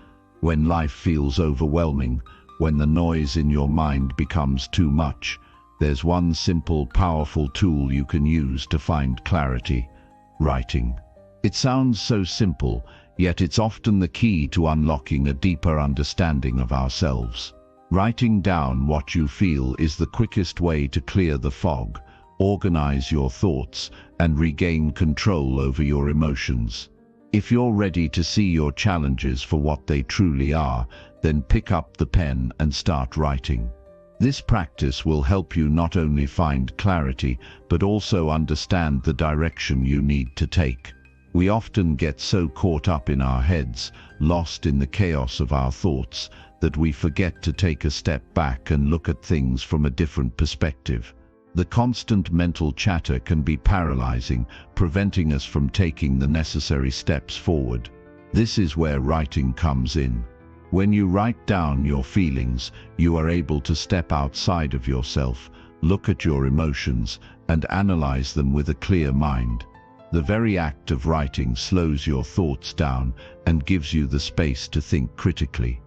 When life feels overwhelming, when the noise in your mind becomes too much, there's one simple, powerful tool you can use to find clarity: writing. It sounds so simple, yet it's often the key to unlocking a deeper understanding of ourselves. Writing down what you feel is the quickest way to clear the fog, organize your thoughts, and regain control over your emotions. If you're ready to see your challenges for what they truly are, then pick up the pen and start writing. This practice will help you not only find clarity, but also understand the direction you need to take. We often get so caught up in our heads, lost in the chaos of our thoughts, that we forget to take a step back and look at things from a different perspective. The constant mental chatter can be paralyzing, preventing us from taking the necessary steps forward. This is where writing comes in. When you write down your feelings, you are able to step outside of yourself, look at your emotions, and analyze them with a clear mind. The very act of writing slows your thoughts down and gives you the space to think critically.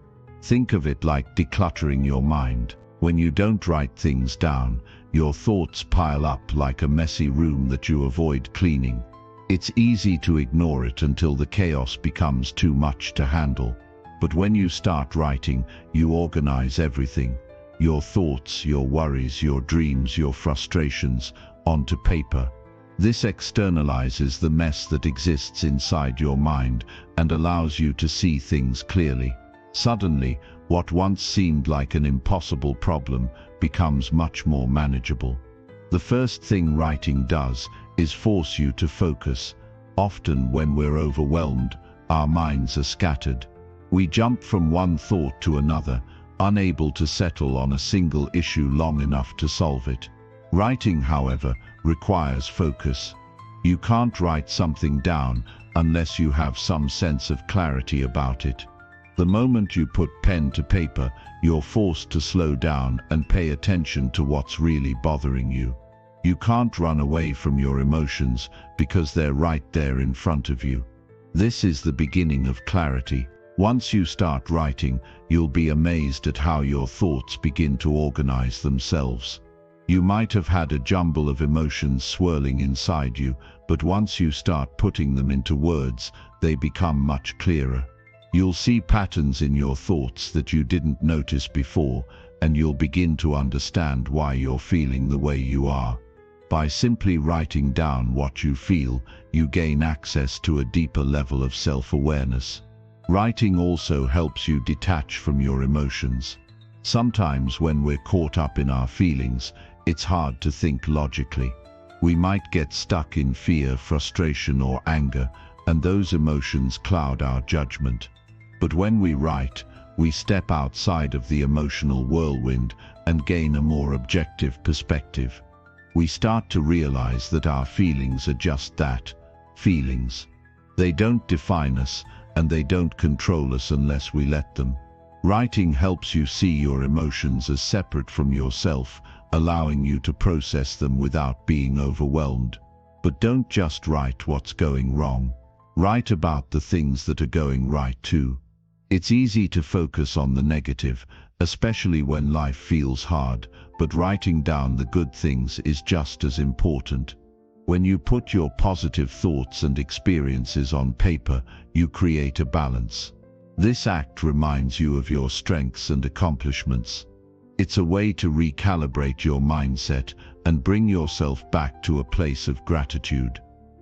Think of it like decluttering your mind. When you don't write things down, your thoughts pile up like a messy room that you avoid cleaning. It's easy to ignore it until the chaos becomes too much to handle. But when you start writing, you organize everything: your thoughts, your worries, your dreams, your frustrations, onto paper. This externalizes the mess that exists inside your mind and allows you to see things clearly. Suddenly, what once seemed like an impossible problem becomes much more manageable. The first thing writing does is force you to focus. Often when we're overwhelmed, our minds are scattered. We jump from one thought to another, unable to settle on a single issue long enough to solve it. Writing, however, requires focus. You can't write something down unless you have some sense of clarity about it. The moment you put pen to paper, you're forced to slow down and pay attention to what's really bothering you. You can't run away from your emotions because they're right there in front of you. This is the beginning of clarity. Once you start writing, you'll be amazed at how your thoughts begin to organize themselves. You might have had a jumble of emotions swirling inside you, but once you start putting them into words, they become much clearer. You'll see patterns in your thoughts that you didn't notice before, and you'll begin to understand why you're feeling the way you are. By simply writing down what you feel, you gain access to a deeper level of self-awareness. Writing also helps you detach from your emotions. Sometimes when we're caught up in our feelings, it's hard to think logically. We might get stuck in fear, frustration, or anger, and those emotions cloud our judgment. But when we write, we step outside of the emotional whirlwind and gain a more objective perspective. We start to realize that our feelings are just that, feelings. They don't define us, and they don't control us unless we let them. Writing helps you see your emotions as separate from yourself, allowing you to process them without being overwhelmed. But don't just write what's going wrong. Write about the things that are going right too. It's easy to focus on the negative, especially when life feels hard, but writing down the good things is just as important. When you put your positive thoughts and experiences on paper, you create a balance. This act reminds you of your strengths and accomplishments. It's a way to recalibrate your mindset and bring yourself back to a place of gratitude.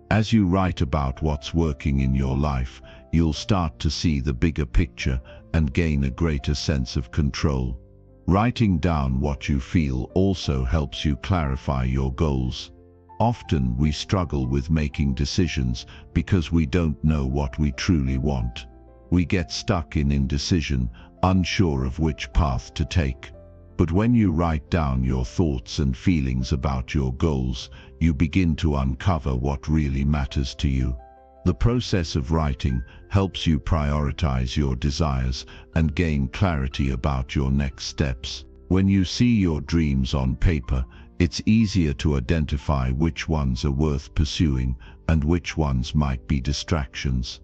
As you write about what's working in your life, you'll start to see the bigger picture and gain a greater sense of control. Writing down what you feel also helps you clarify your goals. Often we struggle with making decisions because we don't know what we truly want. We get stuck in indecision, unsure of which path to take. But when you write down your thoughts and feelings about your goals, you begin to uncover what really matters to you. The process of writing helps you prioritize your desires and gain clarity about your next steps. When you see your dreams on paper, it's easier to identify which ones are worth pursuing and which ones might be distractions.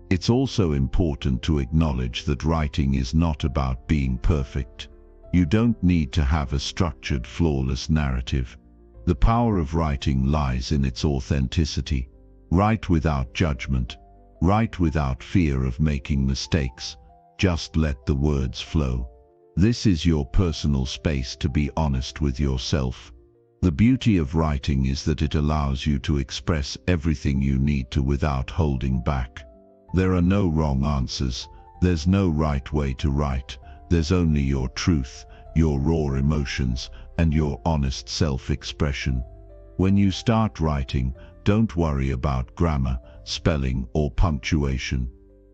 It's also important to acknowledge that writing is not about being perfect. You don't need to have a structured, flawless narrative. The power of writing lies in its authenticity. Write without judgment. Write without fear of making mistakes. Just let the words flow. This is your personal space to be honest with yourself. The beauty of writing is that it allows you to express everything you need to without holding back. There are no wrong answers. There's no right way to write. There's only your truth, your raw emotions, and your honest self-expression. When you start writing, don't worry about grammar, spelling, or punctuation.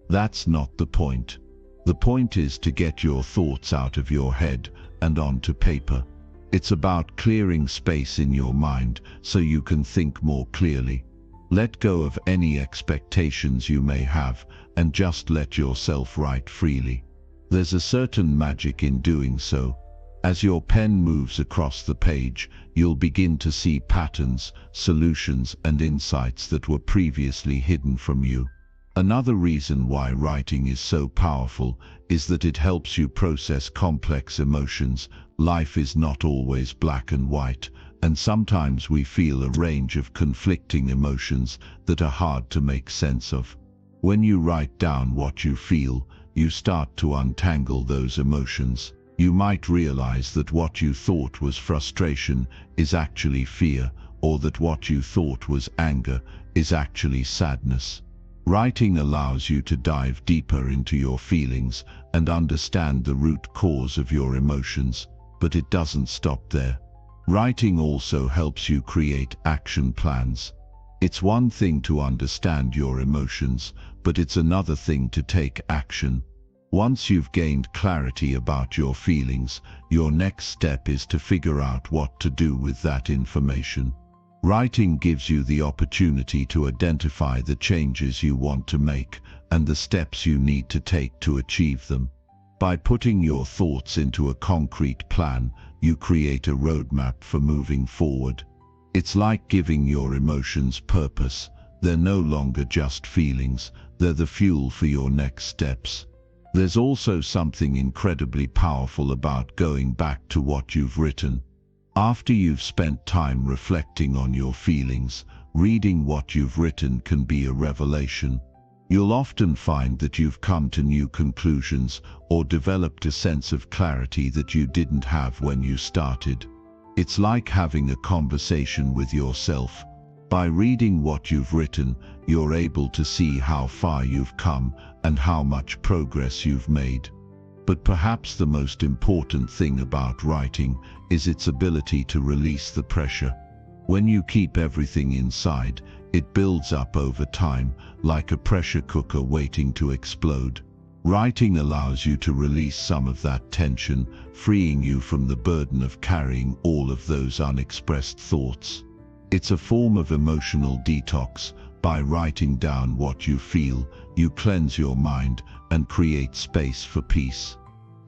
That's not the point. The point is to get your thoughts out of your head and onto paper. It's about clearing space in your mind so you can think more clearly. Let go of any expectations you may have and just let yourself write freely. There's a certain magic in doing so. As your pen moves across the page, you'll begin to see patterns, solutions, and insights that were previously hidden from you. Another reason why writing is so powerful is that it helps you process complex emotions. Life is not always black and white, and sometimes we feel a range of conflicting emotions that are hard to make sense of. When you write down what you feel, you start to untangle those emotions. You might realize that what you thought was frustration is actually fear, or that what you thought was anger is actually sadness. Writing allows you to dive deeper into your feelings and understand the root cause of your emotions, but it doesn't stop there. Writing also helps you create action plans. It's one thing to understand your emotions, but it's another thing to take action. Once you've gained clarity about your feelings, your next step is to figure out what to do with that information. Writing gives you the opportunity to identify the changes you want to make and the steps you need to take to achieve them. By putting your thoughts into a concrete plan, you create a roadmap for moving forward. It's like giving your emotions purpose. They're no longer just feelings, they're the fuel for your next steps. There's also something incredibly powerful about going back to what you've written. After you've spent time reflecting on your feelings, reading what you've written can be a revelation. You'll often find that you've come to new conclusions or developed a sense of clarity that you didn't have when you started. It's like having a conversation with yourself. By reading what you've written, you're able to see how far you've come and how much progress you've made. But perhaps the most important thing about writing is its ability to release the pressure. When you keep everything inside, it builds up over time, like a pressure cooker waiting to explode. Writing allows you to release some of that tension, freeing you from the burden of carrying all of those unexpressed thoughts. It's a form of emotional detox. By writing down what you feel, you cleanse your mind and create space for peace.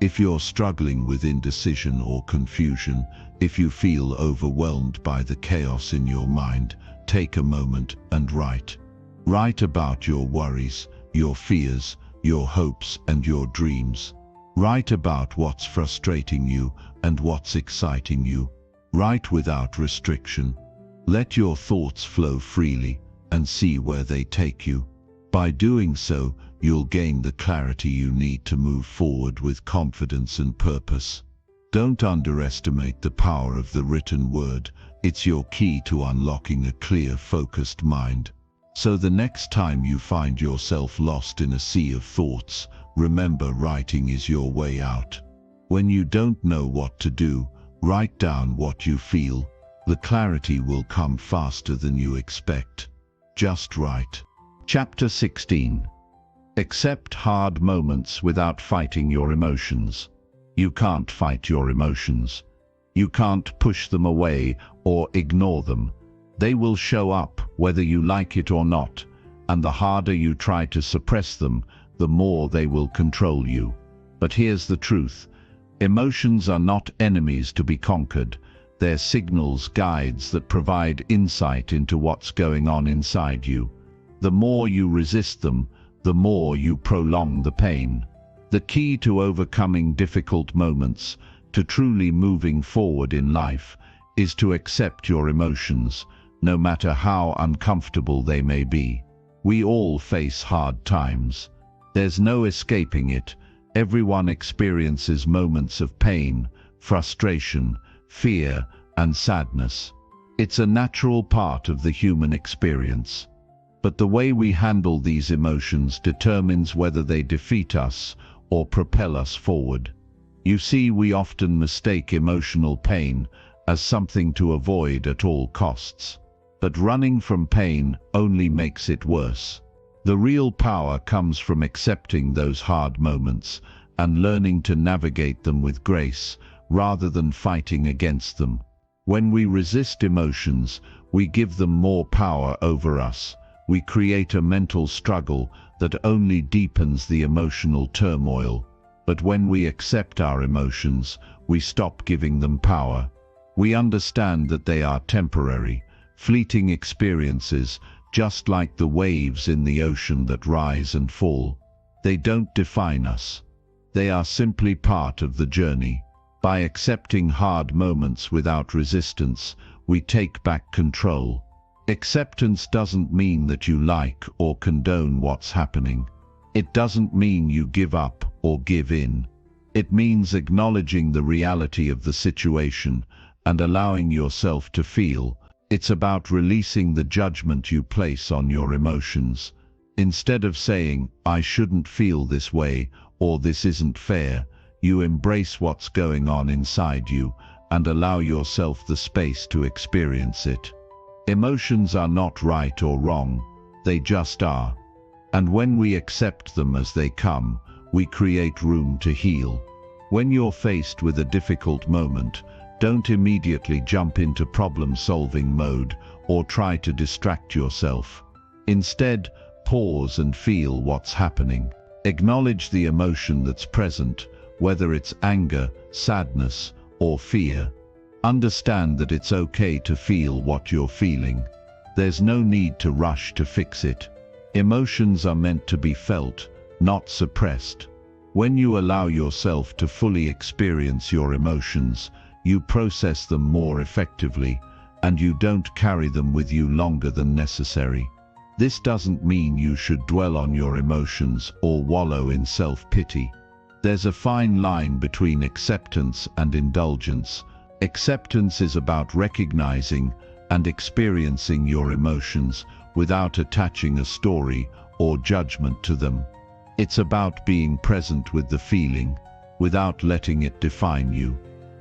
If you're struggling with indecision or confusion, if you feel overwhelmed by the chaos in your mind, take a moment and write. Write about your worries, your fears, your hopes and your dreams. Write about what's frustrating you and what's exciting you. Write without restriction. Let your thoughts flow freely and see where they take you. By doing so, you'll gain the clarity you need to move forward with confidence and purpose. Don't underestimate the power of the written word. It's your key to unlocking a clear, focused mind. So the next time you find yourself lost in a sea of thoughts, remember, writing is your way out. When you don't know what to do, write down what you feel. The clarity will come faster than you expect. Just write. Chapter 16. Accept hard moments without fighting your emotions. You can't fight your emotions. You can't push them away or ignore them. They will show up whether you like it or not, and the harder you try to suppress them, the more they will control you. But here's the truth. Emotions are not enemies to be conquered. They're signals, guides that provide insight into what's going on inside you. The more you resist them, the more you prolong the pain. The key to overcoming difficult moments, to truly moving forward in life, is to accept your emotions, no matter how uncomfortable they may be. We all face hard times. There's no escaping it. Everyone experiences moments of pain, frustration, fear, and sadness. It's a natural part of the human experience. But the way we handle these emotions determines whether they defeat us or propel us forward. You see, we often mistake emotional pain as something to avoid at all costs. But running from pain only makes it worse. The real power comes from accepting those hard moments and learning to navigate them with grace, rather than fighting against them. When we resist emotions, we give them more power over us. We create a mental struggle that only deepens the emotional turmoil. But when we accept our emotions, we stop giving them power. We understand that they are temporary, fleeting experiences, just like the waves in the ocean that rise and fall. They don't define us. They are simply part of the journey. By accepting hard moments without resistance, we take back control. Acceptance doesn't mean that you like or condone what's happening. It doesn't mean you give up or give in. It means acknowledging the reality of the situation and allowing yourself to feel. It's about releasing the judgment you place on your emotions. Instead of saying, "I shouldn't feel this way," or "this isn't fair," you embrace what's going on inside you and allow yourself the space to experience it. Emotions are not right or wrong, they just are. And when we accept them as they come, we create room to heal. When you're faced with a difficult moment, don't immediately jump into problem-solving mode or try to distract yourself. Instead, pause and feel what's happening. Acknowledge the emotion that's present, whether it's anger, sadness, or fear. Understand that it's okay to feel what you're feeling. There's no need to rush to fix it. Emotions are meant to be felt, not suppressed. When you allow yourself to fully experience your emotions, you process them more effectively, and you don't carry them with you longer than necessary. This doesn't mean you should dwell on your emotions or wallow in self-pity. There's a fine line between acceptance and indulgence. Acceptance is about recognizing and experiencing your emotions without attaching a story or judgment to them. It's about being present with the feeling, without letting it define you.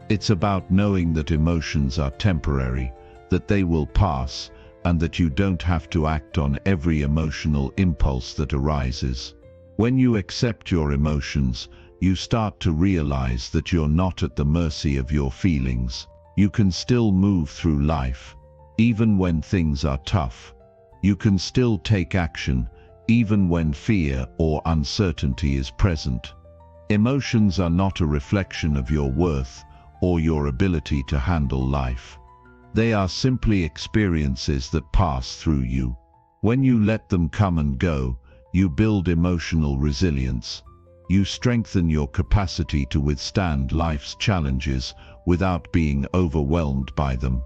It's about knowing that emotions are temporary, that they will pass, and that you don't have to act on every emotional impulse that arises. When you accept your emotions, you start to realize that you're not at the mercy of your feelings. You can still move through life, even when things are tough. You can still take action, even when fear or uncertainty is present. Emotions are not a reflection of your worth or your ability to handle life. They are simply experiences that pass through you. When you let them come and go, you build emotional resilience. You strengthen your capacity to withstand life's challenges without being overwhelmed by them.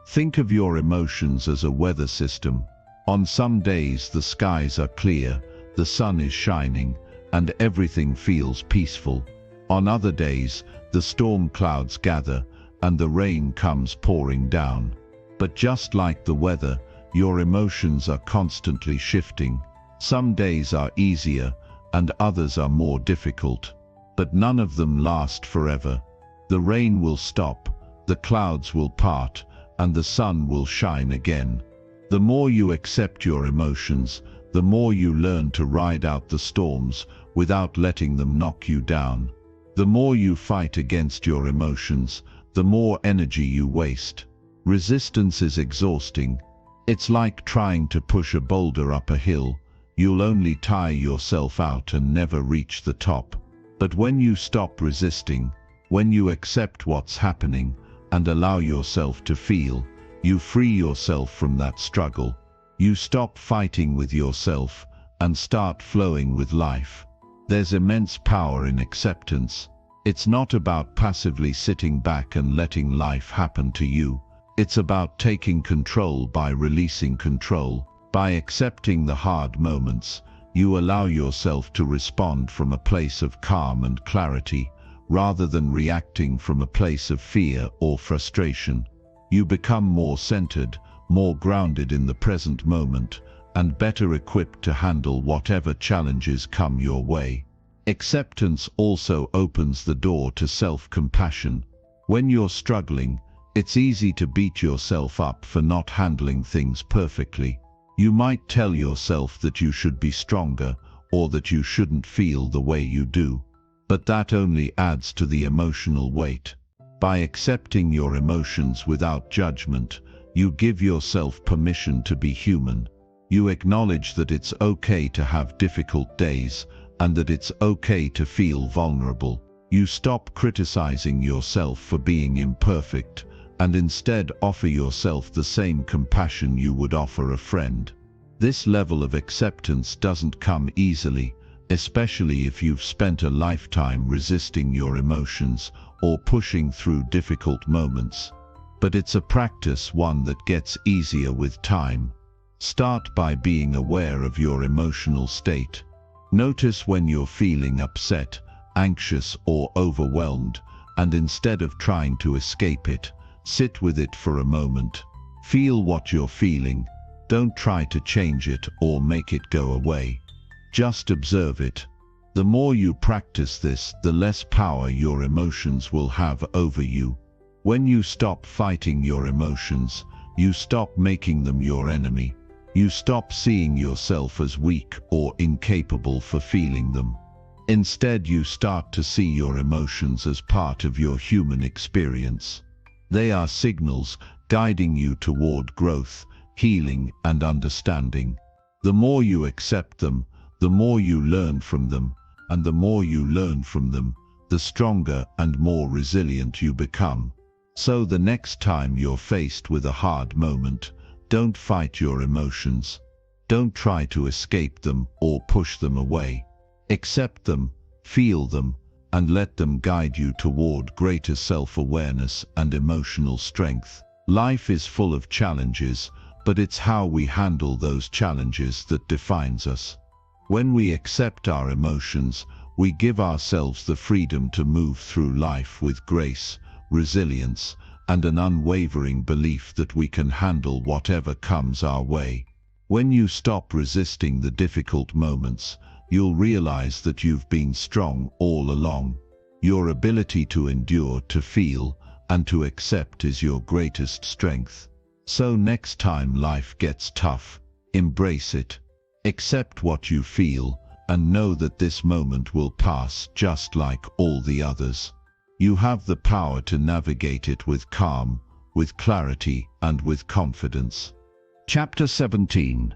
Think of your emotions as a weather system. On some days the skies are clear, the sun is shining, and everything feels peaceful. On other days, the storm clouds gather, and the rain comes pouring down. But just like the weather, your emotions are constantly shifting. Some days are easier, and others are more difficult. But none of them last forever. The rain will stop, the clouds will part, and the sun will shine again. The more you accept your emotions, the more you learn to ride out the storms without letting them knock you down. The more you fight against your emotions, the more energy you waste. Resistance is exhausting. It's like trying to push a boulder up a hill. You'll only tire yourself out and never reach the top. But when you stop resisting, when you accept what's happening and allow yourself to feel, you free yourself from that struggle. You stop fighting with yourself and start flowing with life. There's immense power in acceptance. It's not about passively sitting back and letting life happen to you. It's about taking control by releasing control. By accepting the hard moments, you allow yourself to respond from a place of calm and clarity, rather than reacting from a place of fear or frustration. You become more centered, more grounded in the present moment, and better equipped to handle whatever challenges come your way. Acceptance also opens the door to self-compassion. When you're struggling, it's easy to beat yourself up for not handling things perfectly. You might tell yourself that you should be stronger, or that you shouldn't feel the way you do. But that only adds to the emotional weight. By accepting your emotions without judgment, you give yourself permission to be human. You acknowledge that it's okay to have difficult days, and that it's okay to feel vulnerable. You stop criticizing yourself for being imperfect, and instead offer yourself the same compassion you would offer a friend. This level of acceptance doesn't come easily, especially if you've spent a lifetime resisting your emotions or pushing through difficult moments. But it's a practice, one that gets easier with time. Start by being aware of your emotional state. Notice when you're feeling upset, anxious, or overwhelmed, and instead of trying to escape it, sit with it for a moment. Feel what you're feeling. Don't try to change it or make it go away. Just observe it. The more you practice this, the less power your emotions will have over you. When you stop fighting your emotions, you stop making them your enemy. You stop seeing yourself as weak or incapable for feeling them. Instead, you start to see your emotions as part of your human experience. They are signals guiding you toward growth, healing, and understanding. The more you accept them, the more you learn from them, and the more you learn from them, the stronger and more resilient you become. So the next time you're faced with a hard moment, don't fight your emotions. Don't try to escape them or push them away. Accept them, Feel them, and let them guide you toward greater self-awareness and emotional strength. Life is full of challenges, but it's how we handle those challenges that defines us. When we accept our emotions, we give ourselves the freedom to move through life with grace, resilience, and an unwavering belief that we can handle whatever comes our way. When you stop resisting the difficult moments, you'll realize that you've been strong all along. Your ability to endure, to feel, and to accept is your greatest strength. So next time life gets tough, embrace it. Accept what you feel, and know that this moment will pass just like all the others. You have the power to navigate it with calm, with clarity, and with confidence. Chapter 17.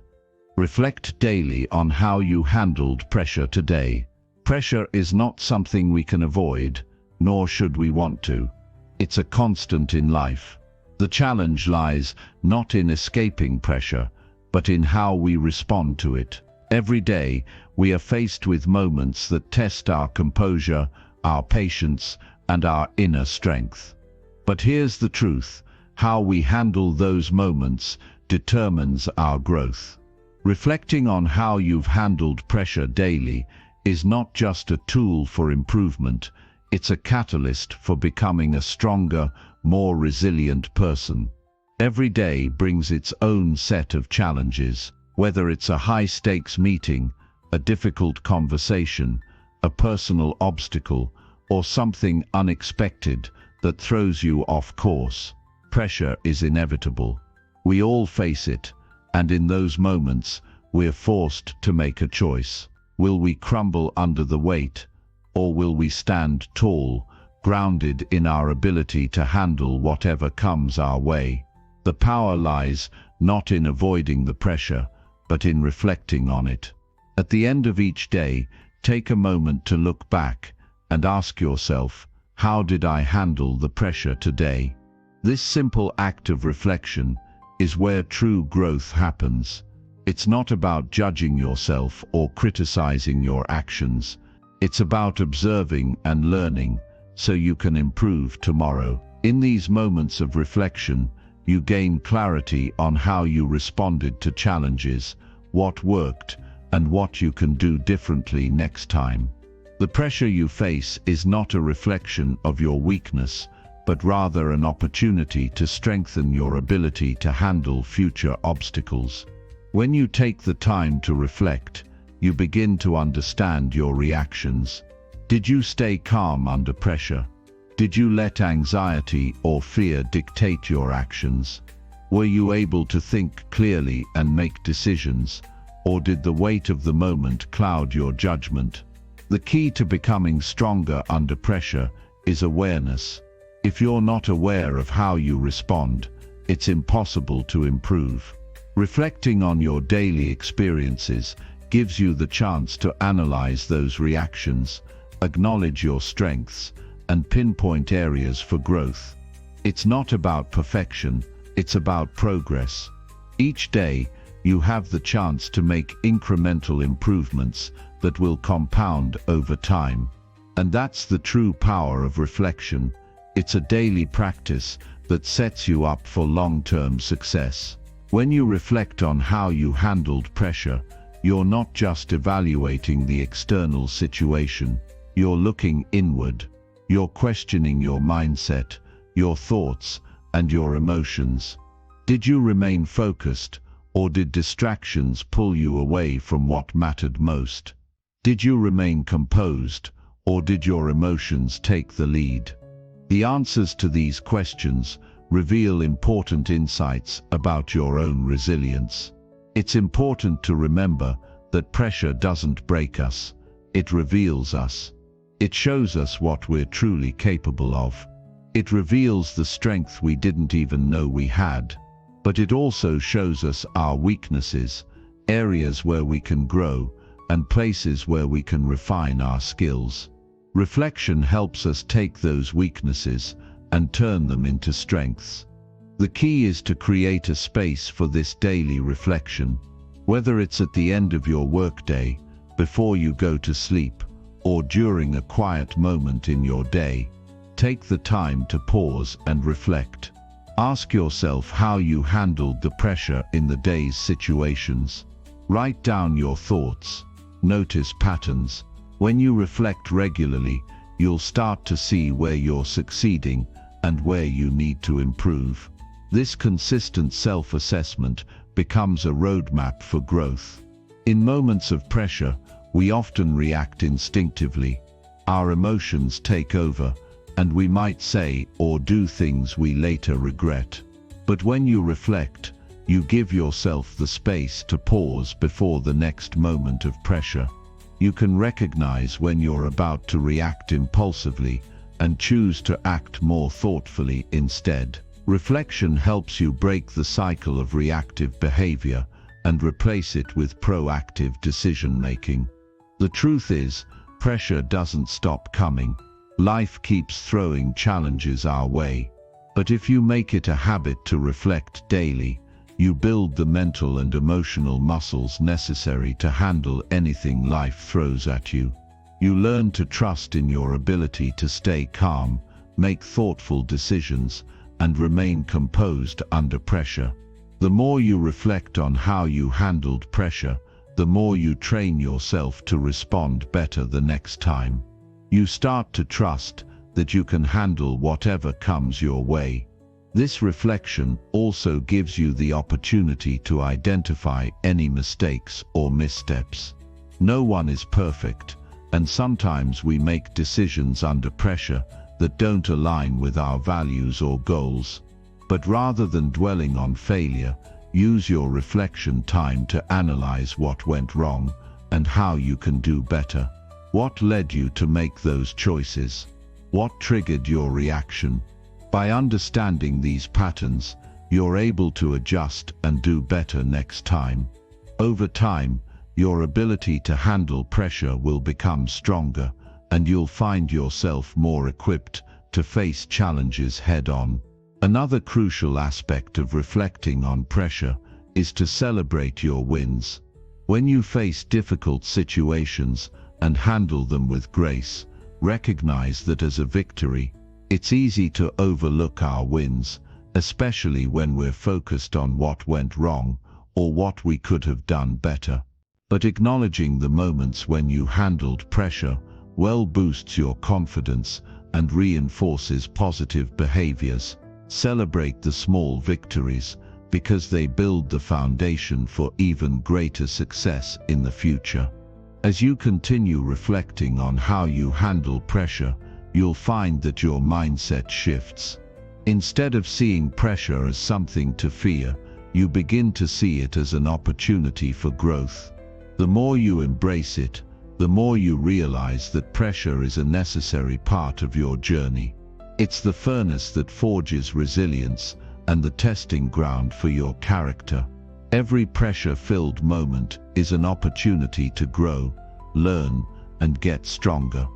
Reflect daily on how you handled pressure today. Pressure is not something we can avoid, nor should we want to. It's a constant in life. The challenge lies not in escaping pressure, but in how we respond to it. Every day, we are faced with moments that test our composure, our patience, and our inner strength. But here's the truth: how we handle those moments determines our growth. Reflecting on how you've handled pressure daily is not just a tool for improvement, it's a catalyst for becoming a stronger, more resilient person. Every day brings its own set of challenges, whether it's a high-stakes meeting, a difficult conversation, a personal obstacle, or something unexpected that throws you off course. Pressure is inevitable. We all face it, and in those moments, we're forced to make a choice. Will we crumble under the weight, or will we stand tall, grounded in our ability to handle whatever comes our way? The power lies not in avoiding the pressure, but in reflecting on it. At the end of each day, take a moment to look back and ask yourself, how did I handle the pressure today? This simple act of reflection is where true growth happens. It's not about judging yourself or criticizing your actions. It's about observing and learning so you can improve tomorrow. In these moments of reflection, you gain clarity on how you responded to challenges, what worked, and what you can do differently next time. The pressure you face is not a reflection of your weakness, but rather an opportunity to strengthen your ability to handle future obstacles. When you take the time to reflect, you begin to understand your reactions. Did you stay calm under pressure? Did you let anxiety or fear dictate your actions? Were you able to think clearly and make decisions, or did the weight of the moment cloud your judgment? The key to becoming stronger under pressure is awareness. If you're not aware of how you respond, it's impossible to improve. Reflecting on your daily experiences gives you the chance to analyze those reactions, acknowledge your strengths, and pinpoint areas for growth. It's not about perfection, it's about progress. Each day, you have the chance to make incremental improvements that will compound over time. And that's the true power of reflection. It's a daily practice that sets you up for long-term success. When you reflect on how you handled pressure, you're not just evaluating the external situation, you're looking inward. You're questioning your mindset, your thoughts, and your emotions. Did you remain focused, or did distractions pull you away from what mattered most? Did you remain composed, or did your emotions take the lead? The answers to these questions reveal important insights about your own resilience. It's important to remember that pressure doesn't break us, it reveals us. It shows us what we're truly capable of. It reveals the strength we didn't even know we had. But it also shows us our weaknesses, areas where we can grow, and places where we can refine our skills. Reflection helps us take those weaknesses and turn them into strengths. The key is to create a space for this daily reflection, whether it's at the end of your workday, before you go to sleep, or during a quiet moment in your day. Take the time to pause and reflect. Ask yourself how you handled the pressure in the day's situations. Write down your thoughts. Notice patterns. When you reflect regularly, you'll start to see where you're succeeding and where you need to improve. This consistent self-assessment becomes a roadmap for growth. In moments of pressure, we often react instinctively. Our emotions take over, and we might say or do things we later regret. But when you reflect, you give yourself the space to pause before the next moment of pressure. You can recognize when you're about to react impulsively and choose to act more thoughtfully instead. Reflection helps you break the cycle of reactive behavior and replace it with proactive decision-making. The truth is, pressure doesn't stop coming. Life keeps throwing challenges our way. But if you make it a habit to reflect daily, you build the mental and emotional muscles necessary to handle anything life throws at you. You learn to trust in your ability to stay calm, make thoughtful decisions, and remain composed under pressure. The more you reflect on how you handled pressure, the more you train yourself to respond better the next time. You start to trust that you can handle whatever comes your way. This reflection also gives you the opportunity to identify any mistakes or missteps. No one is perfect, and sometimes we make decisions under pressure that don't align with our values or goals. But rather than dwelling on failure, use your reflection time to analyze what went wrong and how you can do better. What led you to make those choices? What triggered your reaction? By understanding these patterns, you're able to adjust and do better next time. Over time, your ability to handle pressure will become stronger, and you'll find yourself more equipped to face challenges head-on. Another crucial aspect of reflecting on pressure is to celebrate your wins. When you face difficult situations and handle them with grace, recognize that as a victory. It's easy to overlook our wins, especially when we're focused on what went wrong or what we could have done better. But acknowledging the moments when you handled pressure well boosts your confidence and reinforces positive behaviors. Celebrate the small victories because they build the foundation for even greater success in the future. As you continue reflecting on how you handle pressure, you'll find that your mindset shifts. Instead of seeing pressure as something to fear, you begin to see it as an opportunity for growth. The more you embrace it, the more you realize that pressure is a necessary part of your journey. It's the furnace that forges resilience and the testing ground for your character. Every pressure-filled moment is an opportunity to grow, learn, and get stronger.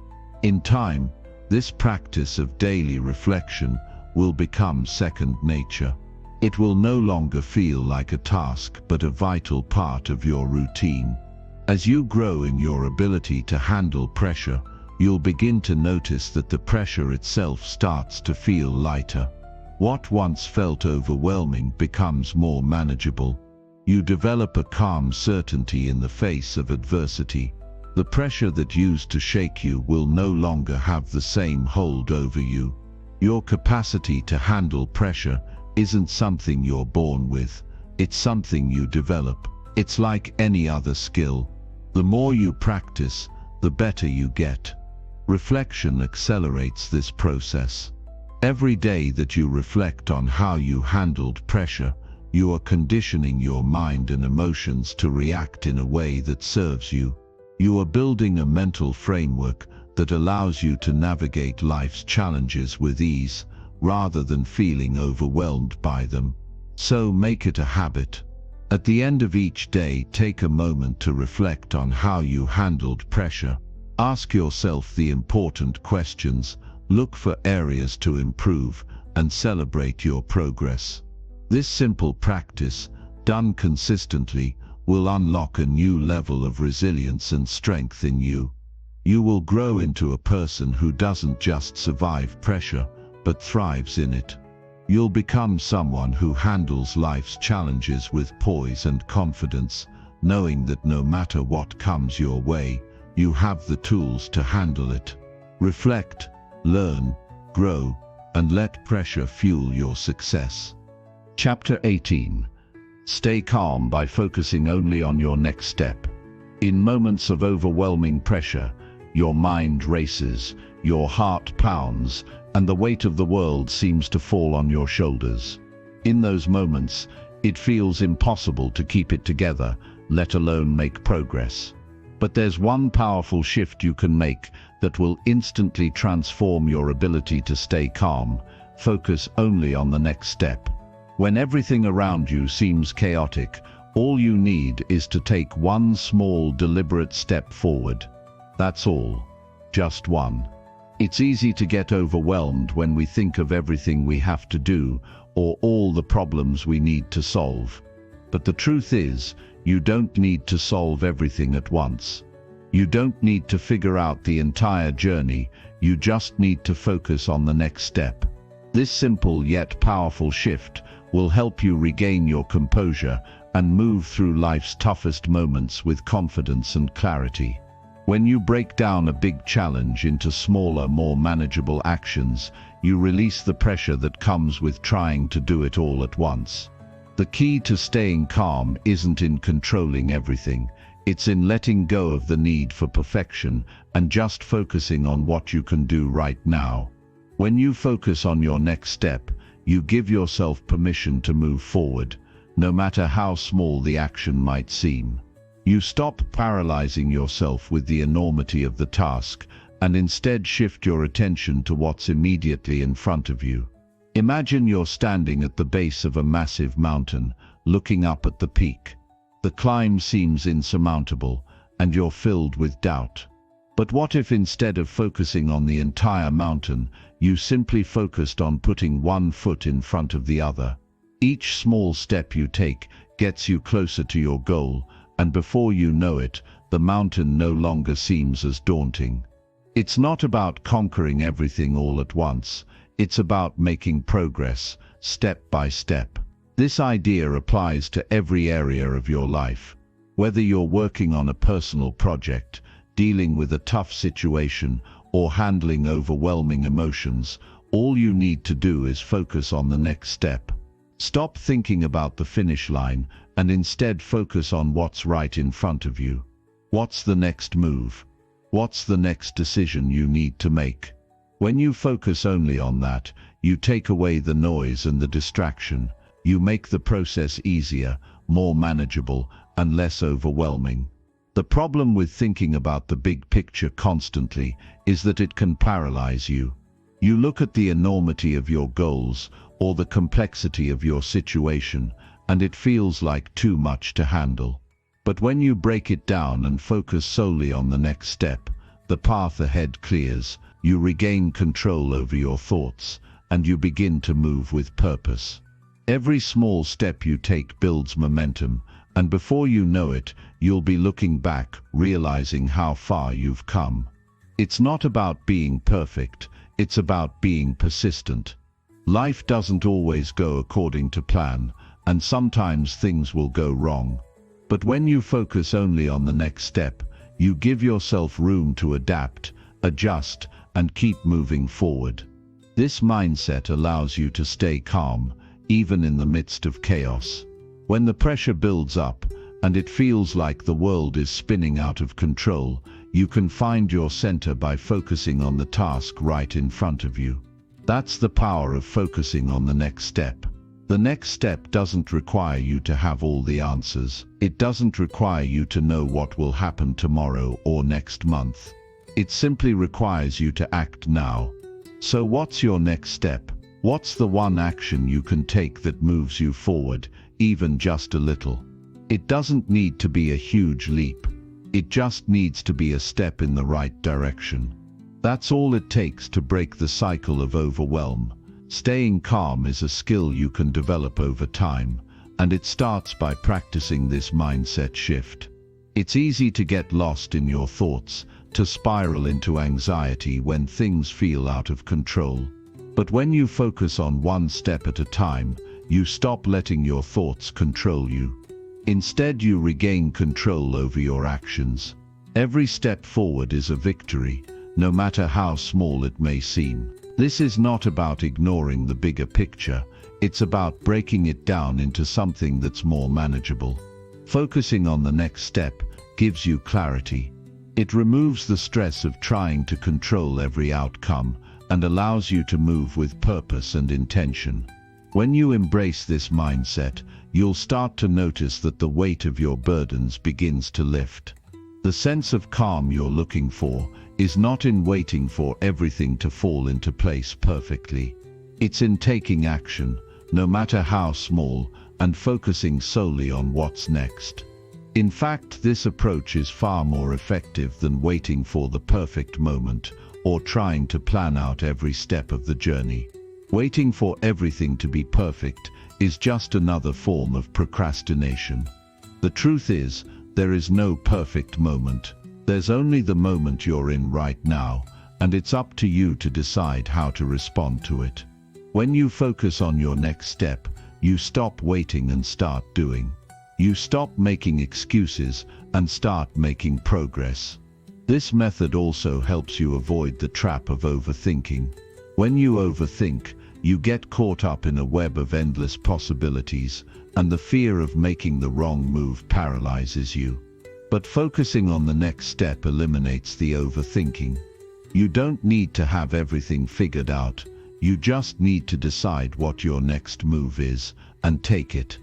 In time, this practice of daily reflection will become second nature. It will no longer feel like a task but a vital part of your routine. As you grow in your ability to handle pressure, you'll begin to notice that the pressure itself starts to feel lighter. What once felt overwhelming becomes more manageable. You develop a calm certainty in the face of adversity. The pressure that used to shake you will no longer have the same hold over you. Your capacity to handle pressure isn't something you're born with, it's something you develop. It's like any other skill. The more you practice, the better you get. Reflection accelerates this process. Every day that you reflect on how you handled pressure, you are conditioning your mind and emotions to react in a way that serves you. You are building a mental framework that allows you to navigate life's challenges with ease, rather than feeling overwhelmed by them. So make it a habit. At the end of each day, take a moment to reflect on how you handled pressure. Ask yourself the important questions, look for areas to improve, and celebrate your progress. This simple practice, done consistently, will unlock a new level of resilience and strength in you. You will grow into a person who doesn't just survive pressure, but thrives in it. You'll become someone who handles life's challenges with poise and confidence, knowing that no matter what comes your way, you have the tools to handle it. Reflect, learn, grow, and let pressure fuel your success. Chapter 18. Stay calm by focusing only on your next step. In moments of overwhelming pressure, your mind races, your heart pounds, and the weight of the world seems to fall on your shoulders. In those moments, it feels impossible to keep it together, let alone make progress. But there's one powerful shift you can make that will instantly transform your ability to stay calm. Focus only on the next step. When everything around you seems chaotic, all you need is to take one small, deliberate step forward. That's all. Just one. It's easy to get overwhelmed when we think of everything we have to do or all the problems we need to solve. But the truth is, you don't need to solve everything at once. You don't need to figure out the entire journey, you just need to focus on the next step. This simple yet powerful shift will help you regain your composure and move through life's toughest moments with confidence and clarity. When you break down a big challenge into smaller, more manageable actions, you release the pressure that comes with trying to do it all at once. The key to staying calm isn't in controlling everything, it's in letting go of the need for perfection and just focusing on what you can do right now. When you focus on your next step, you give yourself permission to move forward, no matter how small the action might seem. You stop paralyzing yourself with the enormity of the task and instead shift your attention to what's immediately in front of you. Imagine you're standing at the base of a massive mountain, looking up at the peak. The climb seems insurmountable, and you're filled with doubt. But what if instead of focusing on the entire mountain, you simply focused on putting one foot in front of the other? Each small step you take gets you closer to your goal, and before you know it, the mountain no longer seems as daunting. It's not about conquering everything all at once. It's about making progress, step by step. This idea applies to every area of your life. Whether you're working on a personal project, dealing with a tough situation, or handling overwhelming emotions, all you need to do is focus on the next step. Stop thinking about the finish line and instead focus on what's right in front of you. What's the next move? What's the next decision you need to make? When you focus only on that, you take away the noise and the distraction. You make the process easier, more manageable, and less overwhelming. The problem with thinking about the big picture constantly is that it can paralyze you. You look at the enormity of your goals or the complexity of your situation, and it feels like too much to handle. But when you break it down and focus solely on the next step, the path ahead clears, you regain control over your thoughts, and you begin to move with purpose. Every small step you take builds momentum, and before you know it, you'll be looking back, realizing how far you've come. It's not about being perfect, it's about being persistent. Life doesn't always go according to plan, and sometimes things will go wrong. But when you focus only on the next step, you give yourself room to adapt, adjust, and keep moving forward. This mindset allows you to stay calm, even in the midst of chaos. When the pressure builds up, and it feels like the world is spinning out of control, you can find your center by focusing on the task right in front of you. That's the power of focusing on the next step. The next step doesn't require you to have all the answers. It doesn't require you to know what will happen tomorrow or next month. It simply requires you to act now. So what's your next step? What's the one action you can take that moves you forward, even just a little? It doesn't need to be a huge leap. It just needs to be a step in the right direction. That's all it takes to break the cycle of overwhelm. Staying calm is a skill you can develop over time, and it starts by practicing this mindset shift. It's easy to get lost in your thoughts, to spiral into anxiety when things feel out of control. But when you focus on one step at a time, you stop letting your thoughts control you. Instead, you regain control over your actions. Every step forward is a victory, no matter how small it may seem. This is not about ignoring the bigger picture, it's about breaking it down into something that's more manageable. Focusing on the next step gives you clarity. It removes the stress of trying to control every outcome and allows you to move with purpose and intention. When you embrace this mindset, you'll start to notice that the weight of your burdens begins to lift. The sense of calm you're looking for is not in waiting for everything to fall into place perfectly. It's in taking action, no matter how small, and focusing solely on what's next. In fact, this approach is far more effective than waiting for the perfect moment or trying to plan out every step of the journey. Waiting for everything to be perfect is just another form of procrastination. The truth is, there is no perfect moment. There's only the moment you're in right now, and it's up to you to decide how to respond to it. When you focus on your next step, you stop waiting and start doing. You stop making excuses and start making progress. This method also helps you avoid the trap of overthinking. When you overthink, you get caught up in a web of endless possibilities, and the fear of making the wrong move paralyzes you. But focusing on the next step eliminates the overthinking. You don't need to have everything figured out. You just need to decide what your next move is and take it.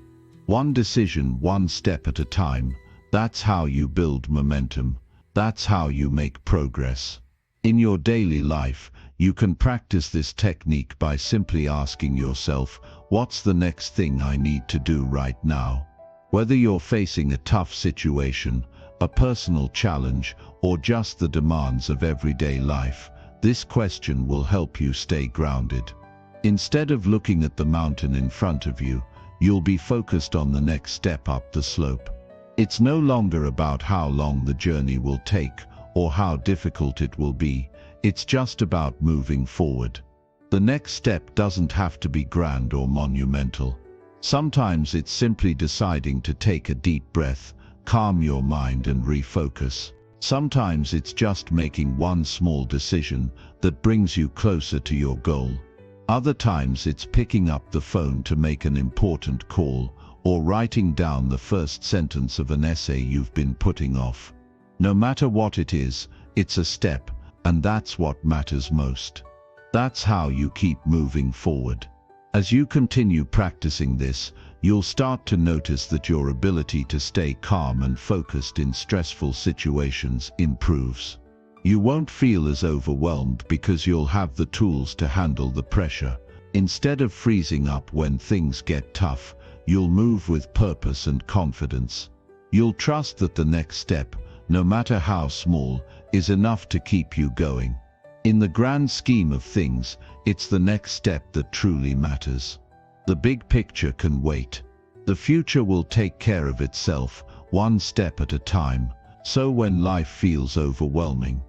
One decision, one step at a time. That's how you build momentum. That's how you make progress. In your daily life, you can practice this technique by simply asking yourself, what's the next thing I need to do right now? Whether you're facing a tough situation, a personal challenge, or just the demands of everyday life, this question will help you stay grounded. Instead of looking at the mountain in front of you, you'll be focused on the next step up the slope. It's no longer about how long the journey will take or how difficult it will be. It's just about moving forward. The next step doesn't have to be grand or monumental. Sometimes it's simply deciding to take a deep breath, calm your mind and refocus. Sometimes it's just making one small decision that brings you closer to your goal. Other times it's picking up the phone to make an important call or writing down the first sentence of an essay you've been putting off. No matter what it is, it's a step, and that's what matters most. That's how you keep moving forward. As you continue practicing this, you'll start to notice that your ability to stay calm and focused in stressful situations improves. You won't feel as overwhelmed because you'll have the tools to handle the pressure. Instead of freezing up when things get tough, you'll move with purpose and confidence. You'll trust that the next step, no matter how small, is enough to keep you going. In the grand scheme of things, it's the next step that truly matters. The big picture can wait. The future will take care of itself, one step at a time. So when life feels overwhelming,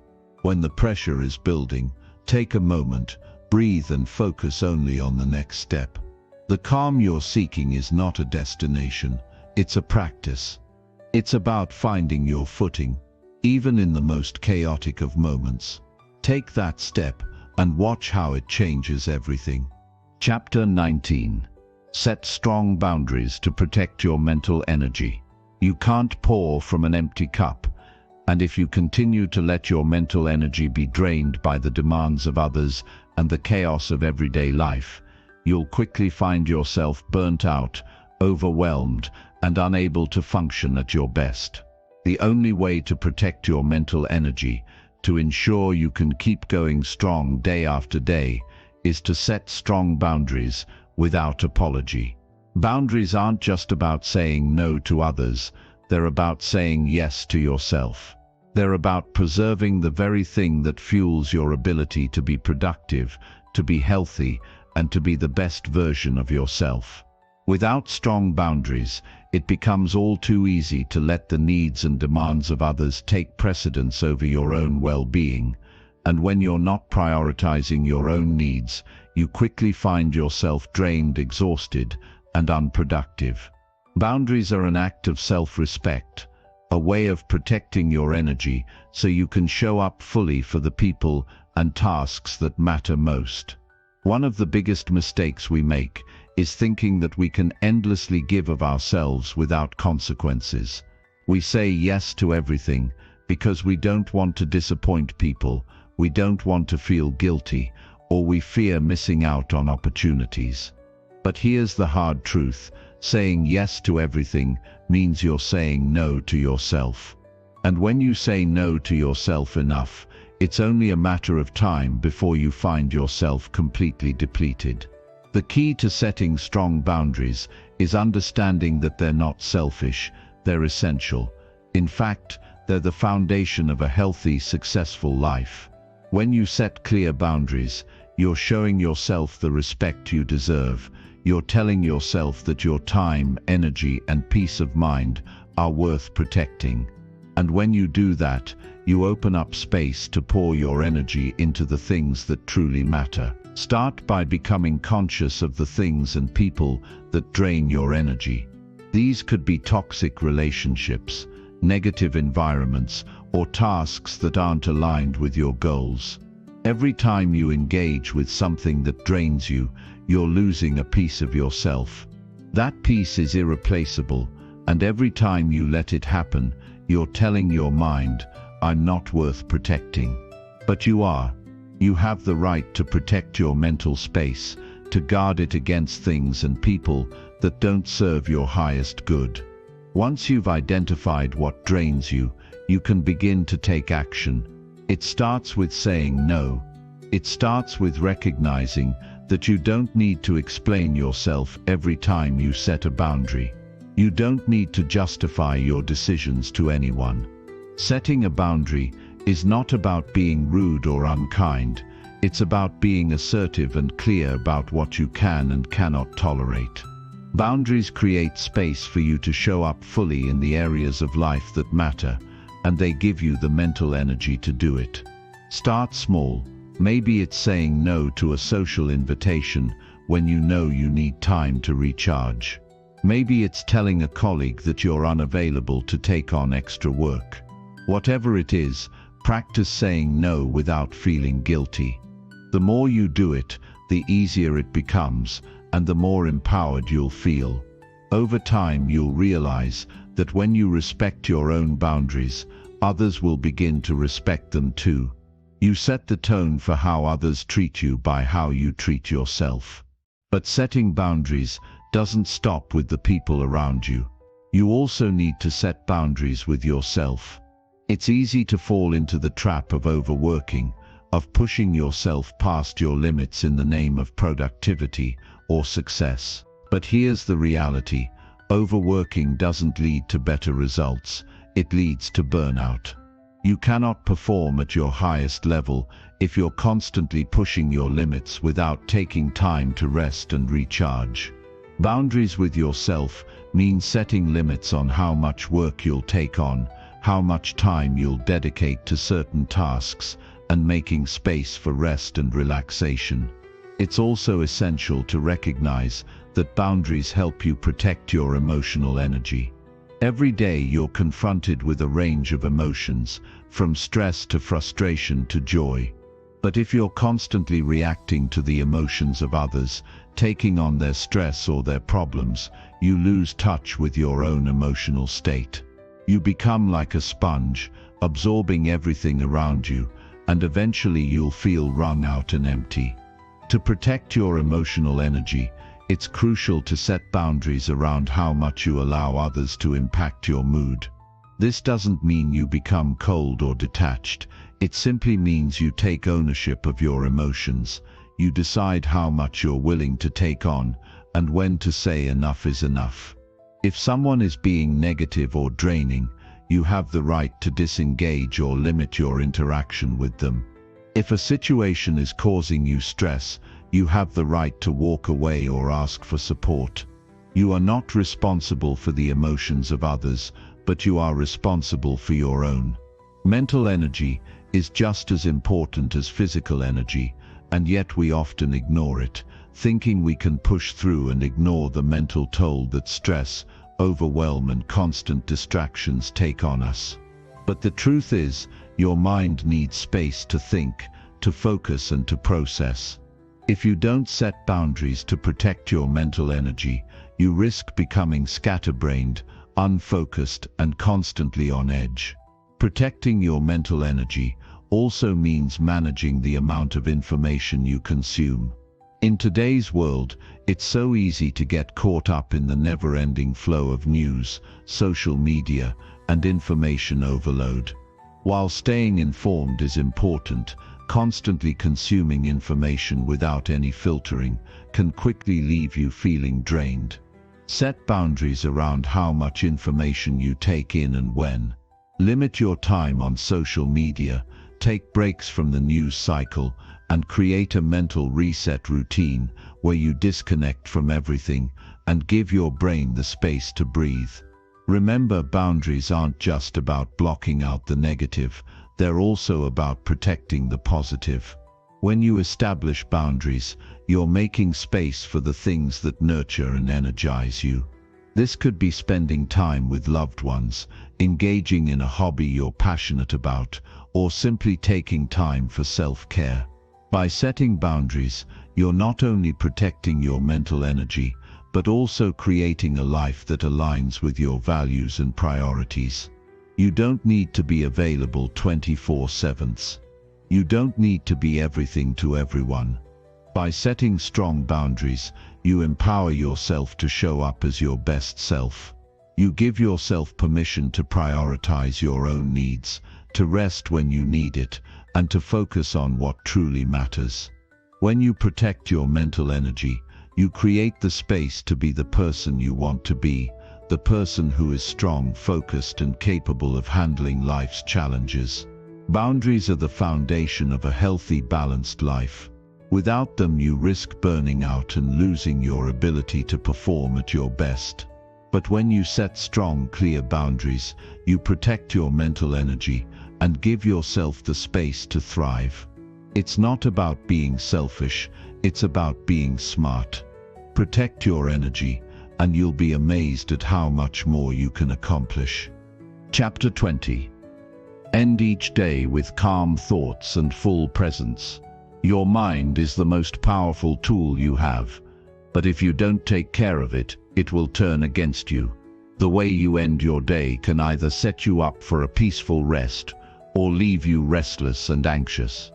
when the pressure is building, take a moment, breathe and focus only on the next step. The calm you're seeking is not a destination, it's a practice. It's about finding your footing, even in the most chaotic of moments. Take that step and watch how it changes everything. Chapter 19. Set strong boundaries to protect your mental energy. You can't pour from an empty cup, and if you continue to let your mental energy be drained by the demands of others and the chaos of everyday life, you'll quickly find yourself burnt out, overwhelmed, and unable to function at your best. The only way to protect your mental energy, to ensure you can keep going strong day after day, is to set strong boundaries without apology. Boundaries aren't just about saying no to others, they're about saying yes to yourself. They're about preserving the very thing that fuels your ability to be productive, to be healthy, and to be the best version of yourself. Without strong boundaries, it becomes all too easy to let the needs and demands of others take precedence over your own well-being. And when you're not prioritizing your own needs, you quickly find yourself drained, exhausted, and unproductive. Boundaries are an act of self-respect, a way of protecting your energy so you can show up fully for the people and tasks that matter most. One of the biggest mistakes we make is thinking that we can endlessly give of ourselves without consequences. We say yes to everything because we don't want to disappoint people, we don't want to feel guilty, or we fear missing out on opportunities. But here's the hard truth: saying yes to everything means you're saying no to yourself. And when you say no to yourself enough, it's only a matter of time before you find yourself completely depleted. The key to setting strong boundaries is understanding that they're not selfish, they're essential. In fact, they're the foundation of a healthy, successful life. When you set clear boundaries, you're showing yourself the respect you deserve. You're telling yourself that your time, energy, and peace of mind are worth protecting. And when you do that, you open up space to pour your energy into the things that truly matter. Start by becoming conscious of the things and people that drain your energy. These could be toxic relationships, negative environments, or tasks that aren't aligned with your goals. Every time you engage with something that drains you, you're losing a piece of yourself. That piece is irreplaceable, and every time you let it happen, you're telling your mind, "I'm not worth protecting." But you are. You have the right to protect your mental space, to guard it against things and people that don't serve your highest good. Once you've identified what drains you, you can begin to take action. It starts with saying no. It starts with recognizing that you don't need to explain yourself every time you set a boundary. You don't need to justify your decisions to anyone. Setting a boundary is not about being rude or unkind. It's about being assertive and clear about what you can and cannot tolerate. Boundaries create space for you to show up fully in the areas of life that matter, and they give you the mental energy to do it. Start small. Maybe it's saying no to a social invitation when you know you need time to recharge. Maybe it's telling a colleague that you're unavailable to take on extra work. Whatever it is, practice saying no without feeling guilty. The more you do it, the easier it becomes, and the more empowered you'll feel. Over time, you'll realize that when you respect your own boundaries, others will begin to respect them too. You set the tone for how others treat you by how you treat yourself. But setting boundaries doesn't stop with the people around you. You also need to set boundaries with yourself. It's easy to fall into the trap of overworking, of pushing yourself past your limits in the name of productivity or success. But here's the reality: overworking doesn't lead to better results, it leads to burnout. You cannot perform at your highest level if you're constantly pushing your limits without taking time to rest and recharge. Boundaries with yourself mean setting limits on how much work you'll take on, how much time you'll dedicate to certain tasks, and making space for rest and relaxation. It's also essential to recognize that boundaries help you protect your emotional energy. Every day you're confronted with a range of emotions, from stress to frustration to joy. But if you're constantly reacting to the emotions of others, taking on their stress or their problems, you lose touch with your own emotional state. You become like a sponge, absorbing everything around you, and eventually you'll feel wrung out and empty. To protect your emotional energy, it's crucial to set boundaries around how much you allow others to impact your mood. This doesn't mean you become cold or detached. It simply means you take ownership of your emotions. You decide how much you're willing to take on, and when to say enough is enough. If someone is being negative or draining, you have the right to disengage or limit your interaction with them. If a situation is causing you stress, you have the right to walk away or ask for support. You are not responsible for the emotions of others, but you are responsible for your own. Mental energy is just as important as physical energy, and yet we often ignore it, thinking we can push through and ignore the mental toll that stress, overwhelm, and constant distractions take on us. But the truth is, your mind needs space to think, to focus, and to process. If you don't set boundaries to protect your mental energy, you risk becoming scatterbrained, unfocused, and constantly on edge. Protecting your mental energy also means managing the amount of information you consume. In today's world, it's so easy to get caught up in the never-ending flow of news, social media, and information overload. While staying informed is important, constantly consuming information without any filtering can quickly leave you feeling drained. Set boundaries around how much information you take in and when. Limit your time on social media, take breaks from the news cycle, and create a mental reset routine where you disconnect from everything and give your brain the space to breathe. Remember, boundaries aren't just about blocking out the negative, they're also about protecting the positive. When you establish boundaries, you're making space for the things that nurture and energize you. This could be spending time with loved ones, engaging in a hobby you're passionate about, or simply taking time for self-care. By setting boundaries, you're not only protecting your mental energy, but also creating a life that aligns with your values and priorities. You don't need to be available 24/7. You don't need to be everything to everyone. By setting strong boundaries, you empower yourself to show up as your best self. You give yourself permission to prioritize your own needs, to rest when you need it, and to focus on what truly matters. When you protect your mental energy, you create the space to be the person you want to be, the person who is strong, focused, and capable of handling life's challenges. Boundaries are the foundation of a healthy, balanced life. Without them, you risk burning out and losing your ability to perform at your best. But when you set strong, clear boundaries, you protect your mental energy and give yourself the space to thrive. It's not about being selfish, it's about being smart. Protect your energy, and you'll be amazed at how much more you can accomplish. Chapter 20. End each day with calm thoughts and full presence. Your mind is the most powerful tool you have, but if you don't take care of it, it will turn against you. The way you end your day can either set you up for a peaceful rest or leave you restless and anxious.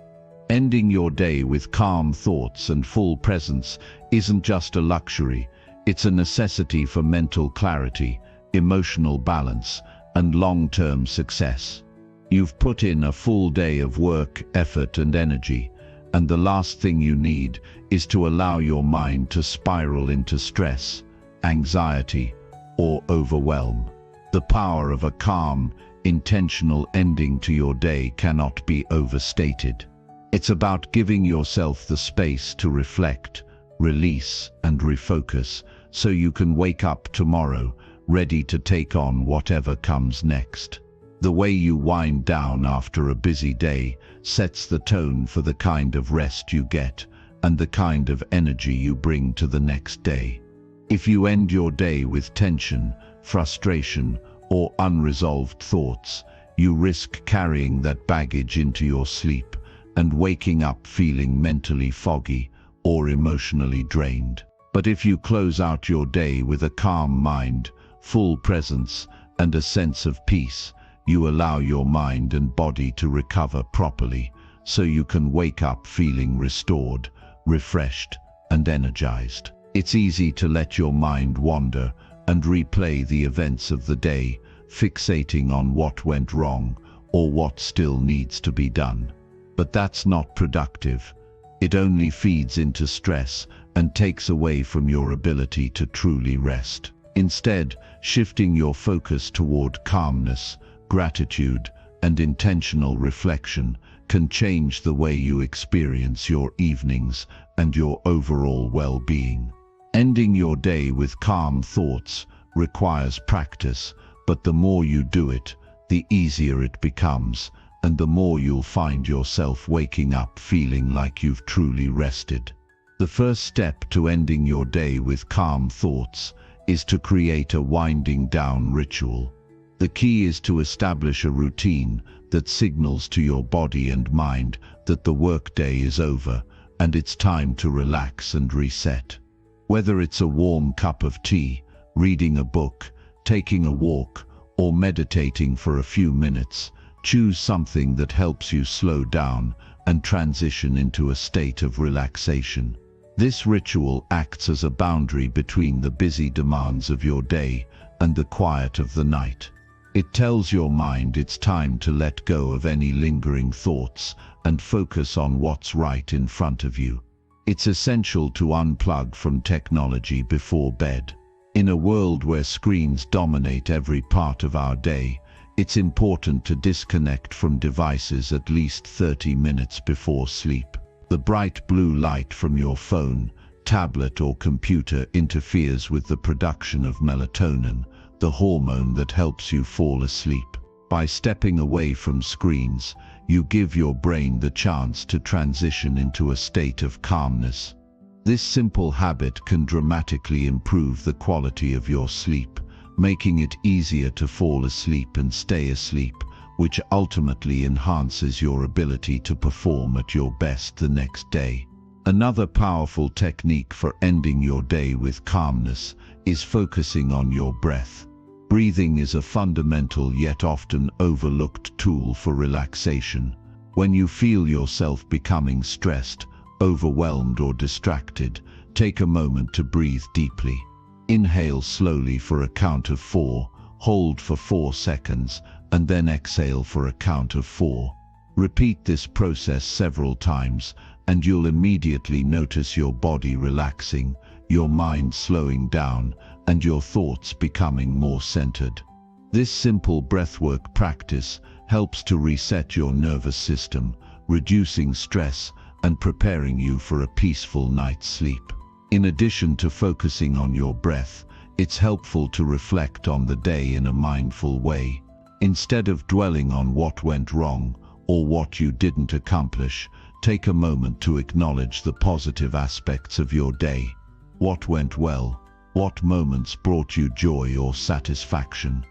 Ending your day with calm thoughts and full presence isn't just a luxury, it's a necessity for mental clarity, emotional balance, and long-term success. You've put in a full day of work, effort, and energy, and the last thing you need is to allow your mind to spiral into stress, anxiety, or overwhelm. The power of a calm, intentional ending to your day cannot be overstated. It's about giving yourself the space to reflect, release, and refocus so you can wake up tomorrow ready to take on whatever comes next. The way you wind down after a busy day sets the tone for the kind of rest you get and the kind of energy you bring to the next day. If you end your day with tension, frustration, or unresolved thoughts, you risk carrying that baggage into your sleep and waking up feeling mentally foggy or emotionally drained. But if you close out your day with a calm mind, full presence, and a sense of peace, you allow your mind and body to recover properly, so you can wake up feeling restored, refreshed, and energized. It's easy to let your mind wander and replay the events of the day, fixating on what went wrong or what still needs to be done. But that's not productive. It only feeds into stress and takes away from your ability to truly rest. Instead, shifting your focus toward calmness, gratitude, and intentional reflection can change the way you experience your evenings and your overall well-being. Ending your day with calm thoughts requires practice, but the more you do it, the easier it becomes, and the more you'll find yourself waking up feeling like you've truly rested. The first step to ending your day with calm thoughts is to create a winding down ritual. The key is to establish a routine that signals to your body and mind that the workday is over and it's time to relax and reset. Whether it's a warm cup of tea, reading a book, taking a walk, or meditating for a few minutes, choose something that helps you slow down and transition into a state of relaxation. This ritual acts as a boundary between the busy demands of your day and the quiet of the night. It tells your mind it's time to let go of any lingering thoughts and focus on what's right in front of you. It's essential to unplug from technology before bed. In a world where screens dominate every part of our day, it's important to disconnect from devices at least 30 minutes before sleep. The bright blue light from your phone, tablet or computer interferes with the production of melatonin, the hormone that helps you fall asleep. By stepping away from screens, you give your brain the chance to transition into a state of calmness. This simple habit can dramatically improve the quality of your sleep, making it easier to fall asleep and stay asleep, which ultimately enhances your ability to perform at your best the next day. Another powerful technique for ending your day with calmness is focusing on your breath. Breathing is a fundamental yet often overlooked tool for relaxation. When you feel yourself becoming stressed, overwhelmed or distracted, take a moment to breathe deeply. Inhale slowly for a count of 4, hold for 4 seconds, and then exhale for a count of 4. Repeat this process several times, and you'll immediately notice your body relaxing, your mind slowing down, and your thoughts becoming more centered. This simple breathwork practice helps to reset your nervous system, reducing stress and preparing you for a peaceful night's sleep. In addition to focusing on your breath, it's helpful to reflect on the day in a mindful way. Instead of dwelling on what went wrong or what you didn't accomplish, take a moment to acknowledge the positive aspects of your day. What went well? What moments brought you joy or satisfaction?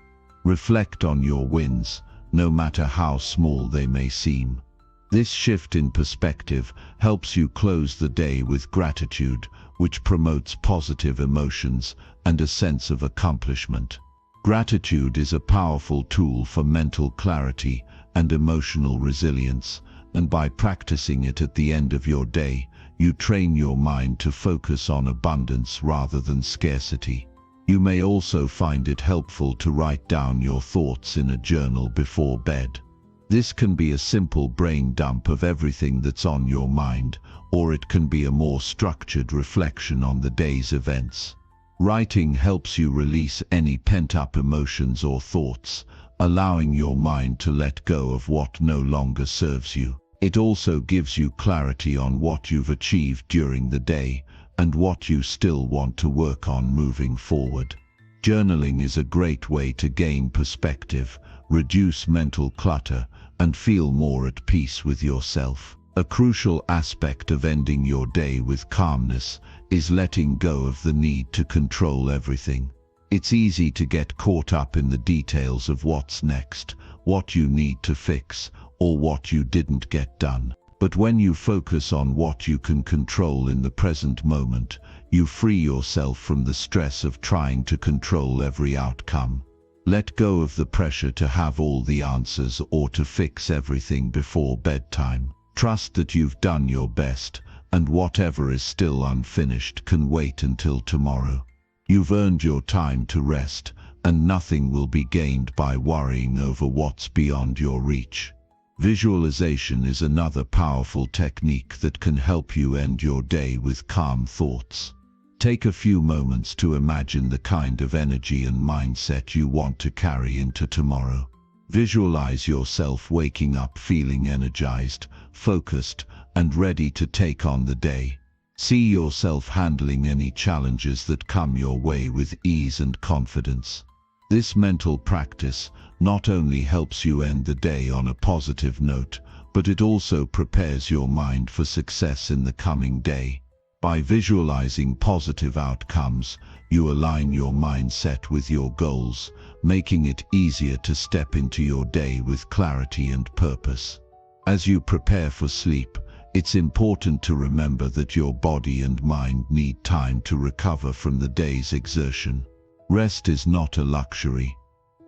Reflect on your wins, no matter how small they may seem. This shift in perspective helps you close the day with gratitude, which promotes positive emotions and a sense of accomplishment. Gratitude is a powerful tool for mental clarity and emotional resilience, and by practicing it at the end of your day, you train your mind to focus on abundance rather than scarcity. You may also find it helpful to write down your thoughts in a journal before bed. This can be a simple brain dump of everything that's on your mind, or it can be a more structured reflection on the day's events. Writing helps you release any pent-up emotions or thoughts, allowing your mind to let go of what no longer serves you. It also gives you clarity on what you've achieved during the day and what you still want to work on moving forward. Journaling is a great way to gain perspective, reduce mental clutter, and feel more at peace with yourself. A crucial aspect of ending your day with calmness is letting go of the need to control everything. It's easy to get caught up in the details of what's next, what you need to fix, or what you didn't get done. But when you focus on what you can control in the present moment, you free yourself from the stress of trying to control every outcome. Let go of the pressure to have all the answers or to fix everything before bedtime. Trust that you've done your best, and whatever is still unfinished can wait until tomorrow. You've earned your time to rest, and nothing will be gained by worrying over what's beyond your reach. Visualization is another powerful technique that can help you end your day with calm thoughts. Take a few moments to imagine the kind of energy and mindset you want to carry into tomorrow. Visualize yourself waking up feeling energized, focused, and ready to take on the day. See yourself handling any challenges that come your way with ease and confidence. This mental practice not only helps you end the day on a positive note, but it also prepares your mind for success in the coming day. By visualizing positive outcomes, you align your mindset with your goals, making it easier to step into your day with clarity and purpose. As you prepare for sleep, it's important to remember that your body and mind need time to recover from the day's exertion. Rest is not a luxury,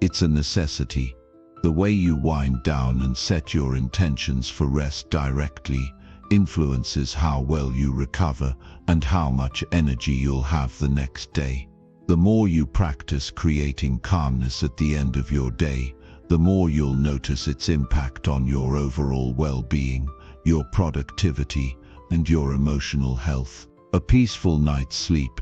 it's a necessity. The way you wind down and set your intentions for rest directly influences how well you recover and how much energy you'll have the next day. The more you practice creating calmness at the end of your day, the more you'll notice its impact on your overall well-being, your productivity, and your emotional health. A peaceful night's sleep